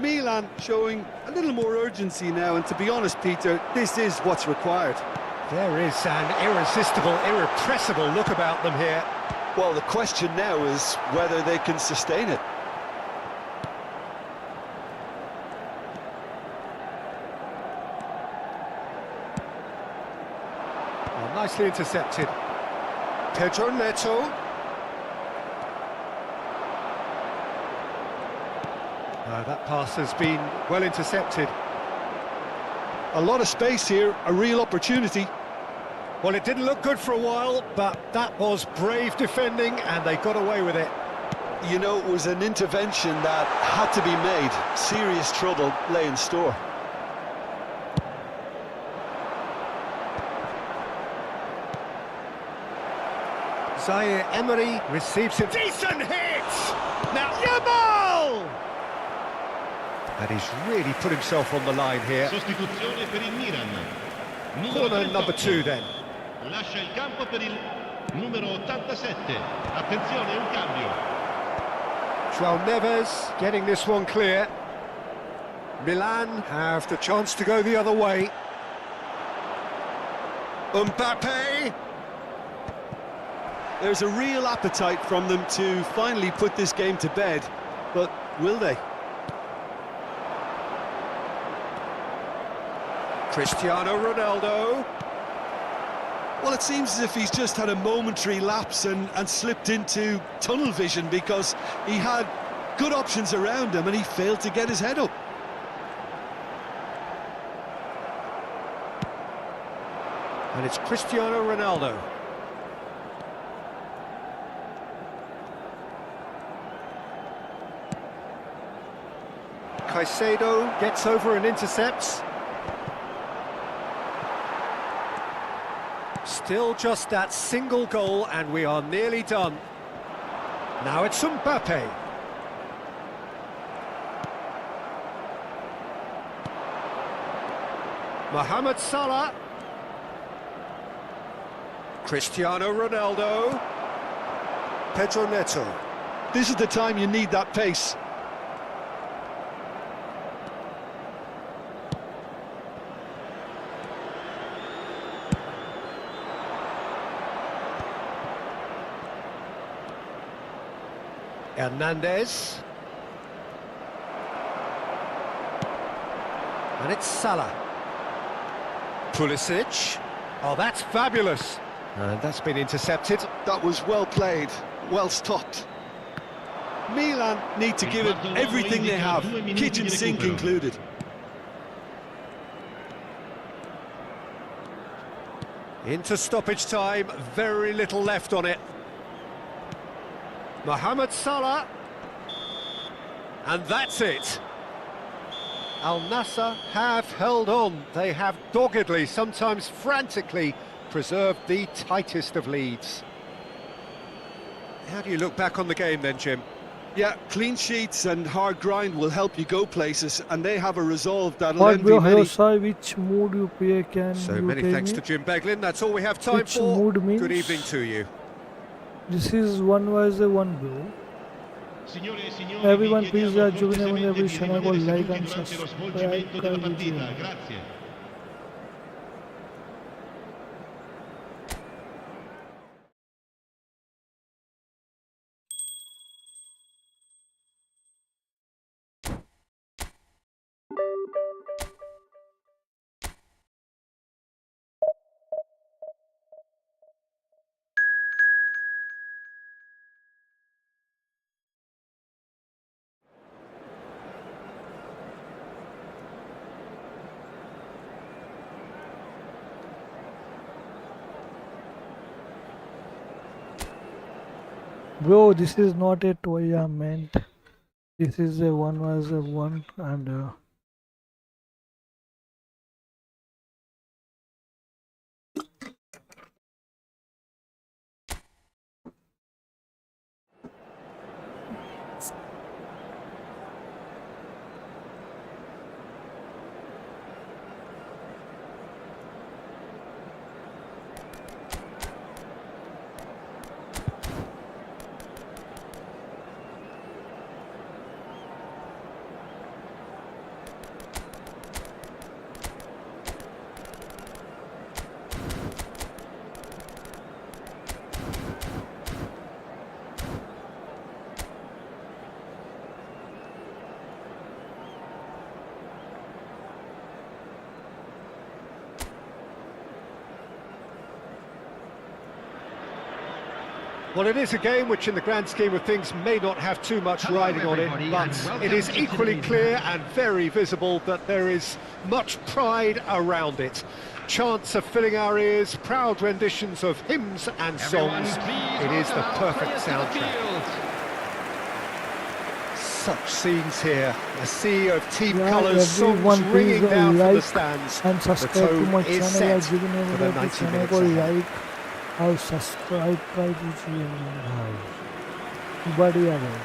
Milan showing a little more urgency now, and to be honest, Peter, this is what's required. There is an irresistible, irrepressible look about them here. Well, the question now is whether they can sustain it. Oh, nicely intercepted. Pedro Neto. That pass has been well intercepted. A lot of space here, a real opportunity. Well, it didn't look good for a while, but that was brave defending, and they got away with it. You know, it was an intervention that had to be made. Serious trouble lay in store. Zaire Emery receives a decent hit! Now, Yamal! And he's really put himself on the line here. Sostituzione per il Milan. Corner number 2 then. Lascia il campo per il numero 87. Attenzione, un cambio. João Neves getting this one clear. Milan have the chance to go the other way. Mbappé! There's a real appetite from them to finally put this game to bed, but will they? Cristiano Ronaldo. Well, it seems as if he's just had a momentary lapse and slipped into tunnel vision, because he had good options around him and he failed to get his head up. And it's Cristiano Ronaldo. Caicedo gets over and intercepts. Still just that single goal, and we are nearly done. Now it's Mbappé. Mohammed Salah. Cristiano Ronaldo. Pedro Neto. This is the time you need that pace. Hernandez. And it's Salah. Pulisic. Oh, that's fabulous. And that's been intercepted. That was well played, well stopped. Milan need to give it everything they have, kitchen sink included. Into stoppage time, very little left on it. Mohammed Salah. And that's it. Al Nassr have held on. They have doggedly, sometimes frantically, preserved the tightest of leads. How do you look back on the game then, Jim? Yeah, clean sheets and hard grind will help you go places, and they have a resolve that'll envy many. Which mood you play? So many thanks to Jim Beglin. That's all we have time Which for. mood means? Good evening to you. This is one vs one, bro. Everyone please join every channel, like and subscribe. Bro, this is not a tournament. This is a one vs one, and Well, it is a game which in the grand scheme of things may not have too much riding on it, but it is equally clear and very visible that there is much pride around it. Chants are filling our ears, proud renditions of hymns and songs. It is the perfect soundtrack. Such scenes here, a sea of team colours, songs ringing down from the stands. And subscribe to my channel for the 90 minutes. और subscribe कर दीजिए भाई बढ़िया भाई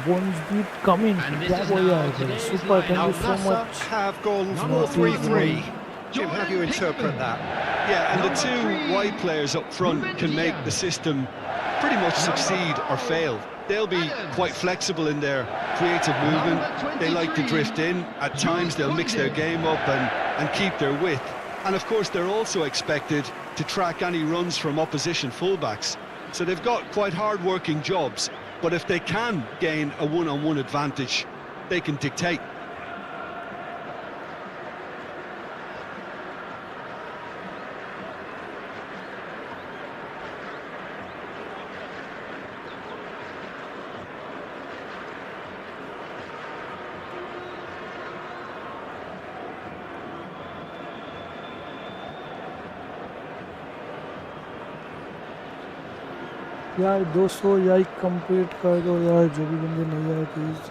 bones beat coming क्या बोला है super thank you so much have gone 4-3-3. Jim, how do you interpret that? Yeah, and the two wide players up front can make the system pretty much succeed or fail. They'll be quite flexible in their creative movement. They like to drift in. At times they'll mix their game up and keep their width. And of course they're also expected to track any runs from opposition fullbacks. So they've got quite hard-working jobs, but if they can gain a one-on-one advantage, they can dictate. यार 200 like complete कर दो यार जो भी बंदे नहीं आए please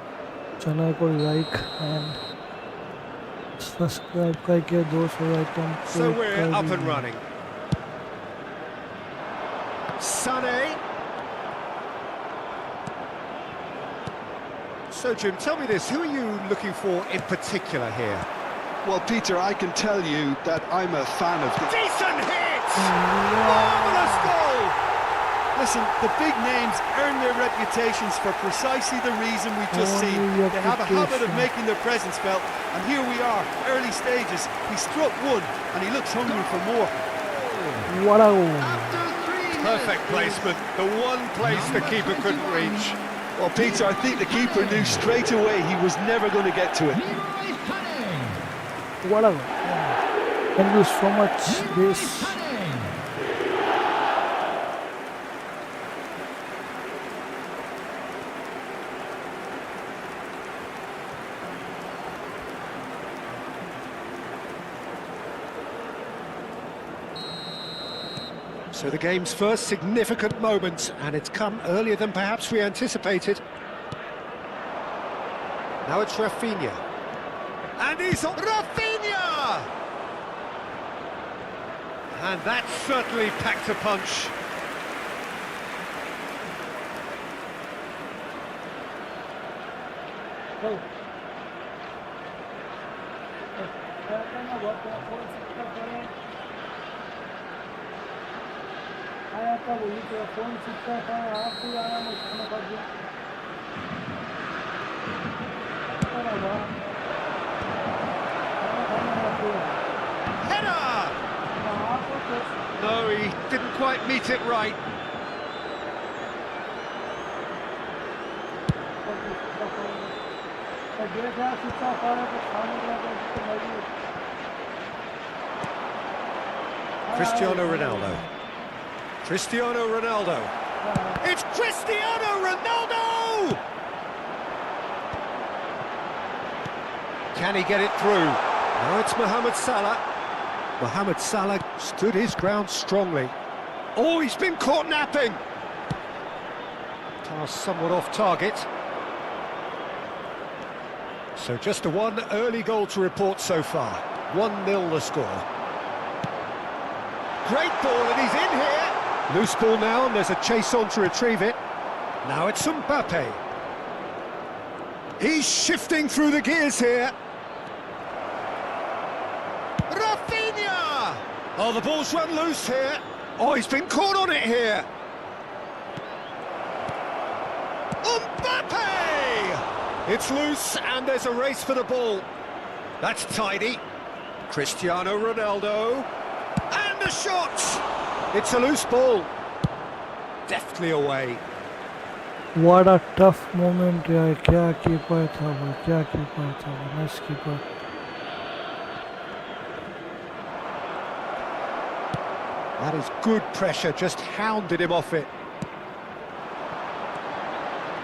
channel को लाइक एंड सब्सक्राइब करके 200 like complete So we're up and running. Sané. So Jim, tell me this, who are you looking for in particular here? Well, Peter, I can tell you that I'm a fan of the... Decent hit! Marvellous goal! Listen, the big names earn their reputations for precisely the reason we've just seen. They have a habit of making their presence felt, and here we are, early stages. He struck one, and he looks hungry for more. Wow. Perfect placement, the one place the keeper couldn't reach. Well, Peter, I think the keeper knew straight away he was never going to get to it. Wow. Thank you so much, this. So the game's first significant moment, and it's come earlier than perhaps we anticipated. Now it's Rafinha. And he's on Rafinha! And that certainly packed a punch. Header! No, he didn't quite meet it right. Cristiano Ronaldo. Cristiano Ronaldo. It's Cristiano Ronaldo! Can he get it through? Now it's Mohammed Salah. Mohammed Salah stood his ground strongly. Oh, he's been caught napping. Pass somewhat off target. So just a one early goal to report so far. 1-0 the score. Great ball, and he's in here. Loose ball now, and there's a chase on to retrieve it. Now it's Mbappé. He's shifting through the gears here. Rafinha! Oh, the ball's run loose here. Oh, he's been caught on it here. Mbappé! It's loose, and there's a race for the ball. That's tidy. Cristiano Ronaldo. And the shot! It's a loose ball. Deftly away. What a tough moment, yaar. Kya keeper tha wo, kya keeper tha wo, nice keeper. That is good pressure, just hounded him off it.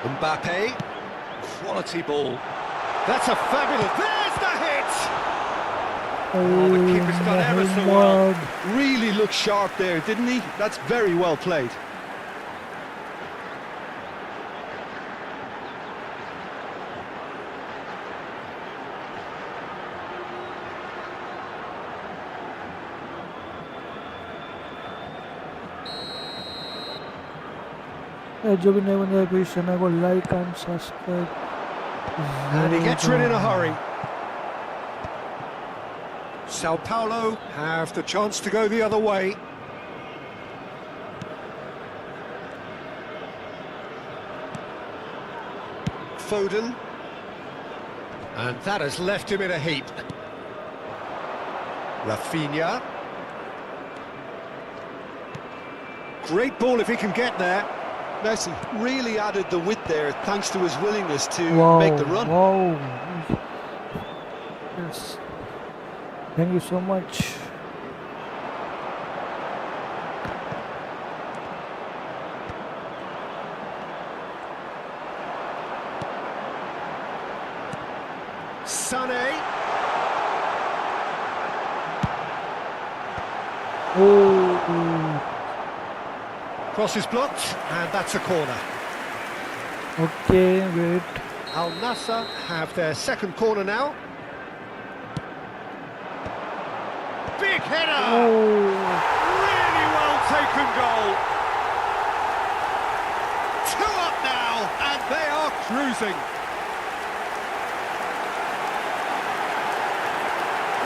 Mbappé, quality ball. That's a fabulous... There's the hit! Oh, the keeper's done ever so well. Really looked sharp there, didn't he? That's very well played. जो भी नए बंदे please channel को like and subscribe And he gets rid in a hurry. Sao Paulo have the chance to go the other way. Foden. And that has left him in a heap. Rafinha. Great ball if he can get there. Messi really added the width there thanks to his willingness to make the run. Wow. Yes. Thank you so much. Sané. Oh. Cross is blocked, and that's a corner. Okay, wait. Al Nassr have their second corner now. Big header! Oh. Really well taken goal. 2 up now, and they are cruising.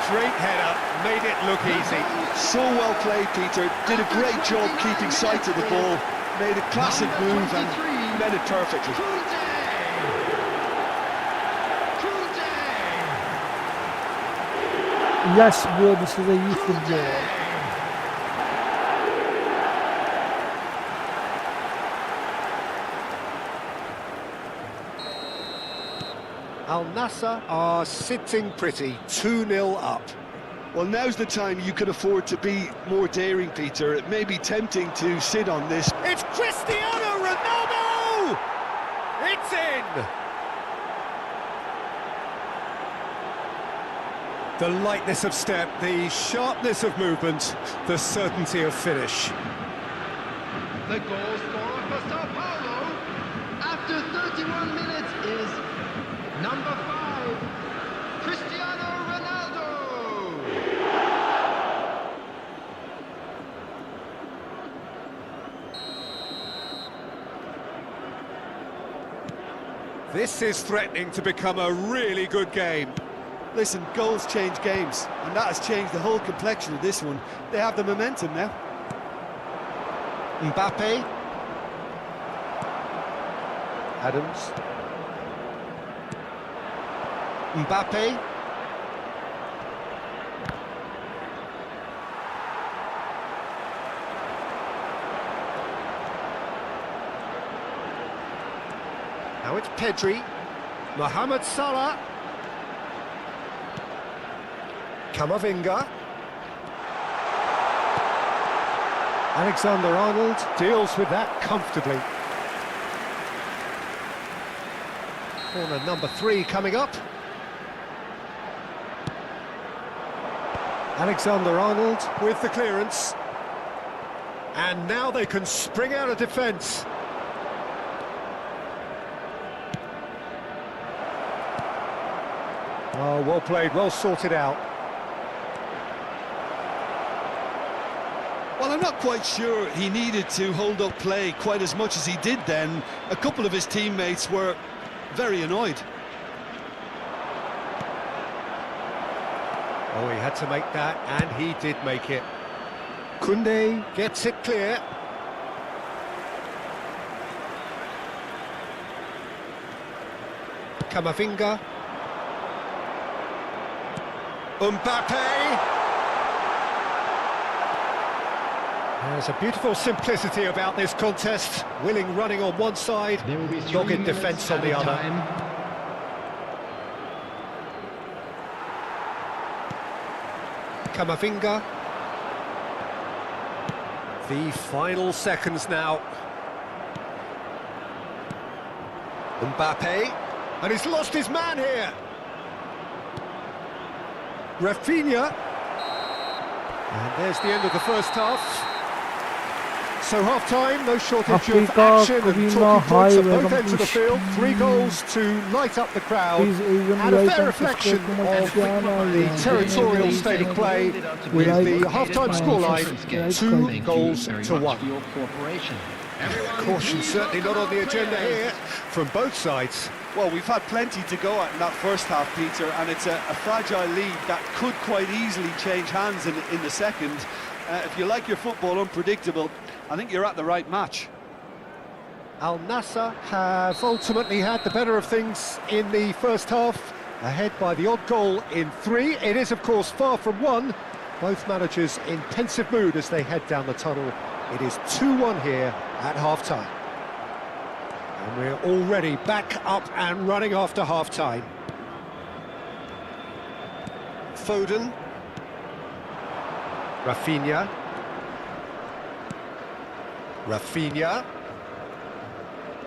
Great header, made it look easy. So well played, Peter. Did a great job keeping sight of the ball. Made a classic move and met it perfectly. Yes, bro, this is a EFootball. Al Nassr are sitting pretty, 2-0 up. Well, now's the time you can afford to be more daring, Peter. It may be tempting to sit on this. It's Cristiano Ronaldo! It's in! The lightness of step, the sharpness of movement, the certainty of finish. The goal scorer for Sao Paulo after 31 minutes is number 5, Cristiano Ronaldo. This is threatening to become a really good game. Listen, goals change games, and that has changed the whole complexion of this one. They have the momentum now. Mbappé. Adams. Mbappé. Now it's Pedri. Mohammed Salah. Camavinga. Alexander-Arnold deals with that comfortably. Corner number 3 coming up. Alexander-Arnold with the clearance. And now they can spring out of defence. Oh, well played, well sorted out. Well, I'm not quite sure he needed to hold up play quite as much as he did then. A couple of his teammates were very annoyed. Oh, he had to make that, and he did make it. Koundé gets it clear. Camavinga. Mbappé. There's a beautiful simplicity about this contest. Willing running on one side, There will be 3 dogged minutes defence on the added other. time. Camavinga. The final seconds now. Mbappé, and he's lost his man here. Rafinha. And there's the end of the first half. So half-time, no shortage of action and talking points at both ends of the field. 3 goals to light up the crowd, and a fair reflection of the territorial state of play, with the half-time scoreline 2 goals to 1. Caution certainly not on the agenda here from both sides. Well, we've had plenty to go at in that first half, Peter, and it's a fragile lead that could quite easily change hands in the second. If you like your football unpredictable, I think you're at the right match. Al Nassr have ultimately had the better of things in the first half, ahead by the odd goal in 3. It is, of course, far from 1. Both managers in pensive mood as they head down the tunnel. It is 2-1 here at half-time. And we're already back up and running after half-time. Foden. Rafinha. Rafinha.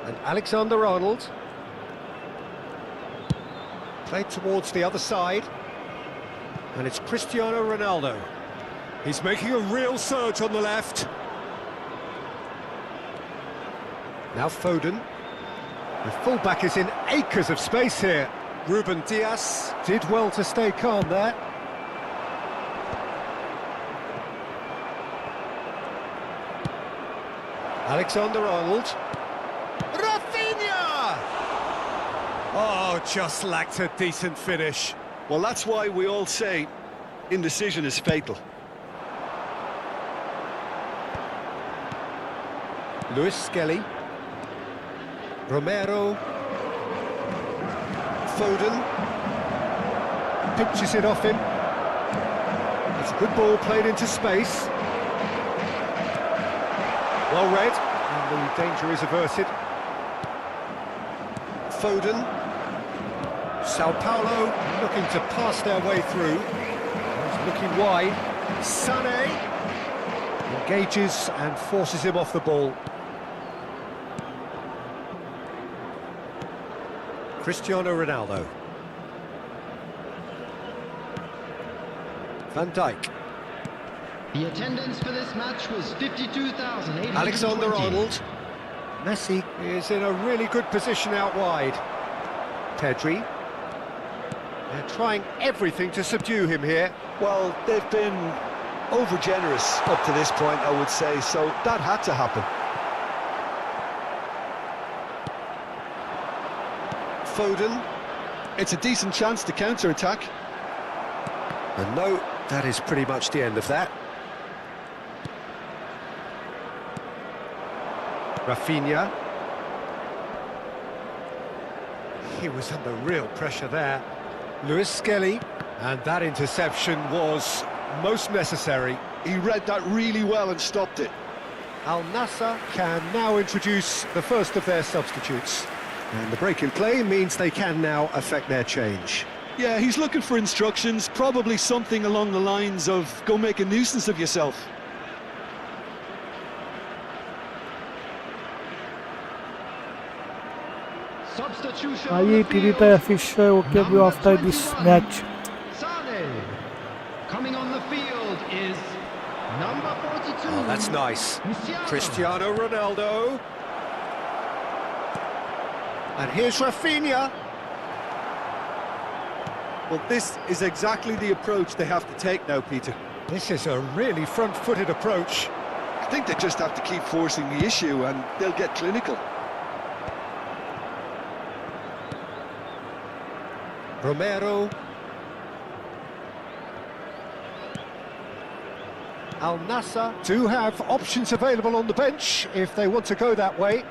And Alexander-Arnold. Played towards the other side. And it's Cristiano Ronaldo. He's making a real surge on the left. Now Foden. The fullback is in acres of space here. Ruben Dias did well to stay calm there. Alexander-Arnold. Rafinha! Oh, just lacked a decent finish. Well, that's why we all say indecision is fatal. Luis Skelly. Romero. Foden. Pinches it off him. It's a good ball played into space. Well read, and the danger is averted. Foden. Sao Paulo looking to pass their way through. He's looking wide. Sané engages and forces him off the ball. Cristiano Ronaldo. Van Dijk. The attendance for this match was 52,820. Alexander-Arnold. Messi is in a really good position out wide. Pedri. They're trying everything to subdue him here. Well, they've been over-generous up to this point, I would say, so that had to happen. Foden. It's a decent chance to counter-attack. And no, that is pretty much the end of that. Rafinha. He was under real pressure there. Luis Skelly. And that interception was most necessary. He read that really well and stopped it. Al Nassr can now introduce the first of their substitutes. And the break in play means they can now affect their change. Yeah, he's looking for instructions, probably something along the lines of go make a nuisance of yourself. Substitution. Aí, tirita official, what can you after this match? Sané. Coming on the field is number 42. Oh, that's nice. Musiala. Cristiano Ronaldo. And here's Rafinha. Well, this is exactly the approach they have to take now, Peter. This is a really front-footed approach. I think they just have to keep forcing the issue and they'll get clinical. Romero. Al Nassr do have options available on the bench if they want to go that way.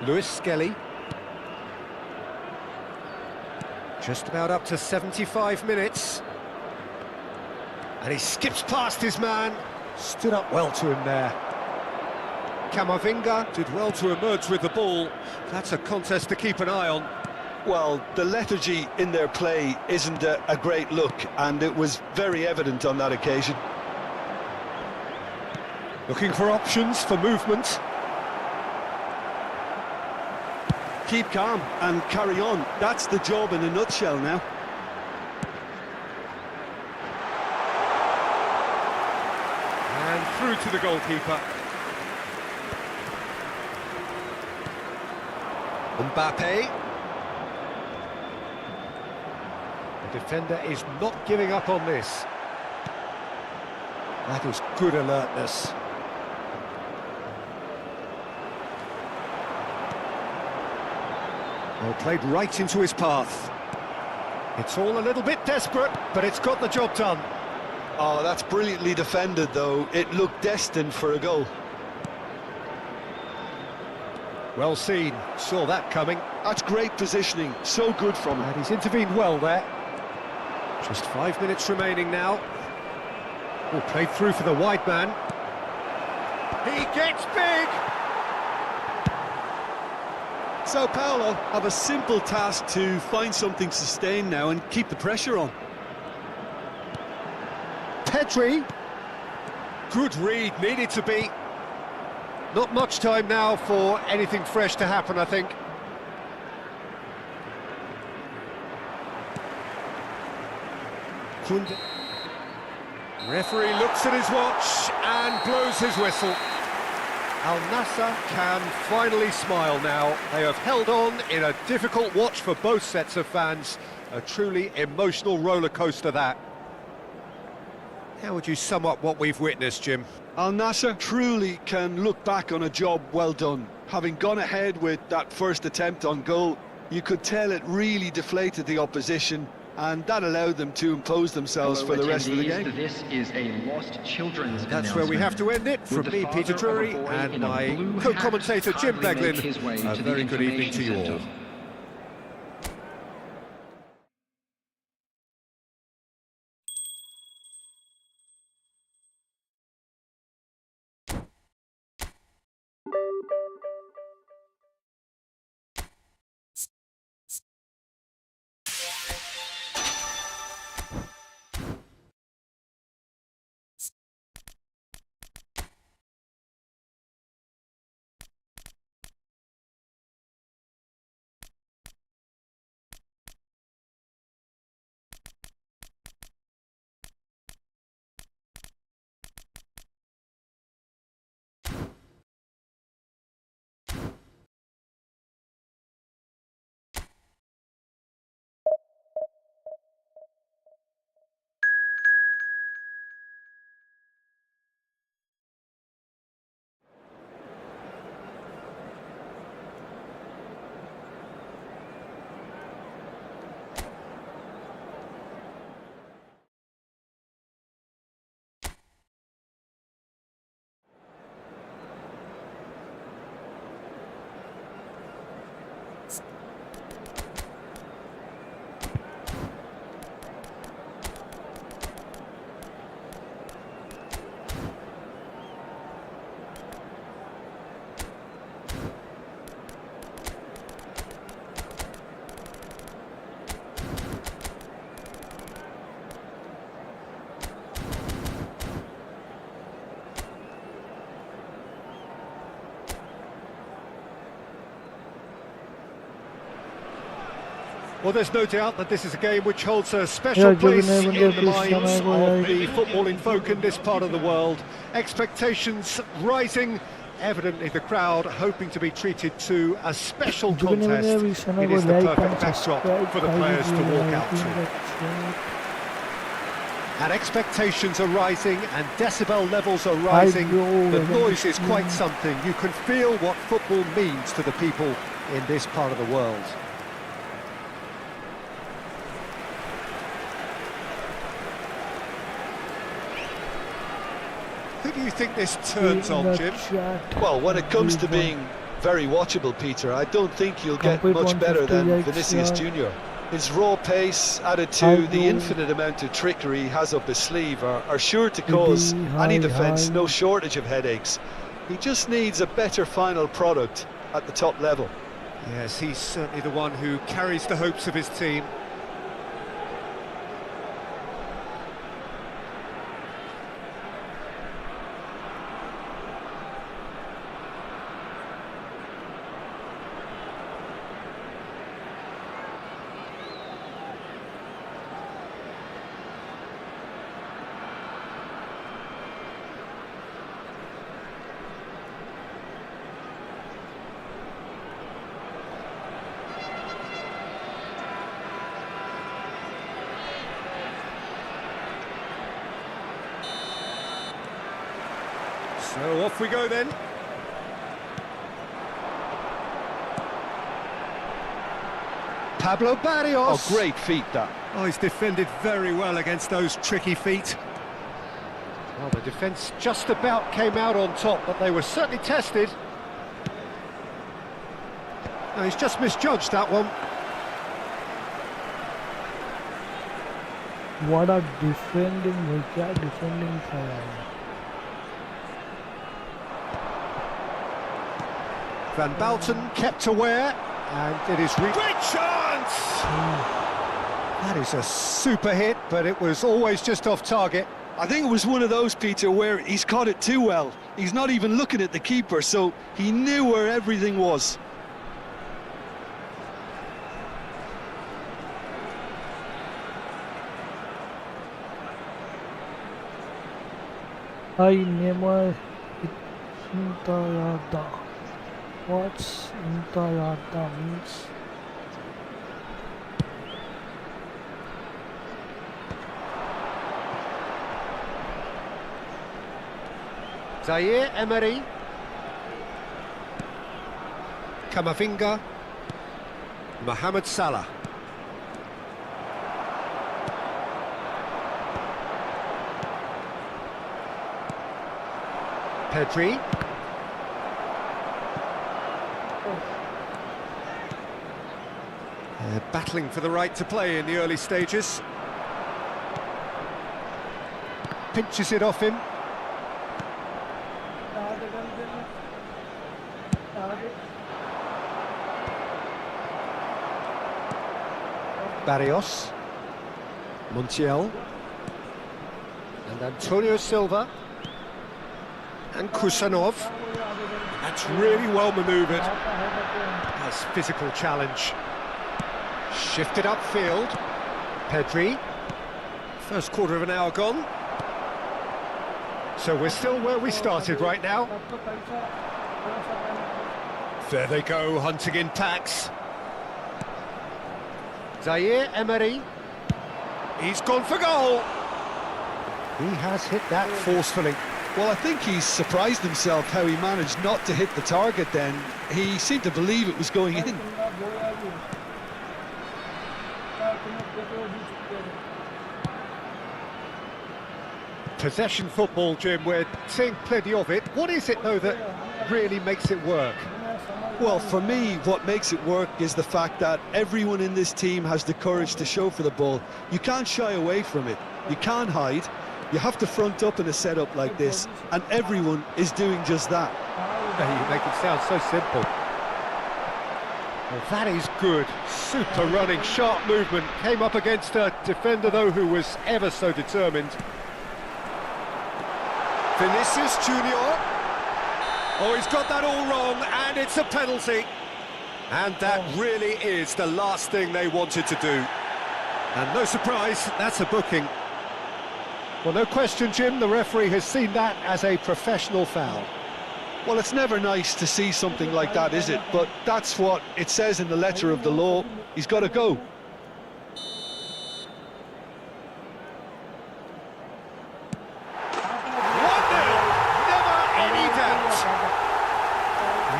Luis Skelly. Just about up to 75 minutes. And he skips past his man. Stood up well to him there. Camavinga did well to emerge with the ball. That's a contest to keep an eye on. Well, the lethargy in their play isn't a great look, and it was very evident on that occasion. Looking for options for movement. Keep calm and carry on. That's the job in a nutshell now. And through to the goalkeeper. Mbappé. The defender is not giving up on this. That is good alertness. Well, played right into his path. It's all a little bit desperate, but it's got the job done. Oh, that's brilliantly defended, though. It looked destined for a goal. Well seen, saw that coming. That's great positioning, so good from him. And he's intervened well there. Just 5 minutes remaining now. Oh, played through for the wide man. He gets big! Sao Paulo have a simple task to find something sustained now and keep the pressure on. Pedri. Good read, needed to be. Not much time now for anything fresh to happen, I think. Kunde. Referee looks at his watch and blows his whistle. Al Nassr can finally smile now. They have held on in a difficult watch for both sets of fans. A truly emotional roller coaster, that. How would you sum up what we've witnessed, Jim? Al Nassr truly can look back on a job well done. Having gone ahead with that first attempt on goal, you could tell it really deflated the opposition, and that allowed them to impose themselves for the rest of the game. This is a Lost Children's That's where we have to end it. From me, Peter Drury, and my co-commentator, Jim Beglin. A very good evening to you all. Well, there's no doubt that this is a game which holds a special place in the minds of the footballing folk in this part of the world. Expectations rising, evidently the crowd hoping to be treated to a special contest. It is the perfect backdrop for the players to walk out to. And expectations are rising and decibel levels are rising. The noise is quite something. You can feel what football means to the people in this part of the world. Who do you think this turns on, Jim? Well, when it comes to being very watchable, Peter, I don't think you'll get much better than Vinicius Junior. His raw pace, added to the infinite amount of trickery he has up his sleeve, are sure to cause any defence no shortage of headaches. He just needs a better final product at the top level. Yes, he's certainly the one who carries the hopes of his team. So off we go then. Pablo Barrios. Oh, great feet, that. Oh, he's defended very well against those tricky feet. Well, the defence just about came out on top, but they were certainly tested. No, he's just misjudged that one. What a defending player. Van Balten kept aware, and it is great chance! That is a super hit, but it was always just off target. I think it was one of those, Peter, where he's caught it too well. He's not even looking at the keeper, so he knew where everything was. I never hit Intayada. What's Intayada means? Zaire Emery. Kamavinga. Mohammed Salah. Pedri. They're battling for the right to play in the early stages. Pinches it off him. Barrios. Montiel. And Antonio Silva. And Kusanov. That's really well manoeuvred. Nice physical challenge. Shifted upfield. Pedri. First quarter of an hour gone. So we're still where we started right now. There they go, hunting in packs. Zaire Emery. He's gone for goal. He has hit that forcefully. Well, I think he's surprised himself how he managed not to hit the target then. He seemed to believe it was going in. Possession football, Jim, we're seeing plenty of it. What is it, though, that really makes it work? Well, for me, what makes it work is the fact that everyone in this team has the courage to show for the ball. You can't shy away from it. You can't hide. You have to front up in a setup like this, and everyone is doing just that. You make it sound so simple. Well, that is good. Super running, sharp movement. Came up against a defender, though, who was ever so determined. Vinicius Junior. Oh, he's got that all wrong, and it's a penalty. And that really is the last thing they wanted to do. And no surprise, that's a booking. Well, no question, Jim, the referee has seen that as a professional foul. Well, it's never nice to see something like that, is it? But that's what it says in the letter of the law. He's got to go.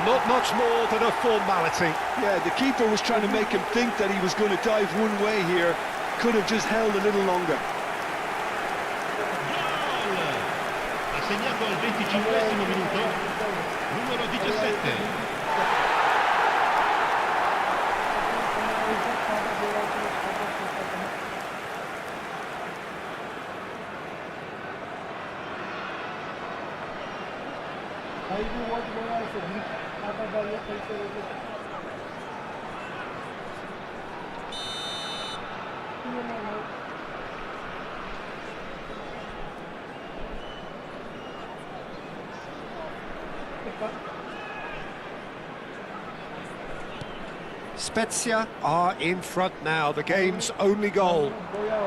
Not much more than a formality. Yeah, the keeper was trying to make him think that he was going to dive one way here. Could have just held a little longer. Ha segnato al 25esimo minuto, numero 17. Spezia are in front now, the game's only goal.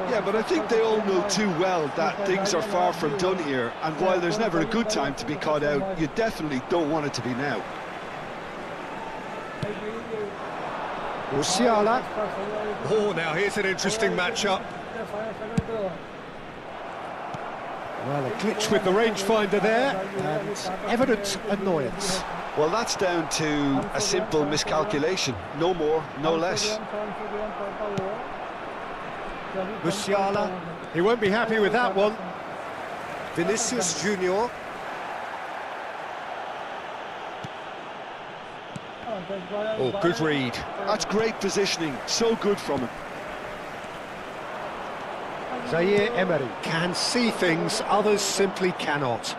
Yeah, but I think they all know too well that things are far from done here, and while there's never a good time to be caught out, you definitely don't want it to be now. Musiala. Oh, now here's an interesting matchup. Well, a glitch with the rangefinder there, and evident annoyance. Well, that's down to a simple miscalculation. No more, no less. Musiala, he won't be happy with that one. Vinicius Junior. Oh, good read. That's great positioning, so good from him. Zaire Emery can see things others simply cannot.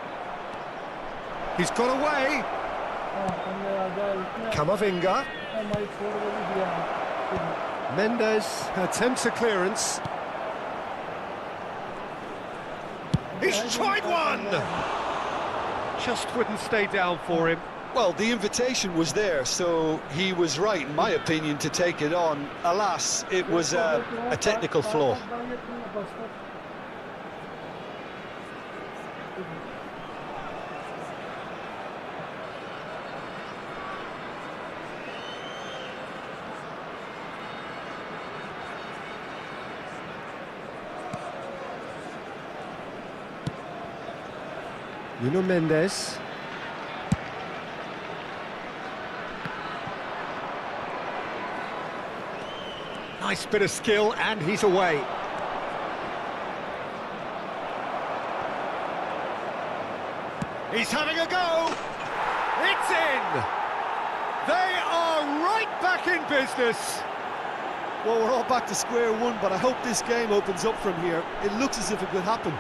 He's got away. Camavinga. Mendes attempts a clearance. He's tried one! Just wouldn't stay down for him. Well, the invitation was there, so he was right, in my opinion, to take it on. Alas, it was a technical flaw. Nuno Mendes. Nice bit of skill, and he's away. He's having a go! It's in! They are right back in business! Well, we're all back to square one, but I hope this game opens up from here. It looks as if it could happen.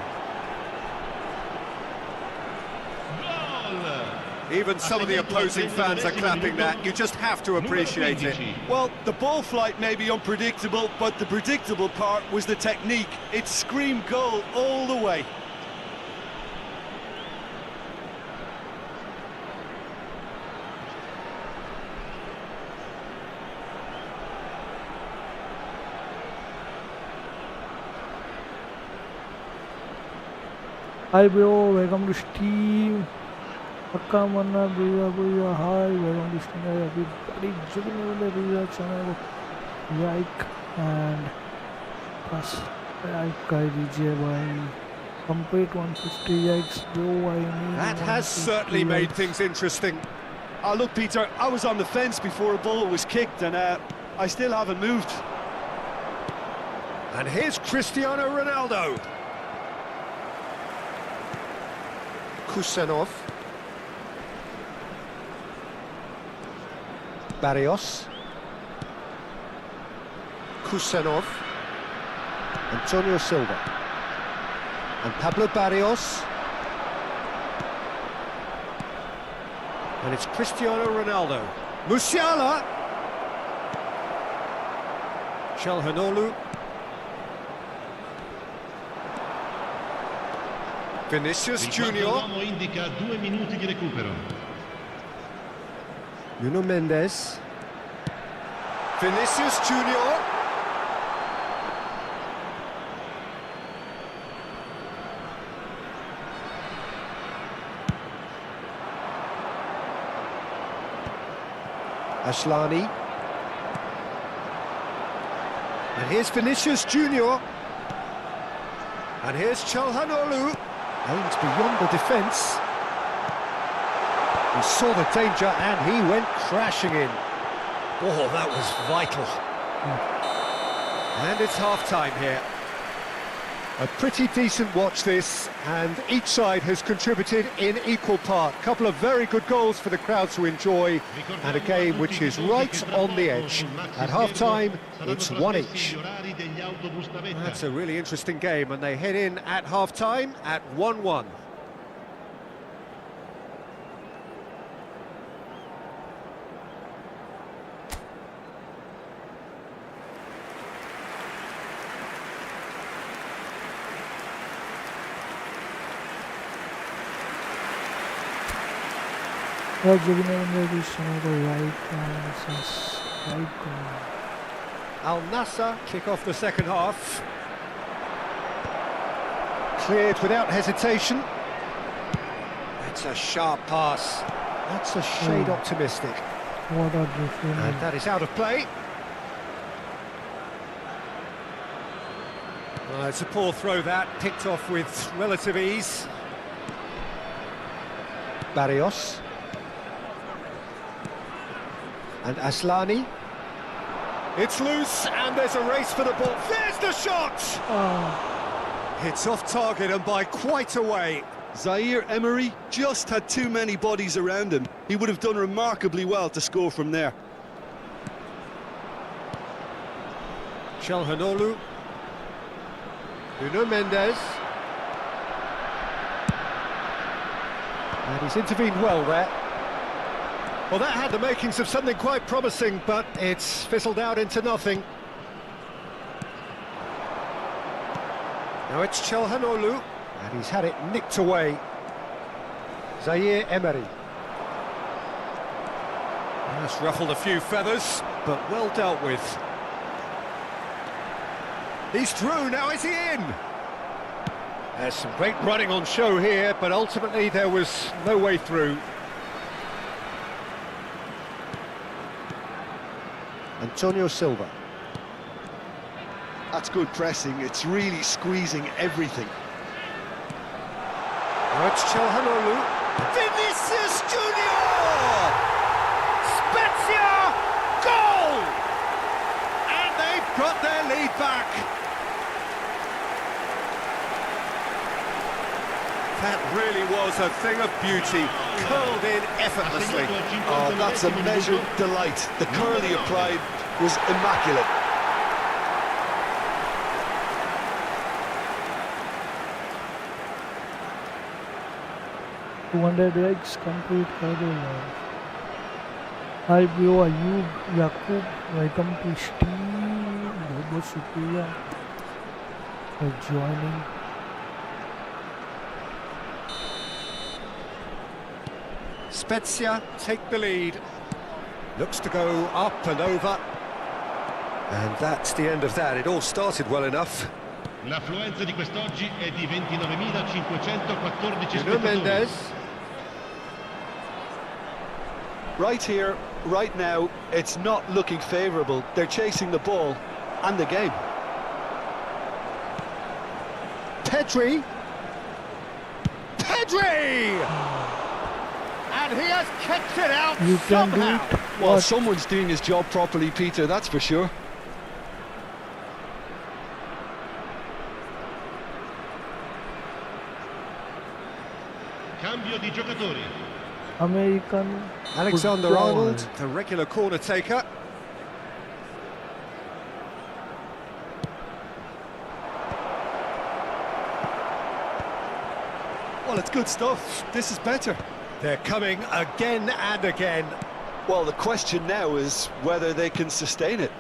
Even some of the opposing fans are clapping that. You just have to appreciate it. Well, the ball flight may be unpredictable, but the predictable part was the technique. It screamed goal all the way. Hi bro, welcome to Steam. Akka manna bhaiya, hi, welcome to Steam everybody. Juvenile bhaiya channel को like and subscribe कर दीजिए भाई. Complete 150 likes bro. I need That has certainly made things interesting. Oh, look, Peter, I was on the fence before a ball was kicked, and I still haven't moved. And here's Cristiano Ronaldo. Kusanov. Barrios. Kusanov. Antonio Silva. And Pablo Barrios. And it's Cristiano Ronaldo. Musiala. Calhanoglu. Vinicius Junior. Indica 2 minuti di recupero. Nuno Mendes. Vinicius Junior. Ashlani. And here's Vinicius Junior. And here's Calhanoglu. Aims beyond the defence. He saw the danger and he went crashing in. Oh, that was vital. And it's half-time here. A pretty decent watch this, and each side has contributed in equal part. A couple of very good goals for the crowd to enjoy, and a game which is right on the edge. At half-time, it's 1 each. That's a really interesting game, and they head in at half-time at 1-1. Al Nassr kick off the second half. Cleared without hesitation. It's a sharp pass. That's a shade optimistic. What a difference. And that is out of play. It's a poor throw that, picked off with relative ease. Barrios. And Aslani. It's loose, and there's a race for the ball. There's the shot! It's off target and by quite a way. Zaire Emery just had too many bodies around him. He would have done remarkably well to score from there. Çalhanoğlu. Nuno Mendes. And he's intervened well there. Well, that had the makings of something quite promising, but it's fizzled out into nothing. Now it's Çalhanoğlu, And he's had it nicked away. Zaire Emery. That's ruffled a few feathers, but well dealt with. He's through, now is he in? There's some great running on show here, but ultimately there was no way through. Antonio Silva. That's good pressing. It's really squeezing everything. Now it's Çalhanoğlu. Vinicius Junior! Spezia! Goal! And they've got their lead back. That really was a thing of beauty, curled in effortlessly. Oh, that's a measured delight. The curl he applied was immaculate. $200 complete कर दो यार. Hi bro, Ayub, Yakub, welcome to stream. बहुत शुक्रिया for joining. Spezia take the lead. Looks to go up and over. And that's the end of that. It all started well enough. L'affluenza di quest'oggi è di 29.514 Nuno Mendes. Right here, right now, it's not looking favourable. They're chasing the ball and the game. Pedri. Pedri! And he has kicked it out You can do somehow. it. Well, What? someone's doing his job properly, Peter, that's for sure. Cambio di giocatori. American Alexander-Arnold, football. the regular corner taker. Well, it's good stuff. This is better. They're coming again and again. Well, the question now is whether they can sustain it.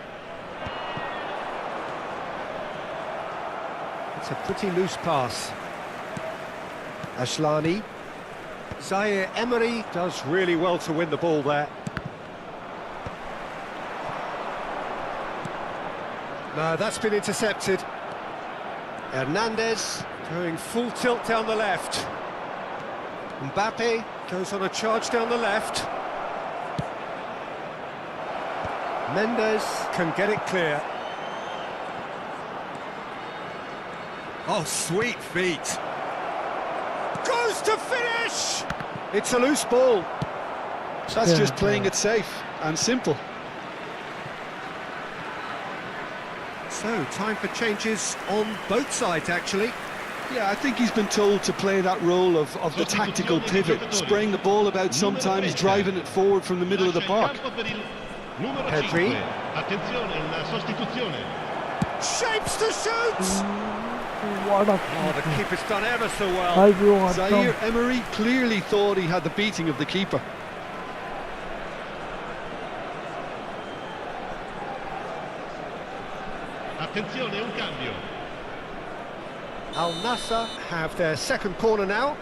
It's a pretty loose pass. Aslani. Zaire Emery does really well to win the ball there. No, that's been intercepted. Hernandez. Going full tilt down the left. Mbappé goes on a charge down the left. Mendes can get it clear. Oh, sweet feet. Goes to finish! It's a loose ball. That's just playing it safe and simple. So, time for changes on both sides, actually. Yeah, I think he's been told to play that role of the tactical pivot, spraying the ball about sometimes, driving it forward from the middle of the park. Pedri. Attenzione, una sostituzione. Shapes to shoot! What a Oh, the keeper's done ever so well. Hi bro, Zaire Emery clearly thought he had the beating of the keeper. Attenzione, un cambio. Al Nassr have their second corner now.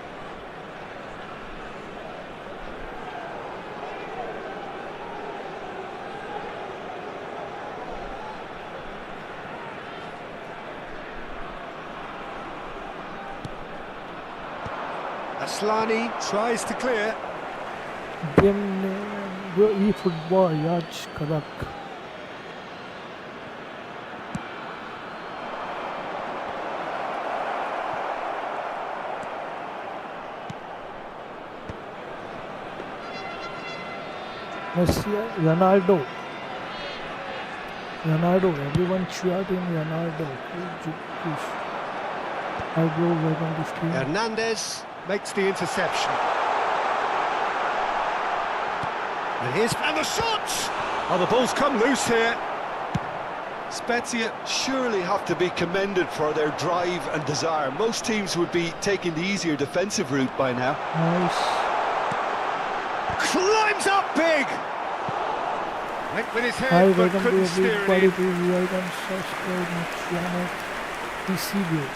Aslani tries to clear. EFootball yaç kadak. Messi, Ronaldo. Everyone cheering Ronaldo. I go back on this team. Hernandez makes the interception. And the shot! Oh, the ball's come loose here. Spezia surely have to be commended for their drive and desire. Most teams would be taking the easier defensive route by now. Nice. Climbs up big! Went with his Hi, head, but welcome to couldn't steer everybody it to in. the icon subscribe my channel. decisive.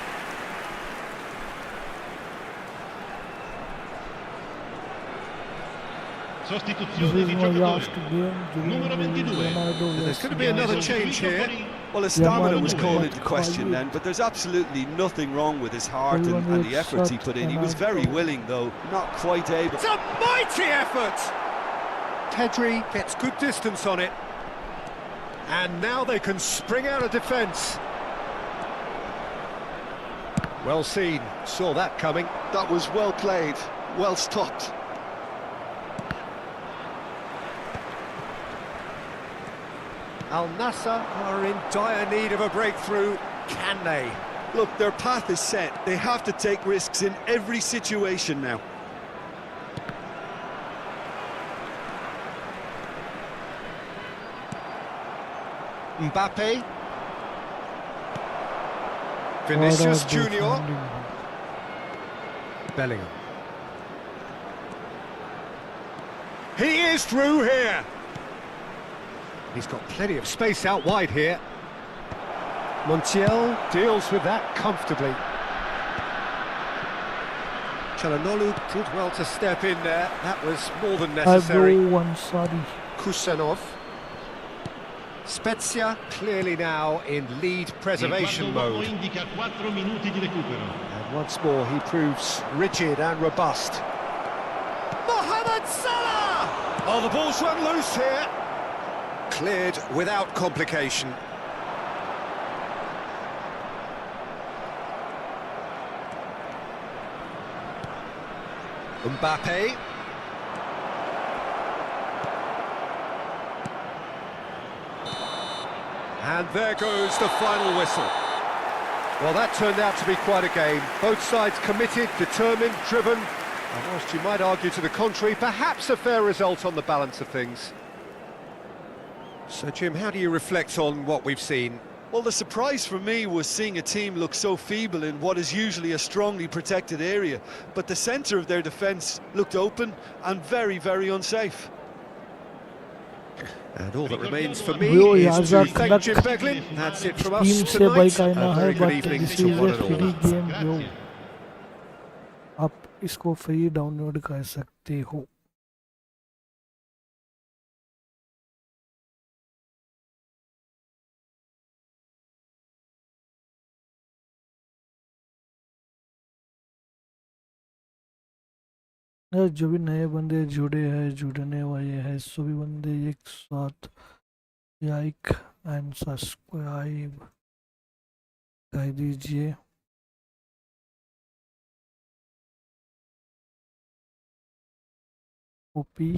Sostituzione di giocatore. Numero 22. There's going to be another change here. Well, his stamina was called into question then, but there's absolutely nothing wrong with his heart and the efforts he put in. He was very willing, though, not quite able. It's a mighty effort! Pedri gets good distance on it. And now they can spring out of defence. Well seen, saw that coming. That was well played, well stopped. Al Nassr are in dire need of a breakthrough. Can they? Look, their path is set. They have to take risks in every situation now. Mbappé. Vinicius Junior. Bellingham. He is through here. He's got plenty of space out wide here. Montiel deals with that comfortably. Çalhanoğlu did well to step in there. That was more than necessary. Kusanov. Spezia clearly now in lead preservation mode. And once more he proves rigid and robust. Mohammed Salah! Oh, the ball's run loose here. Cleared without complication. Mbappé. And there goes the final whistle. Well, that turned out to be quite a game. Both sides committed, determined, driven. And whilst you might argue to the contrary, perhaps a fair result on the balance of things. So, Jim, how do you reflect on what we've seen? Well, the surprise for me was seeing a team look so feeble in what is usually a strongly protected area. But the centre of their defence looked open and very, very unsafe. And all that remains for me is to thank Jim Beglin. That's it from us tonight. A very good evening to one and all. आप इसको free download कर सकते हो। जो भी नए बंदे जुड़े हैं, जुड़ने वाले हैं, सभी बंदे एक साथ लाइक एंड सब्सक्राइब कर दीजिए। ओपी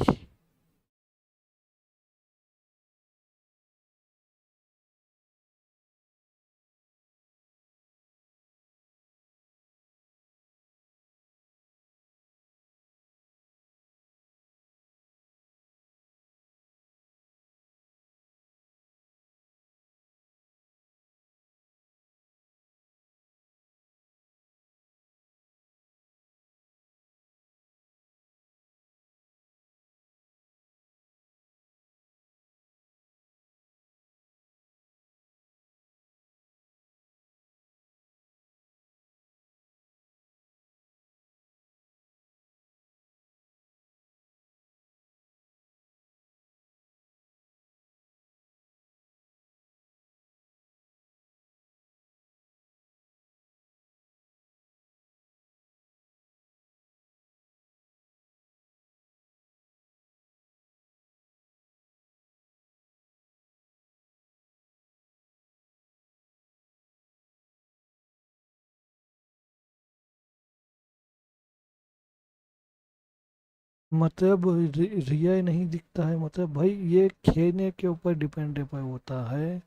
मतलब रिया ही नहीं दिखता है, मतलब भाई ये खेलने के ऊपर डिपेंड होता है।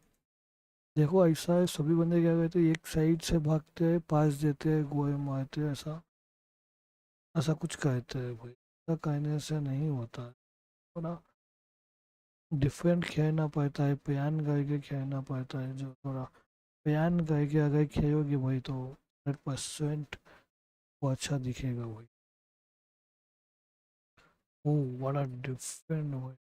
देखो ऐसा है, सभी बंदे क्या कहते हैं, एक साइड से भागते हैं, पास देते हैं, गोए मारते हैं, ऐसा ऐसा कुछ कहते हैं भाई। ऐसा कहने से नहीं होता है, थोड़ा डिफरेंट खेलना पड़ता है, प्लान करके खेलना पड़ता है। जो थोड़ा प्लान करके अगर खेलोगे भाई तो 100% वो अच्छा दिखेगा भाई। ओ बड़ा डिफरेंट भाई।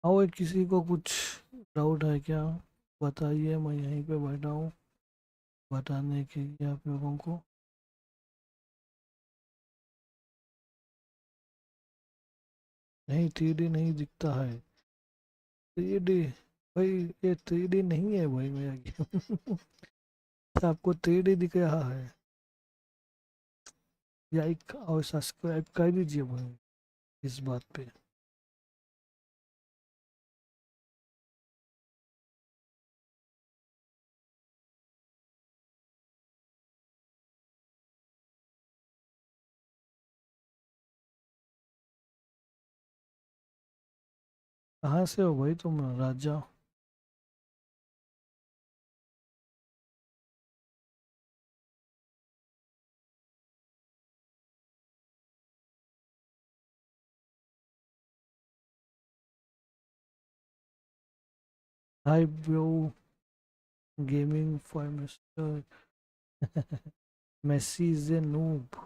और किसी को कुछ डाउट है क्या, बताइए, मैं यहीं पे बैठा हूँ बताने के लिए आप लोगों को। नहीं 3D नहीं दिखता है, 3D भाई, ये 3D नहीं है भाई मेरा गेम। आपको 3D दिख रहा है, लाइक और सब्सक्राइब कर दीजिए भाई इस बात पे। कहाँ से हो भाई तुम राजा? Hi bro, gaming for mister Messi is a noob.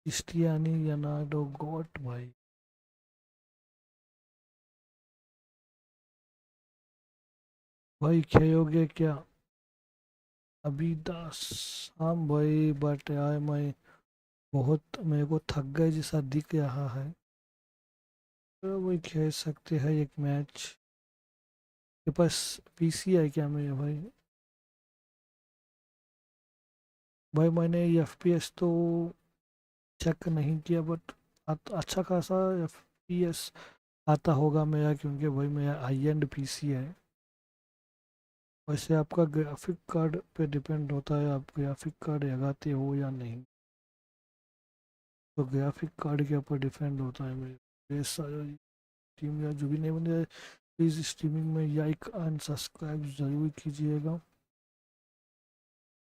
Cristiano Ronaldo got भाई। भाई खेलोगे क्या अभी 10? हाँ भाई, बट यार मैं बहुत, मेरे को थक गए जैसा दिख रहा है, तो वही खेल सकते हैं एक मैच। के पास पीसी है क्या मेरे भाई? भाई मैंने एफपीएस तो चेक नहीं किया, बट अच्छा खासा एफपीएस आता होगा मेरा, क्योंकि भाई मेरा हाई एंड पीसी है। वैसे आपका ग्राफिक कार्ड पे डिपेंड होता है, आप ग्राफिक कार्ड लगाते हो या नहीं, तो ग्राफिक कार्ड के ऊपर डिपेंड होता है मेरे सारा टीम। या जो भी नहीं बने, प्लीज़ स्ट्रीमिंग में लाइक एंड सब्सक्राइब ज़रूर कीजिएगा।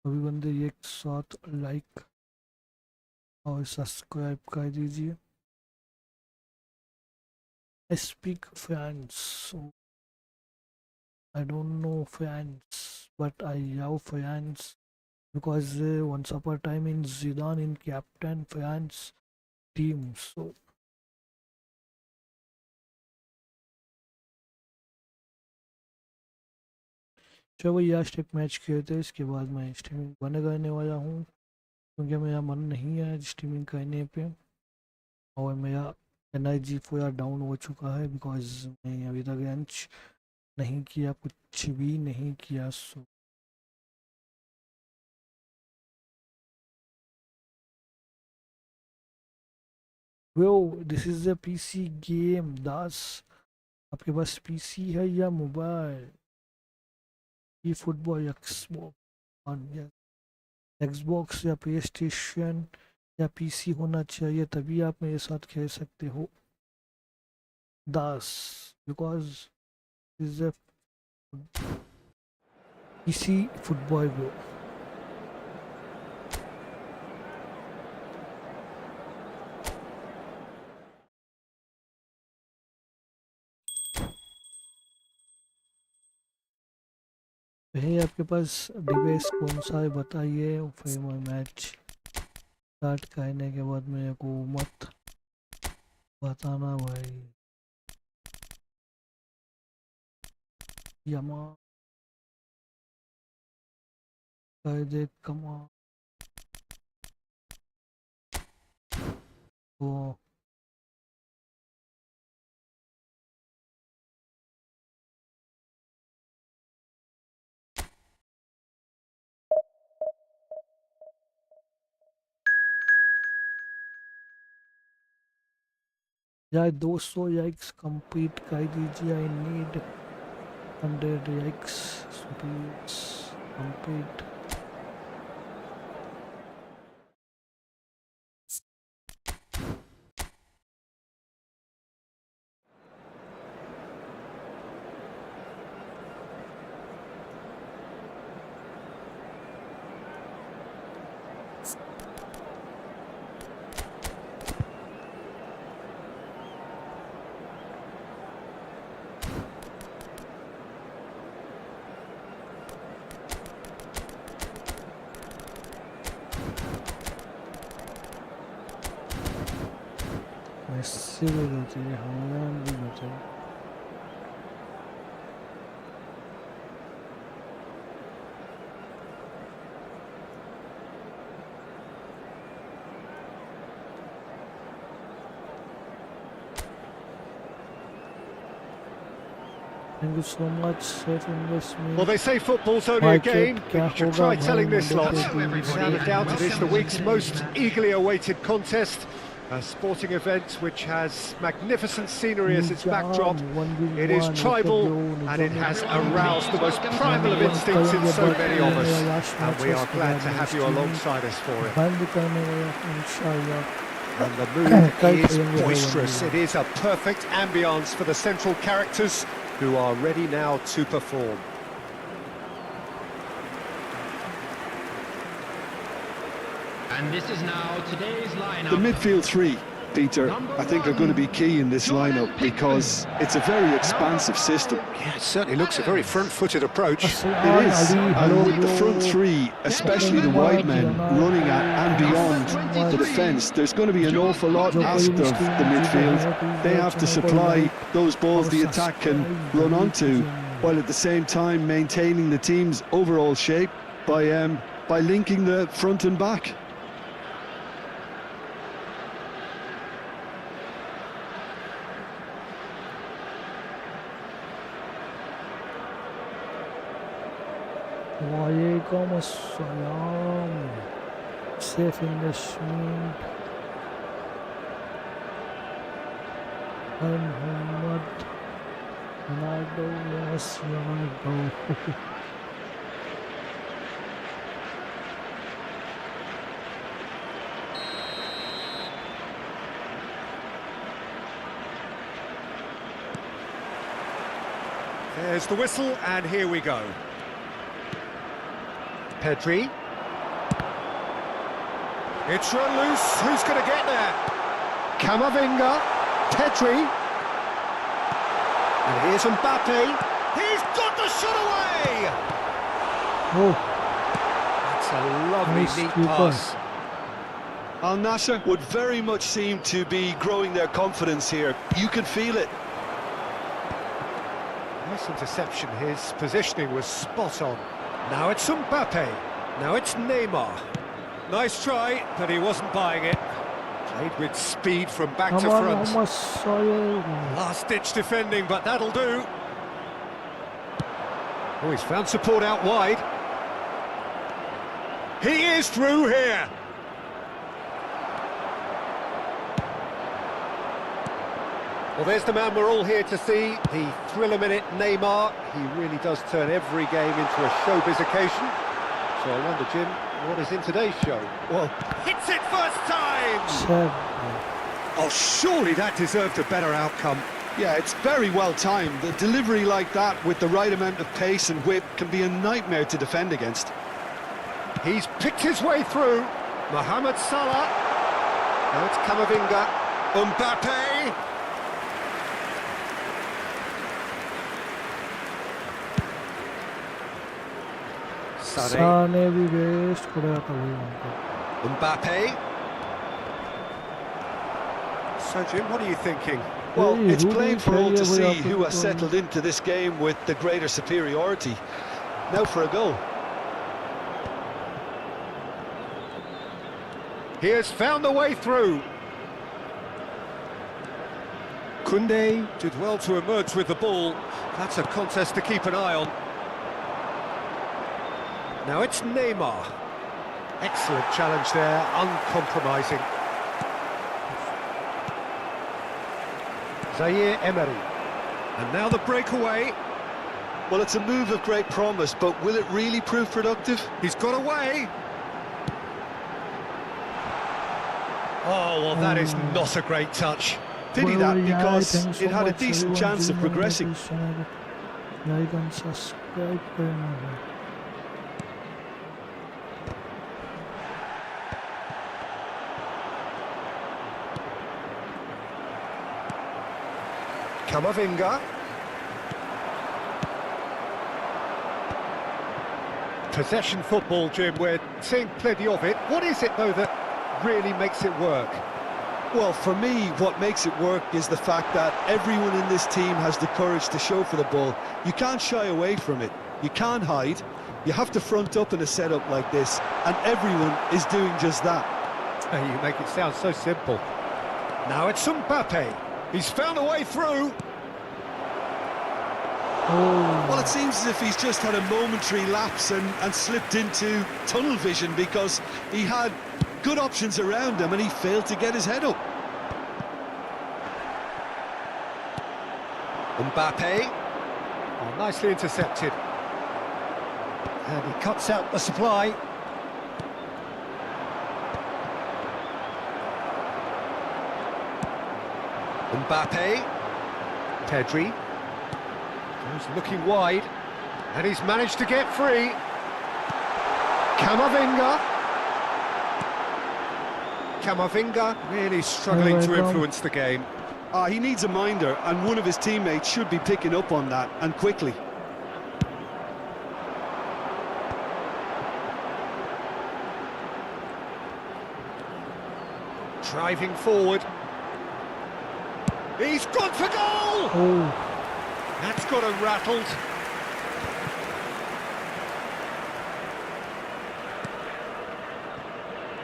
सभी बंदे एक साथ लाइक और सब्सक्राइब कर दीजिए। I speak French, so I don't know French, but I love France because once upon a time in Zidane in captain France team. So चलो भैया आज एक मैच खेलते हैं, इसके बाद मैं स्ट्रीमिंग बंद करने वाला हूँ, क्योंकि मेरा मन नहीं है स्ट्रीमिंग करने पे, और मेरा एनर्जी पूरा डाउन हो चुका है, बिकॉज मैं अभी तक लंच नहीं किया, कुछ भी नहीं किया। So bro, this is a PC game Das. आपके पास पीसी है या मोबाइल? ये फुटबॉल एक्सबॉक्स, एक्सबॉक्स या प्ले स्टेशन या पीसी होना चाहिए, तभी आप मेरे साथ खेल सकते हो Das, because is a PC football bro. भाई आपके पास डिवाइस कौन सा है बताइए, फिर मैं मैच स्टार्ट करने के बाद मेरे को मत बताना भाई। यमा कर दे कमा वो। यार 200 yikes complete कर दीजिए. I need 100 yikes. Please complete. Messi भी बचे, हालैंड भी बचे. Thank you so much, Seth Investment. Well, they say football's only a game, but you should try telling this lot. Without a doubt, it is the week's most eagerly awaited contest. A sporting event which has magnificent scenery as its backdrop. It is tribal and it has aroused the most primal of instincts in so many of us. And we are glad to have you alongside us for it. And the mood is boisterous. It is a perfect ambience for the central characters who are ready now to perform. And this is now today's lineup. The midfield three, Peter, I think are going to be key in this lineup because it's a very expansive system. Yeah, it certainly looks a very front-footed approach. It is, and with the front three, especially the wide men, running at and beyond the defence, there's going to be an awful lot asked of the midfield. They have to supply those balls the attack can run onto, while at the same time maintaining the team's overall shape by linking the front and back. Walaikum assalam. Safe investment. Muhammad Ronaldo, yes, Ronaldo. There's the whistle, and here we go. Pedri. It's run loose. Who's going to get there? Camavinga. Pedri. And here's Mbappé. He's got the shot away! Oh, That's a lovely, nice neat keeper. pass. Al Nassr would very much seem to be growing their confidence here. You can feel it. Nice interception. His positioning was spot on. Now it's Mbappé. Now it's Neymar. Nice try, but he wasn't buying it. Played with speed from back to front. Mohammed Salah. Last-ditch defending, but that'll do. Oh, he's found support out wide. He is through here. Well, there's the man we're all here to see, the thriller-minute Neymar. He really does turn every game into a showbiz occasion. So I wonder, Jim, what is in today's show? Well, hits it first time! Oh, surely that deserved a better outcome. Yeah, it's very well timed. The delivery like that with the right amount of pace and whip can be a nightmare to defend against. He's picked his way through. Mohammed Salah. Now it's Camavinga. Mbappé. Sane भी waste कर रहा था भाई उनको. Mbappé. So, Jim, what are you thinking? Well, Hey, it's who plain did for all play to see away who after has the settled into this game with the greater superiority. Now for a goal. He has found the way through. Koundé did well to emerge with the ball. That's a contest to keep an eye on. Now it's Neymar. Excellent challenge there, uncompromising. Zaire Emery. And now the breakaway. Well, it's a move of great promise, but will it really prove productive? He's got away. Oh, well, that is not a great touch. Pity that, because it had a decent chance of progressing. Like and subscribe. Camavinga. Possession football, Jim, we're seeing plenty of it. What is it, though, that really makes it work? Well, for me, what makes it work is the fact that everyone in this team has the courage to show for the ball. You can't shy away from it. You can't hide. You have to front up in a setup like this, and everyone is doing just that. You make it sound so simple. Now it's Mbappé. He's found a way through. Well, it seems as if he's just had a momentary lapse and slipped into tunnel vision, because he had good options around him and he failed to get his head up. Mbappé. Oh, nicely intercepted. And he cuts out the supply. Mbappé. Pedri. He's looking wide, and he's managed to get free. Camavinga. Camavinga really struggling to influence the game. He needs a minder, and one of his teammates should be picking up on that, and quickly. Driving forward. He's gone for goal! Oh. That's got him rattled.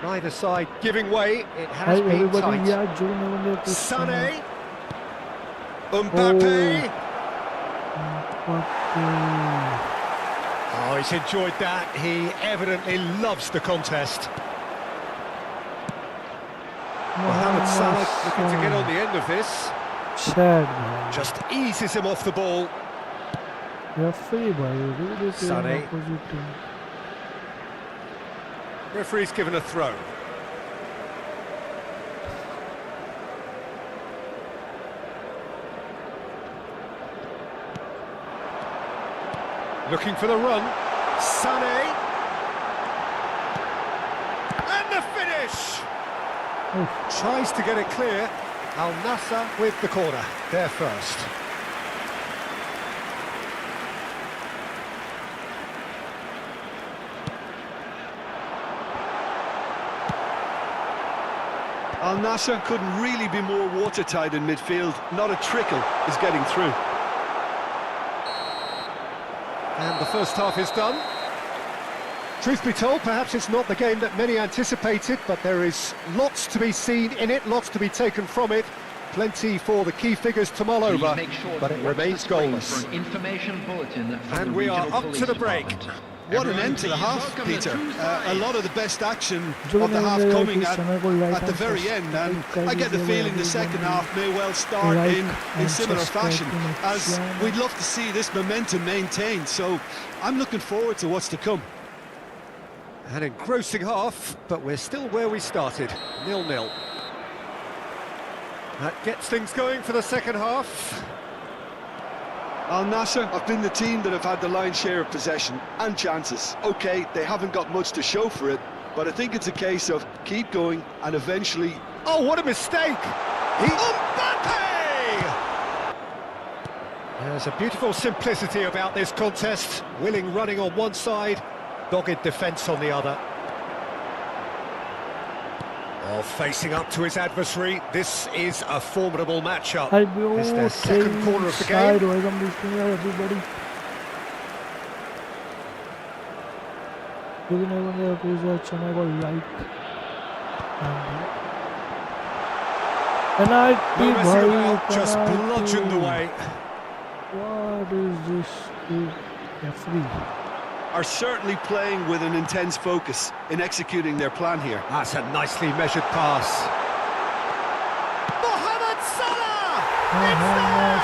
Neither side giving way. It has been tight. Sané. Mbappé. Oh, he's enjoyed that. He evidently loves the contest. Mohammed Salah looking to get on the end of this. Just eases him off the ball. Sané. Referee's given a throw. Looking for the run. Sané. And the finish! Tries to get it clear. Al Nassr with the corner. There first. Al Nassr couldn't really be more watertight in midfield. Not a trickle is getting through. And the first half is done. Truth be told, perhaps it's not the game that many anticipated, but there is lots to be seen in it, lots to be taken from it. Plenty for the key figures to mull over, but it remains goalless. And we are up to the break. What an end to the half, Peter. A lot of the best action of the half coming at the very end, and I get the feeling the second half may well start in similar fashion, as we'd love to see this momentum maintained, so I'm looking forward to what's to come. An engrossing half, but we're still where we started, 0-0. That gets things going for the second half. Al Nassr have been the team that have had the lion's share of possession and chances. OK, they haven't got much to show for it, but I think it's a case of keep going and eventually... Oh, what a mistake! Mbappé! There's a beautiful simplicity about this contest. Willing running on one side, dogged defence on the other. Oh, facing up to his adversary, this is a formidable matchup. It's their second corner of the game. Everybody. Just bludgeoned away. What is this? Referee are certainly playing with an intense focus in executing their plan here. That's a nicely measured pass. Mohammed Salah! Mohammed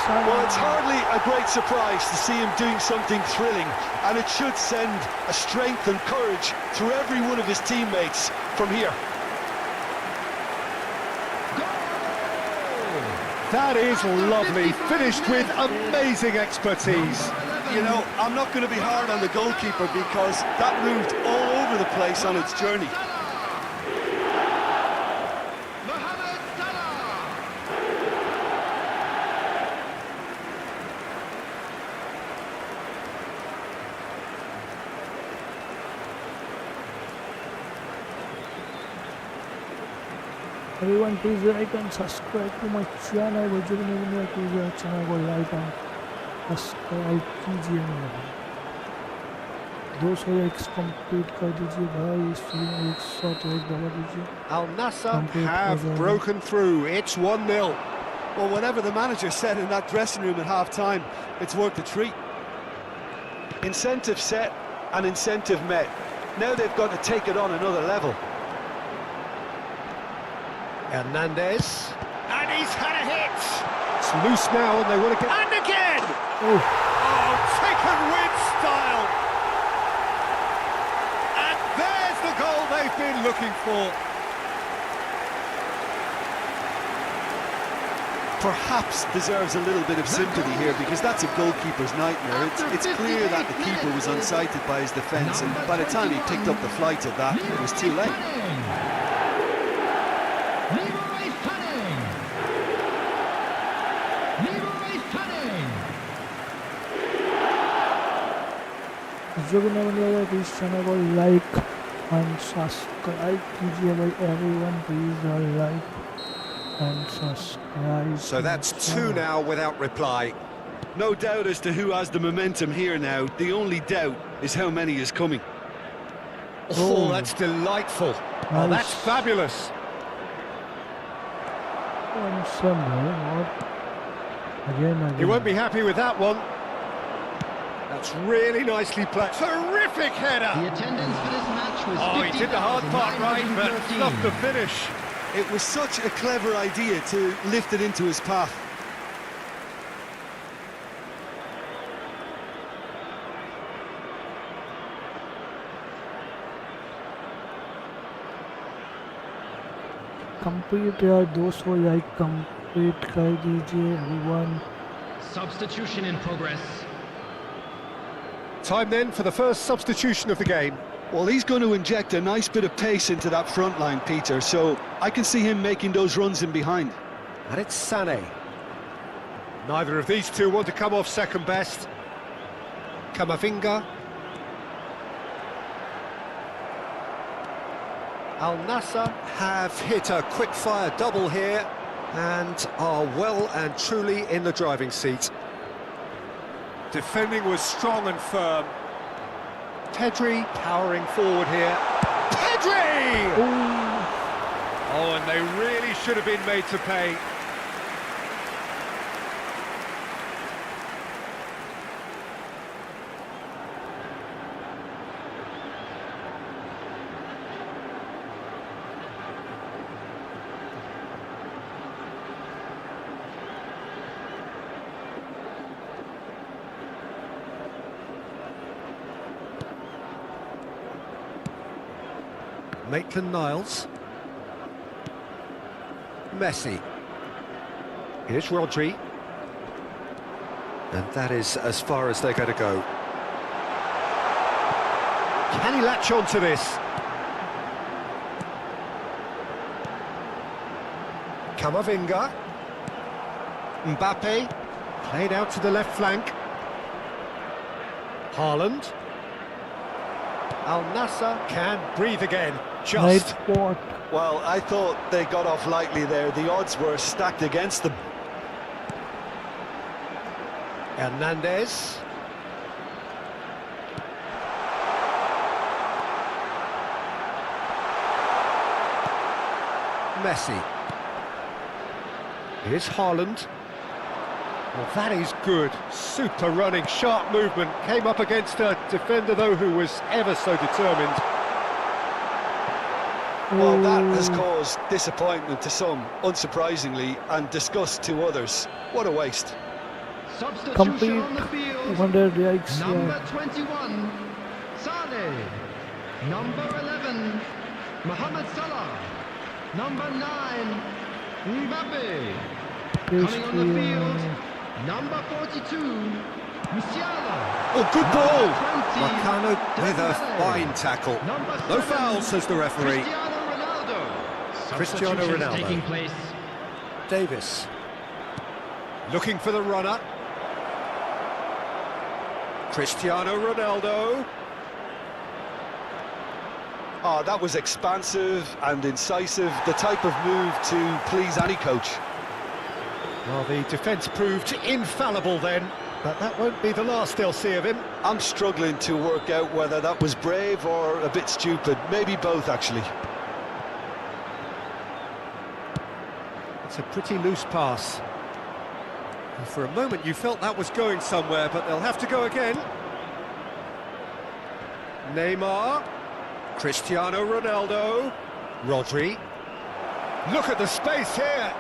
Well, it's Salah. hardly a great surprise to see him doing something thrilling, and it should send a strength and courage through every one of his teammates from here. That is lovely, finished with amazing expertise. You know, I'm not going to be hard on the goalkeeper because that moved all over the place on its journey. Mohammed Salah. Everyone, please like and subscribe to my channel. BGMI channel को like and subscribe कीजिए मेरा। 200 likes complete कर दीजिए भाई, इस video में 101 दबा दीजिए। Al Nassr Complete have puzzle. broken through. It's 1-0. Well, whatever the manager said in that dressing room at half-time, it's worth a treat. Incentive set and incentive met. Now they've got to take it on another level. Hernandez. And he's had a hit. It's loose now and they want to get... And again! Oh, Taken with style. And there's the goal they've been looking for. Perhaps deserves a little bit of sympathy here because that's a goalkeeper's nightmare. It's clear that the keeper was unsighted by his defence, and by the time he picked up the flight of that, it was too late. जो भी नया बनेगा please channel को like and subscribe कीजिए भाई। Everyone please like and subscribe. So that's 2 now without reply. No doubt as to who has the momentum here now. The only doubt is how many is coming. Oh, that's delightful. Oh, Nice. that's fabulous. Again. He won't be happy with that one. That's really nicely played. Terrific header! The attendance for this match was Oh, he did the hard part right, but 50,913. fluffed the finish. It was such a clever idea to lift it into his path. Complete यार 200 like complete कर दीजिए everyone. Substitution in progress. Time then for the first substitution of the game. Well, he's going to inject a nice bit of pace into that front line, Peter, so I can see him making those runs in behind. And it's Sané. Neither of these two want to come off second best. Camavinga. Al Nassr have hit a quick-fire double here and are well and truly in the driving seat. Defending was strong and firm. Pedri powering forward here. Pedri! Oh, and they really should have been made to pay. Maitland-Niles. Messi. Here's Rodri. And that is as far as they're going to go. Can he latch on to this? Camavinga. Mbappé. Played out to the left flank. Haaland. Al Nassr can breathe again. Just. Well, I thought they got off lightly there. The odds were stacked against them. Hernandez. Messi. Here's Haaland. Well, that is good. Super running, sharp movement. Came up against a defender, though, who was ever so determined. Well, that has caused disappointment to some, unsurprisingly, and disgust to others. What a waste. Substitution Complete on the field. 100 yikes. Number 21, Saleh. Number 11, Mohammed Salah. Number 9, Mbappé. Coming on the field, number 42, Musiala. Oh, good ball! 20, Marcano with a Dembele. fine tackle. Number No 7, foul, says the referee. Cristiano Ronaldo. Cristiano Substitutions Ronaldo. taking place. Davis. Looking for the runner. Cristiano Ronaldo. Oh, that was expansive and incisive, the type of move to please any coach. Well, the defence proved infallible then, but that won't be the last they'll see of him. I'm struggling to work out whether that was brave or a bit stupid. Maybe both, actually. It's a pretty loose pass. And for a moment you felt that was going somewhere, but they'll have to go again. Neymar. Cristiano Ronaldo. Rodri. Look at the space here.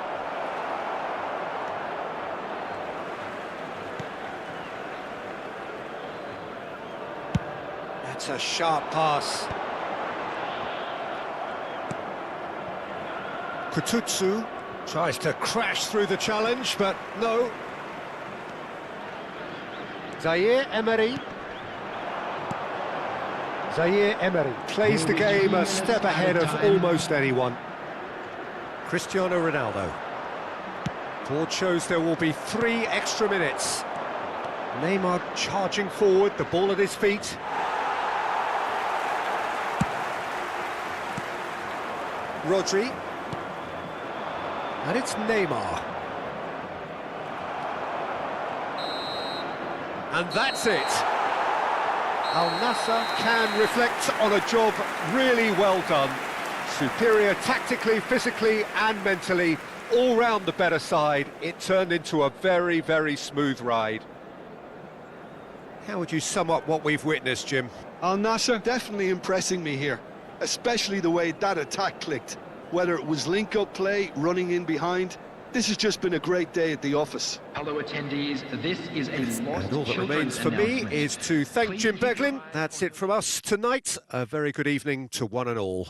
That's a sharp pass. Kututsu tries to crash through the challenge, but no. Zaire Emery. Zaire Emery plays the game a step ahead of almost anyone. Cristiano Ronaldo. Board shows there will be 3 extra minutes. Neymar charging forward, the ball at his feet. Rodri. And it's Neymar. And that's it. Al Nassr can reflect on a job really well done. Superior tactically, physically and mentally, all round the better side. It turned into a very, very smooth ride. How would you sum up what we've witnessed, Jim? Al Nassr definitely impressing me here, especially the way that attack clicked. Whether it was link-up play, running in behind, this has just been a great day at the office. Hello attendees, this is a Lost And all that Children remains for me announcement. is to thank Please Jim keep your Beglin. That's it from us tonight. A very good evening to one and all.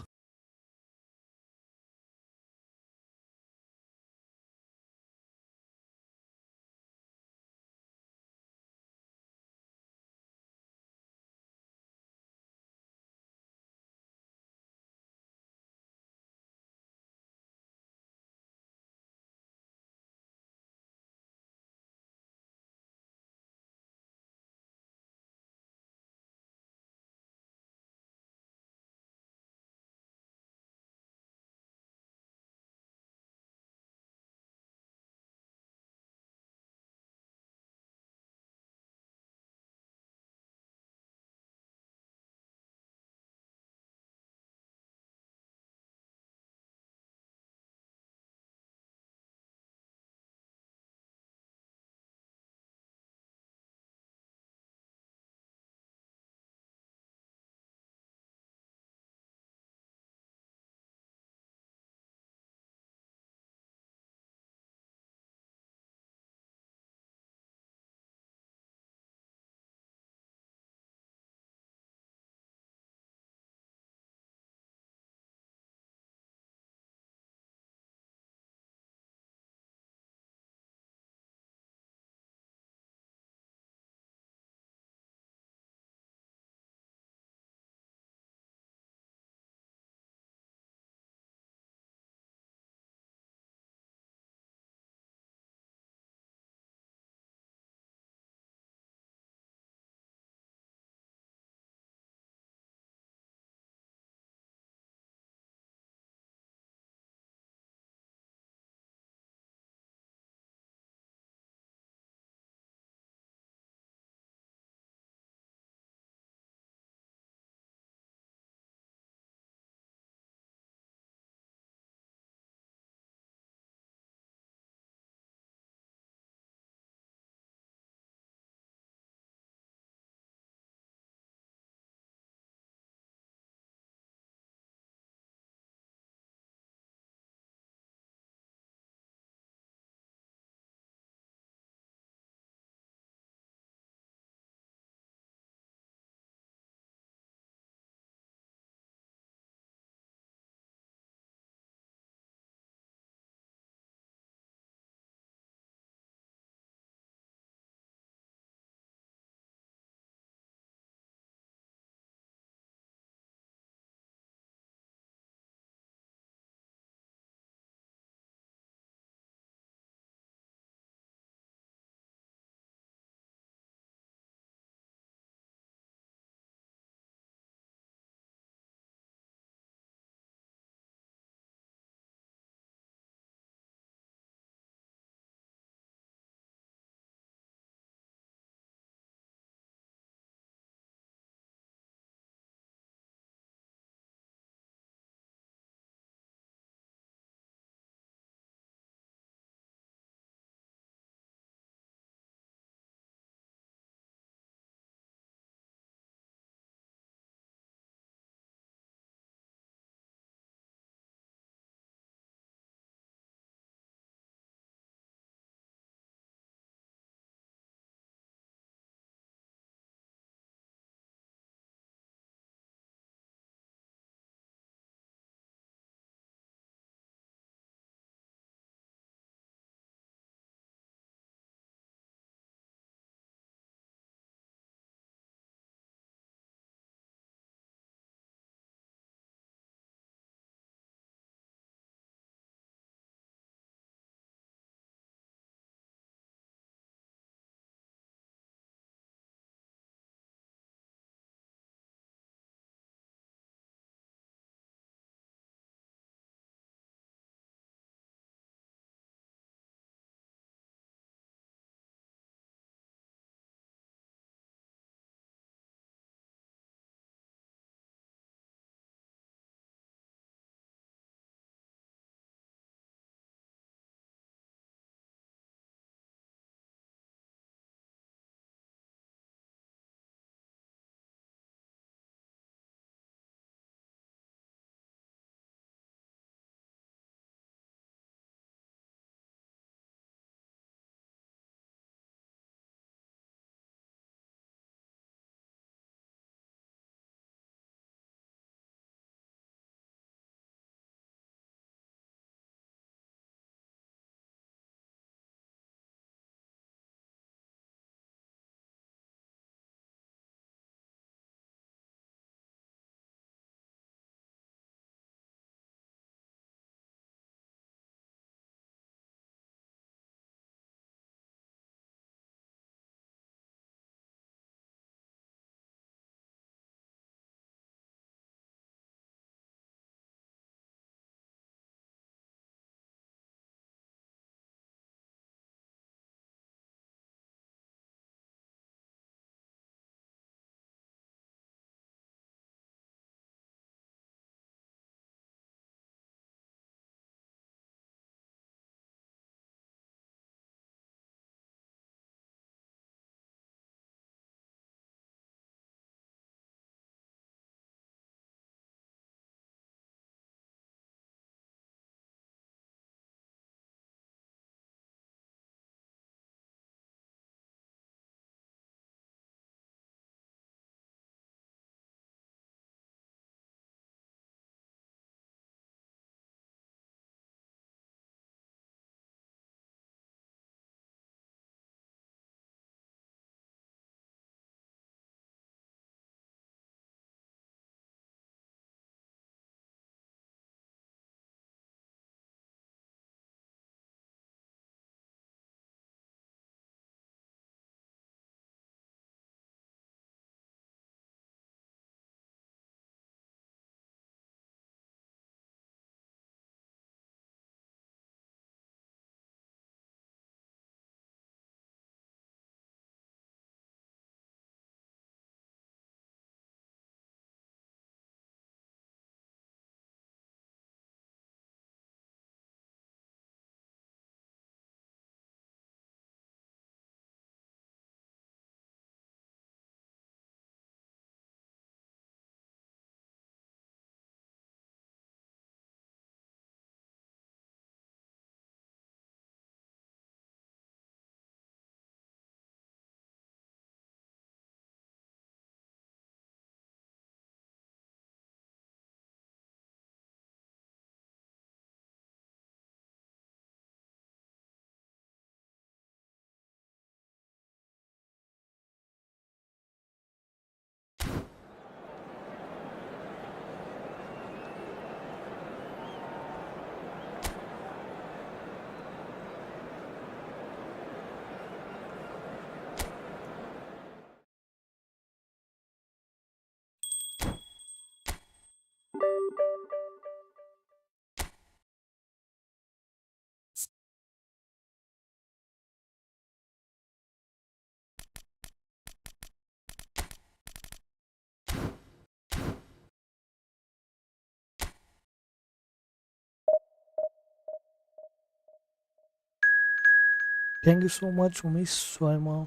Thank you so much, Umesh Swarma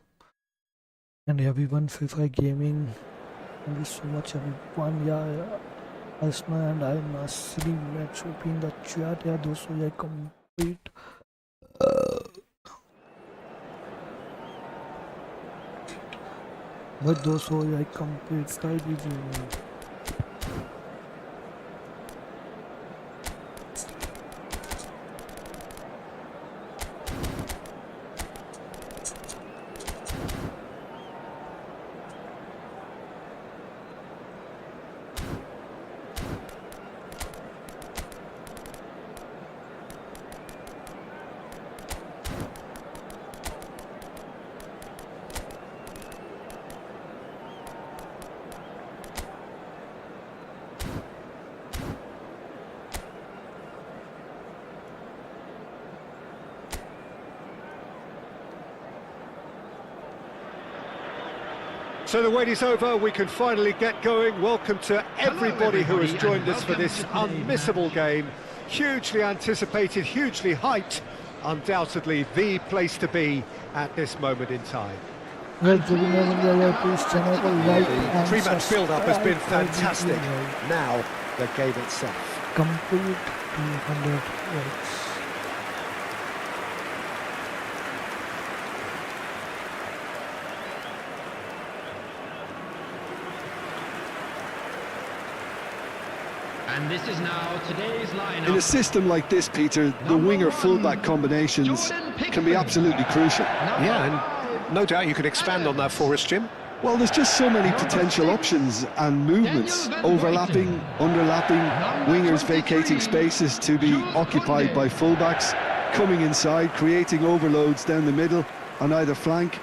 and everyone, FIFA Gaming. Thank you so much, everyone. Yeah, Asna and I Nasri match in the chat. Yeah, दोस्तों ये complete. भाई दोस्तों ये complete कर दीजिए. So the wait is over, we can finally get going. Welcome to everybody who has joined us for this unmissable game. Hugely anticipated, hugely hyped, undoubtedly the place to be at this moment in time. The pre-match build-up has been fantastic. Now, the game itself. Complete 200 likes. And this is now today's lineup. In a system like this, Peter, the winger-fullback combinations can be absolutely crucial. Yeah, and no doubt you could expand on that for us, Jim. Well, there's just so many potential options and movements, overlapping, underlapping, wingers vacating spaces to be occupied by fullbacks, coming inside, creating overloads down the middle on either flank.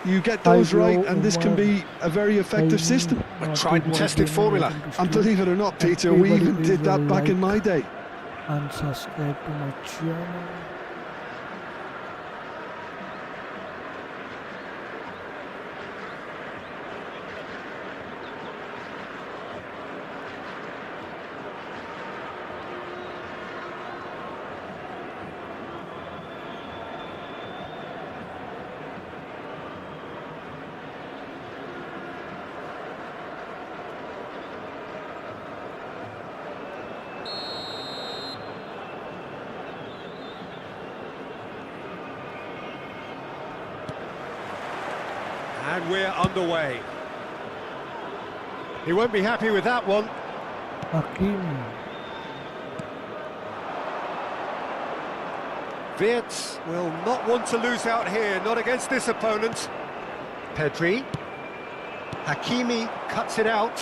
You get those right, and this can be a very effective system. A tried and tested formula. And believe it or not, Peter, we even did that back in my day. And subscribe to my channel. And we're underway. He won't be happy with that one. Hakim. Wirtz will not want to lose out here, not against this opponent. Pedri. Hakimi cuts it out.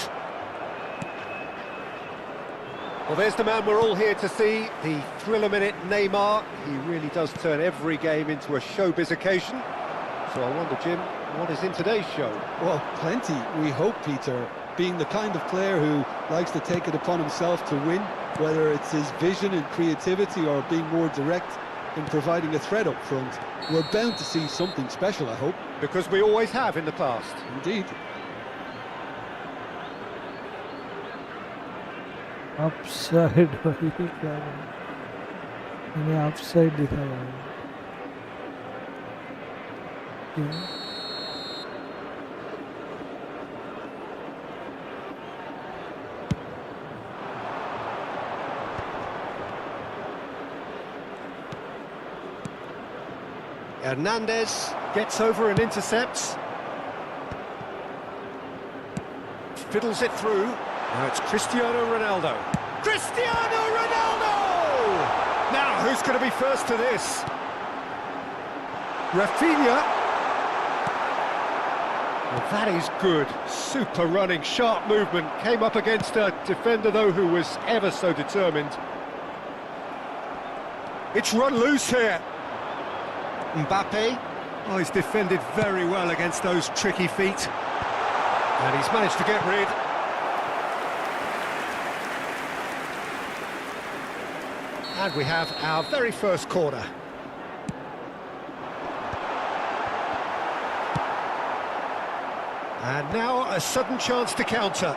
Well, there's the man we're all here to see, the thriller-minute Neymar. He really does turn every game into a showbiz occasion. So I wonder, Jim, what is in today's show? Well, plenty, we hope, Peter. Being the kind of player who likes to take it upon himself to win, whether it's his vision and creativity or being more direct in providing a threat up front, we're bound to see something special, I hope. Because we always have in the past. Indeed. Upside भाई क्या मैंने upside दिखाया है Hernandez gets over and intercepts. Fiddles it through. Now it's Cristiano Ronaldo. Cristiano Ronaldo! Now, who's going to be first to this? Rafinha. Well, that is good. Super running, sharp movement. Came up against a defender, though, who was ever so determined. It's run loose here. Mbappé. Oh, he's defended very well against those tricky feet. And he's managed to get rid. And we have our very first corner. And now a sudden chance to counter.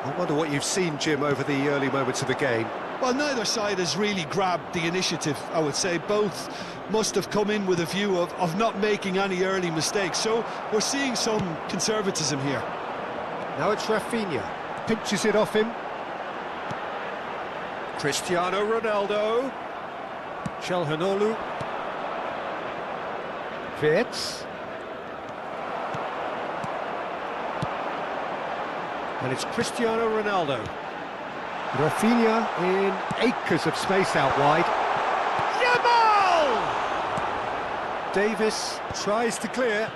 I wonder what you've seen, Jim, over the early moments of the game. Well, neither side has really grabbed the initiative, I would say. Both must have come in with a view of not making any early mistakes. So we're seeing some conservatism here. Now it's Rafinha. Pinches it off him. Cristiano Ronaldo. Çalhanoğlu. Wirtz. And it's Cristiano Ronaldo. Rafinha in acres of space out wide. Yamal! Davis tries to clear.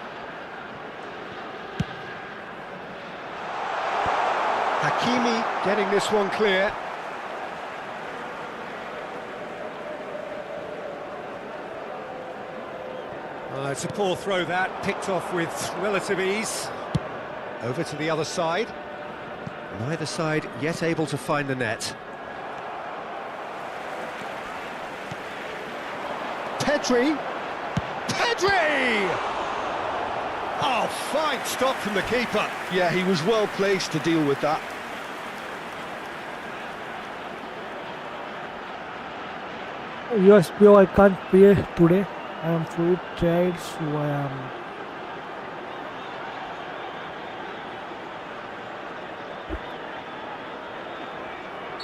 Hakimi getting this one clear. It's a poor throw that, picked off with relative ease. Over to the other side. Neither side yet able to find the net. Pedri! Pedri! Oh, fine stop from the keeper. Yeah, he was well placed to deal with that. USPO I can't pay today. I am fully tired, so I am.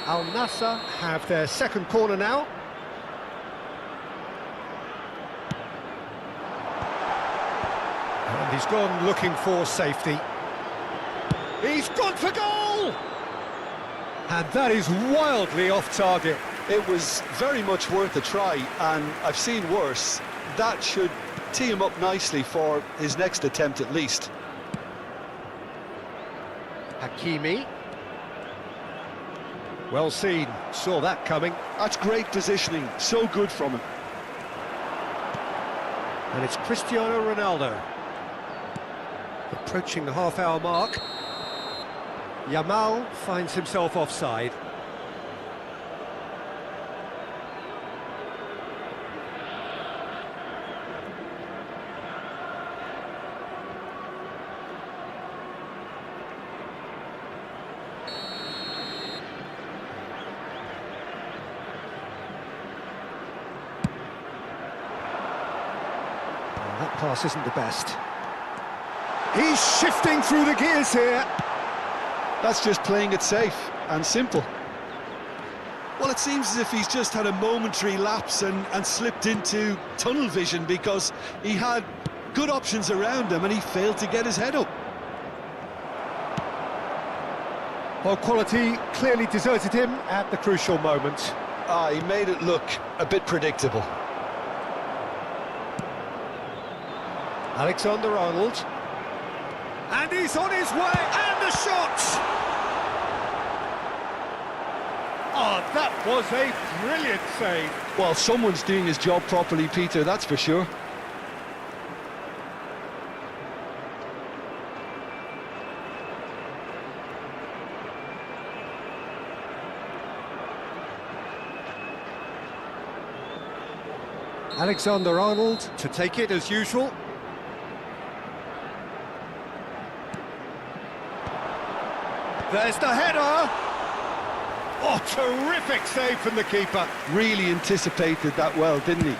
Al Nassr have their second corner now. And he's gone looking for safety. He's gone for goal! And that is wildly off target. It was very much worth a try, and I've seen worse. That should tee him up nicely for his next attempt at least. Hakimi. Well seen, saw that coming. That's great positioning, so good from him. And it's Cristiano Ronaldo. Approaching the half-hour mark. Yamal finds himself offside. That pass isn't the best. He's shifting through the gears here. That's just playing it safe and simple. Well, it seems as if he's just had a momentary lapse and slipped into tunnel vision, because he had good options around him and he failed to get his head up. Well, quality clearly deserted him at the crucial moment. He made it look a bit predictable. Alexander-Arnold. And he's on his way, and the shot! Oh, that was a brilliant save. Well, someone's doing his job properly, Peter, that's for sure. Alexander-Arnold to take it as usual. There's the header! Oh, terrific save from the keeper. Really anticipated that well, didn't he?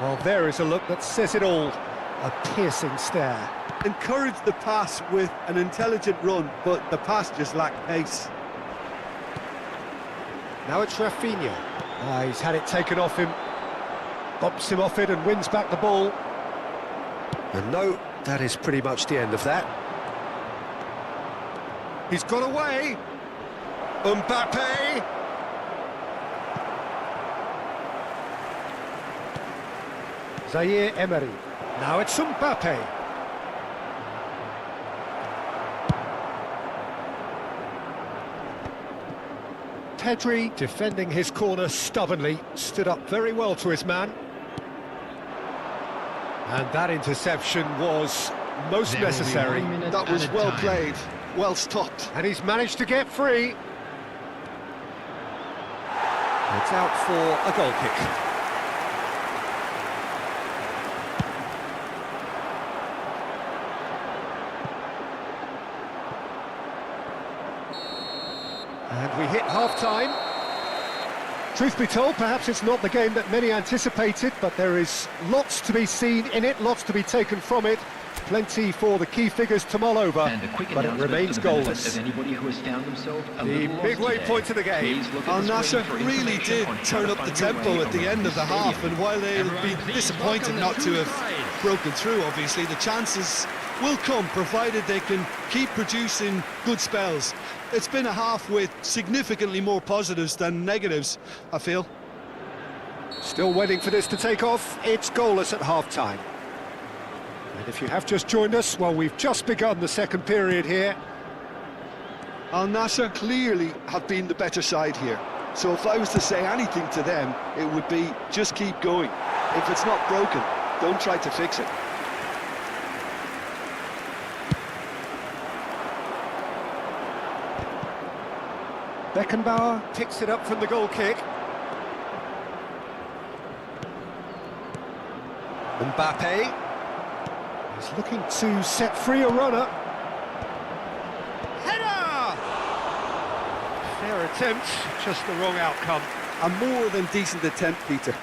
Well, there is a look that says it all. A piercing stare. Encouraged the pass with an intelligent run, but the pass just lacked pace. Now it's Rafinha. He's had it taken off him. Bumps him off it and wins back the ball. And no, that is pretty much the end of that. He's got away. Mbappé. Zaire Emery. Now it's Mbappé. Pedri, defending his corner stubbornly, stood up very well to his man. And that interception was most necessary. That was well played, well stopped. And he's managed to get free. It's out for a goal kick. And we hit half-time. Truth be told, perhaps it's not the game that many anticipated, but there is lots to be seen in it, lots to be taken from it. Plenty for the key figures to mull over, but it remains goalless. The midway point of the game. Al Nassr really did turn up the tempo at the end of the half, and while they'll be disappointed not to have broken through, obviously, the chances will come, provided they can keep producing good spells. It's been a half with significantly more positives than negatives, I feel. Still waiting for this to take off. It's goalless at half-time. And if you have just joined us, well, we've just begun the second period here. Al Nassr clearly have been the better side here. So if I was to say anything to them, it would be just keep going. If it's not broken, don't try to fix it. Beckenbauer picks it up from the goal kick. Mbappé is looking to set free a runner. Header! Fair attempt, just the wrong outcome. A more than decent attempt, Peter.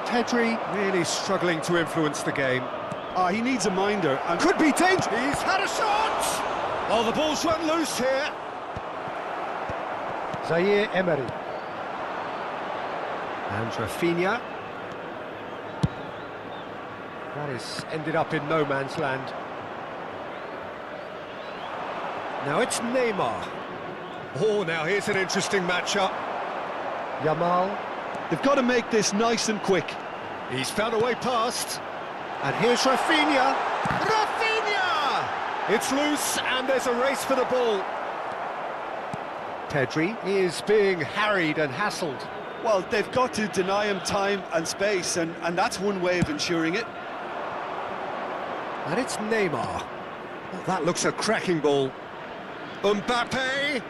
Pedri really struggling to influence the game. He needs a minder. And Could be dangerous. He's had a shot! Oh, the ball's run loose here. Zaire Emery. And Rafinha. That has ended up in no man's land. Now it's Neymar. Oh, now here's an interesting matchup. Yamal. they've got to make this nice and quick. He's found a way past. And here's Rafinha. Rafinha! It's loose and there's a race for the ball. Pedri is being harried and hassled. Well, they've got to deny him time and space, and that's one way of ensuring it. And it's Neymar. Well, that looks a cracking ball. Mbappé!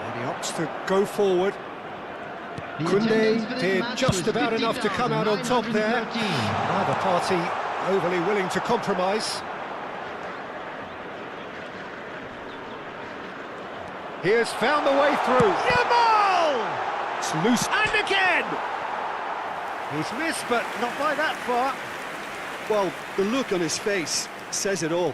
And he opts to go forward. Koundé did just about enough to come out on top there. Neither party overly willing to compromise. He has found the way through. Yamal! It's loose and again! He's missed, but not by that far. Well, the look on his face says it all.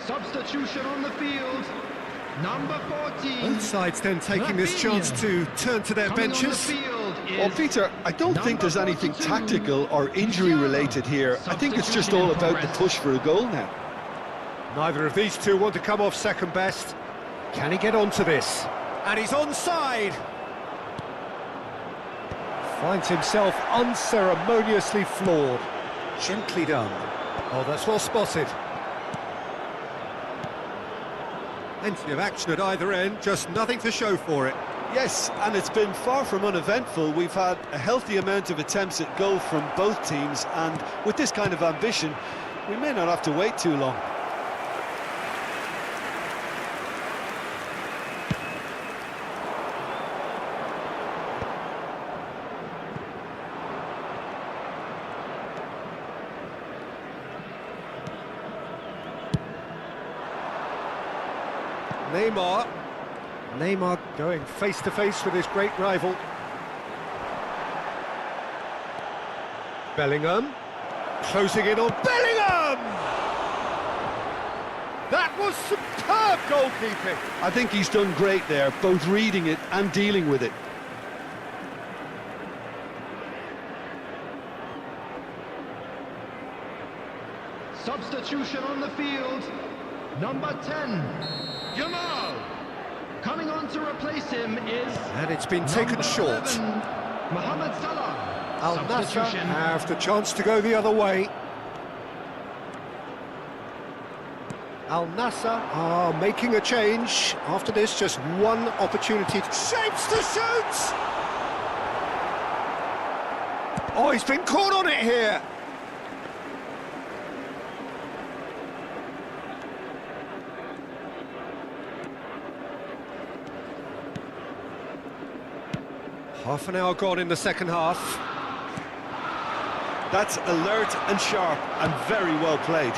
Substitution on the field. Number 14. Both sides then taking this chance to turn to their benches. Well, Peter, I don't think there's anything tactical or injury related here. I think it's just all about the push for a goal now. Neither of these two want to come off second best. Can he get onto this? And he's onside. Finds himself unceremoniously floored. Gently done. Oh, that's well spotted. Plenty of action at either end, just nothing to show for it. Yes, and it's been far from uneventful. We've had a healthy amount of attempts at goal from both teams, and with this kind of ambition, we may not have to wait too long. Neymar going face-to-face with his great rival. Bellingham, closing in on Bellingham! That was superb goalkeeping! I think he's done great there, both reading it and dealing with it. Substitution substitution on the field. Number 10, Jamal. Coming on to replace him is... And it's been taken short. 11, Mohammed Salah. Al Nassr Substitution. have the chance to go the other way. Al Nassr are making a change. After this, just one opportunity. Shapes to shoot! Oh, he's been caught on it here. Half an hour gone in the second half. That's alert and sharp and very well played.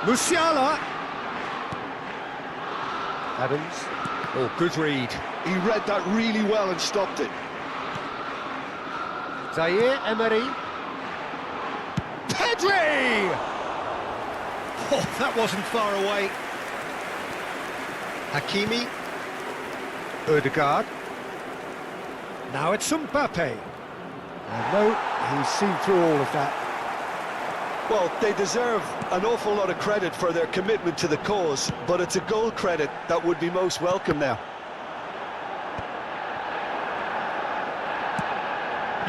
Musiala. Adams. Oh, good read. He read that really well and stopped it. Zaire Emery. Pedri! Oh, that wasn't far away. Hakimi. Odegaard. Now it's Mbappé. And no, he's seen through all of that. Well, they deserve an awful lot of credit for their commitment to the cause, but it's a goal credit that would be most welcome now.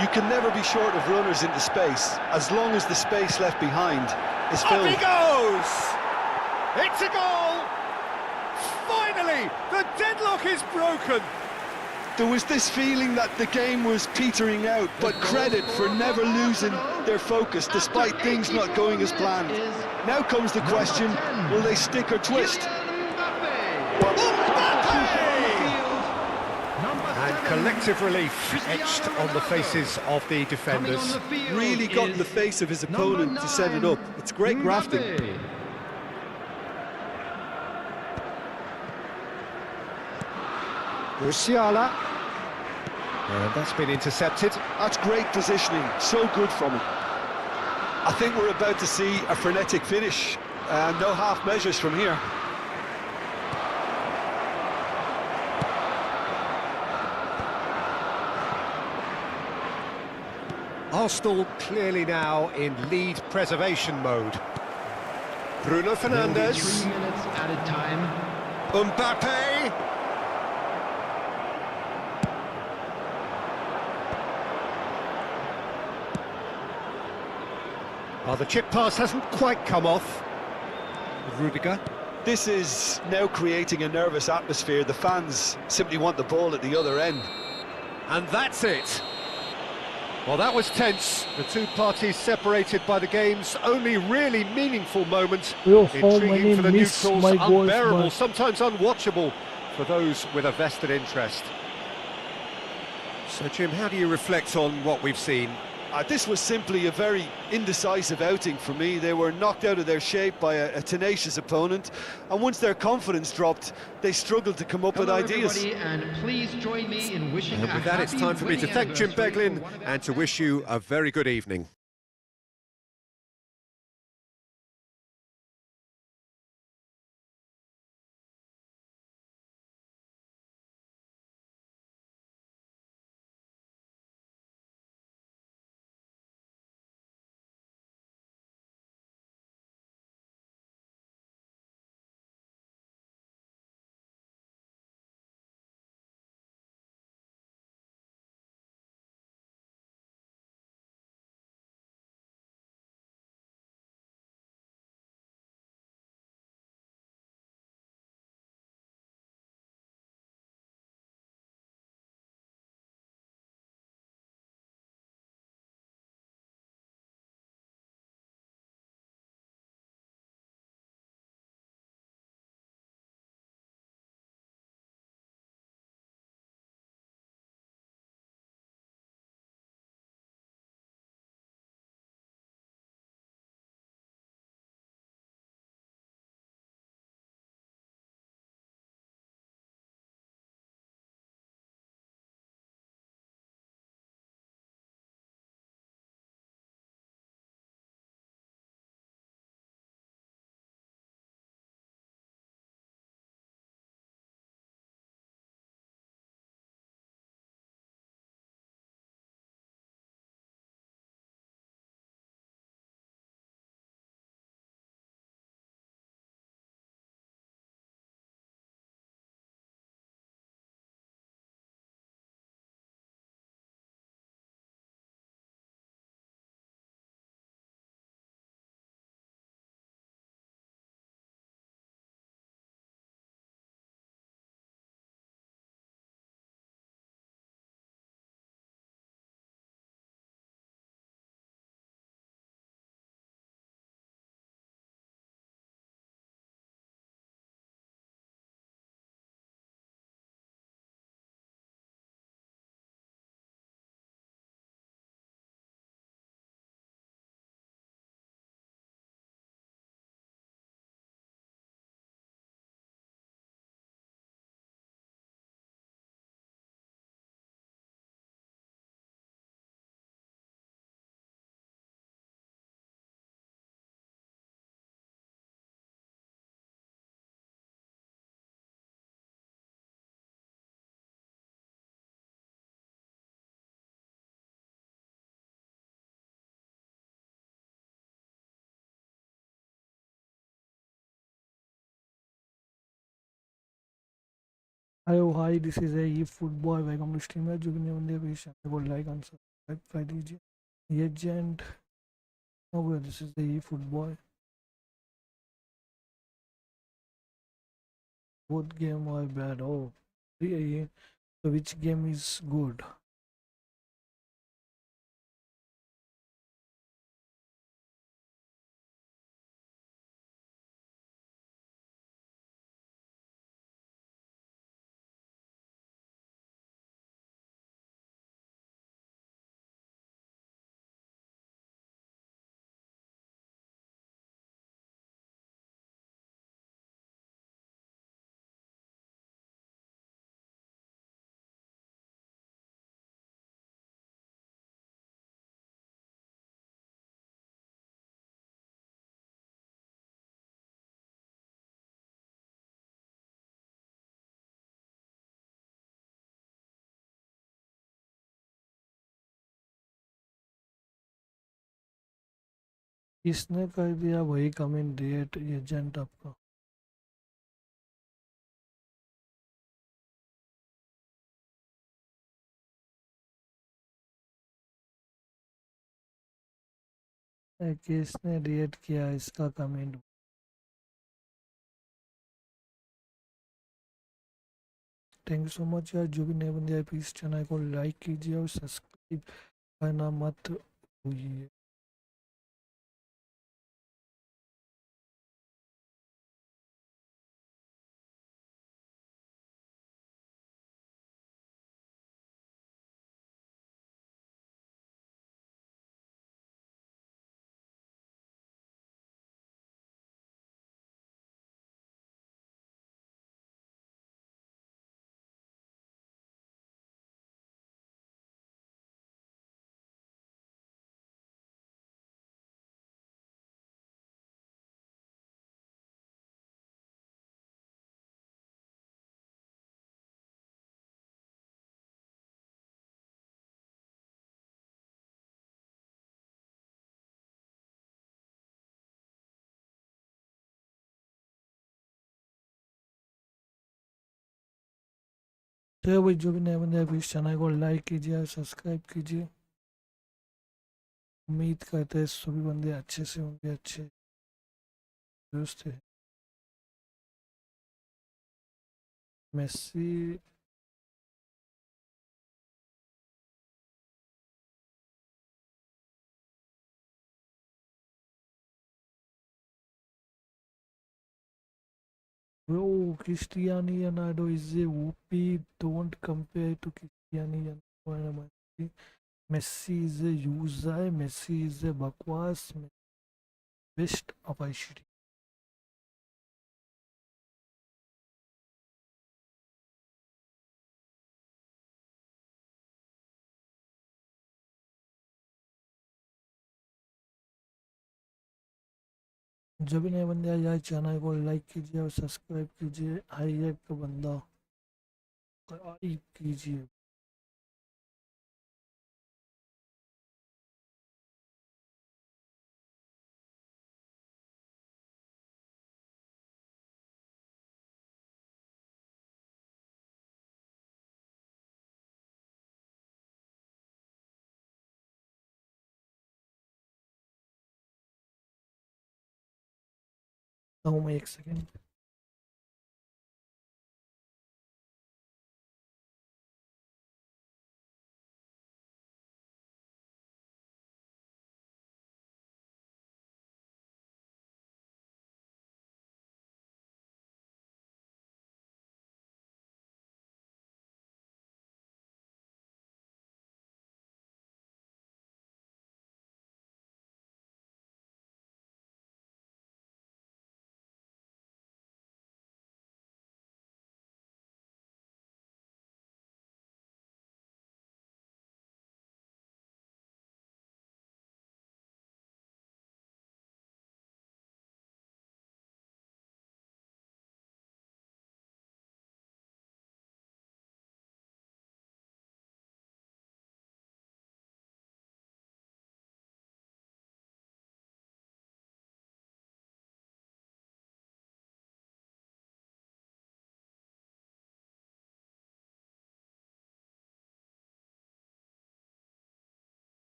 You can never be short of runners into space, as long as the space left behind is filled. Up he goes! It's a goal! Finally, the deadlock is broken! There was this feeling that the game was petering out, but credit for never losing their focus despite things not going as planned. Now comes the question, will they stick or twist? And collective relief etched on the faces of the defenders. Really got in the face of his opponent to set it up. It's great grafting. Musiala. And that's been intercepted. That's great positioning, so good from him. I think we're about to see a frenetic finish, and no half measures from here. Arsenal clearly now in lead preservation mode. Bruno Fernandes. 3 minutes added time. Mbappé. Oh, the chip pass hasn't quite come off. Rudiger. This is now creating a nervous atmosphere. The fans simply want the ball at the other end. And that's it. Well, that was tense. The two parties separated by the game's only really meaningful moment. Intriguing for the neutrals, unbearable, sometimes unwatchable for those with a vested interest. So, Jim, how do you reflect on what we've seen? This was simply a very indecisive outing for me. They were knocked out of their shape by a tenacious opponent, and once their confidence dropped, they struggled to come up with ideas. And please join me in wishing And with that, it's time for me to thank Jim Beglin and to wish you a very good evening. Hello, hi, this is a EFootball. Welcome to stream. जो भी नहीं बंदे अभी channel को like और subscribe कर दीजिए. Legend. Oh well, this is the EFootball. Both game are bad. Oh, yeah. So which game is good? किसने कर दिया वही कमेंट डेट एजेंट आपका. किसने डेट किया इसका comment. Thank you so much यार. जो भी नए बंदे आए प्लीज चैनल को लाइक कीजिए और सब्सक्राइब करना मत भूलिए. तो भाई जो भी नए बंदे आए प्लीज चैनल को लाइक कीजिए और सब्सक्राइब कीजिए. उम्मीद करते हैं सभी बंदे अच्छे से होंगे, अच्छे दोस्त है. Messi bro, Cristiano Ronaldo is a OP. Don't compare to Cristiano Ronaldo. Messi is a user. Messi is a bakwas. Best opportunity. जब भी नए बंदे आए चैनल को लाइक कीजिए और सब्सक्राइब कीजिए. हर एक बंदा लाइक कीजिए. मैं एक second.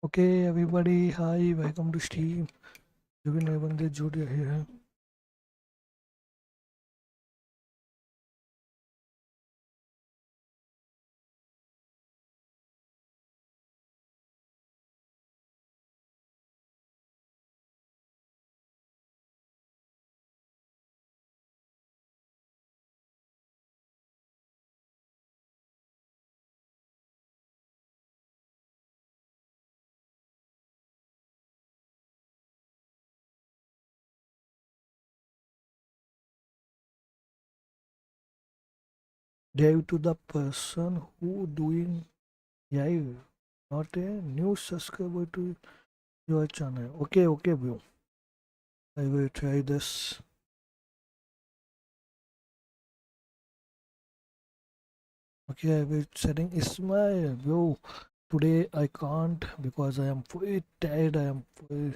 Okay everybody, hi, welcome to stream. जो भी नए बंदे जुड़ रहे हैं, due to the person who doing live, not a new subscriber to your channel. Okay, okay, bro. I will try this. Okay, I will setting Ismail, bro. Today I can't because I am fully tired. I am fully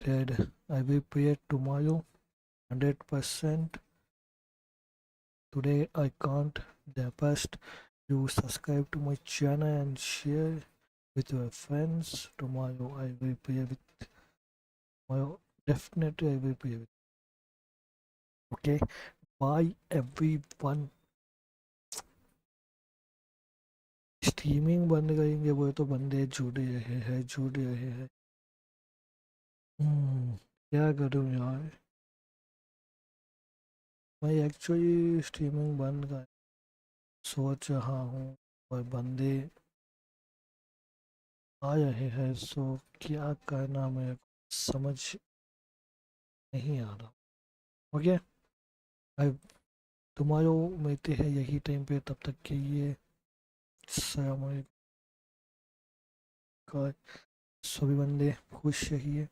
tired. I will pay tomorrow, 100%. Today I can't. The best you subscribe to my channel and share with your friends. Tomorrow I will pay with tomorrow. Definitely I will pay with. Okay. Bye everyone. Streaming बंद करेंगे वो तो बंदे जुड़ रहे हैं। क्या करूँ यार, मैं एक्चुअली स्ट्रीमिंग बंद कर सोच रहा हूँ और बंदे आ रहे हैं, सो क्या करना मेरे को समझ नहीं आ रहा। ओके, अब तुम्हारो मिलते हैं यही टाइम पे, तब तक के लिए सभी बंदे खुश रहिए।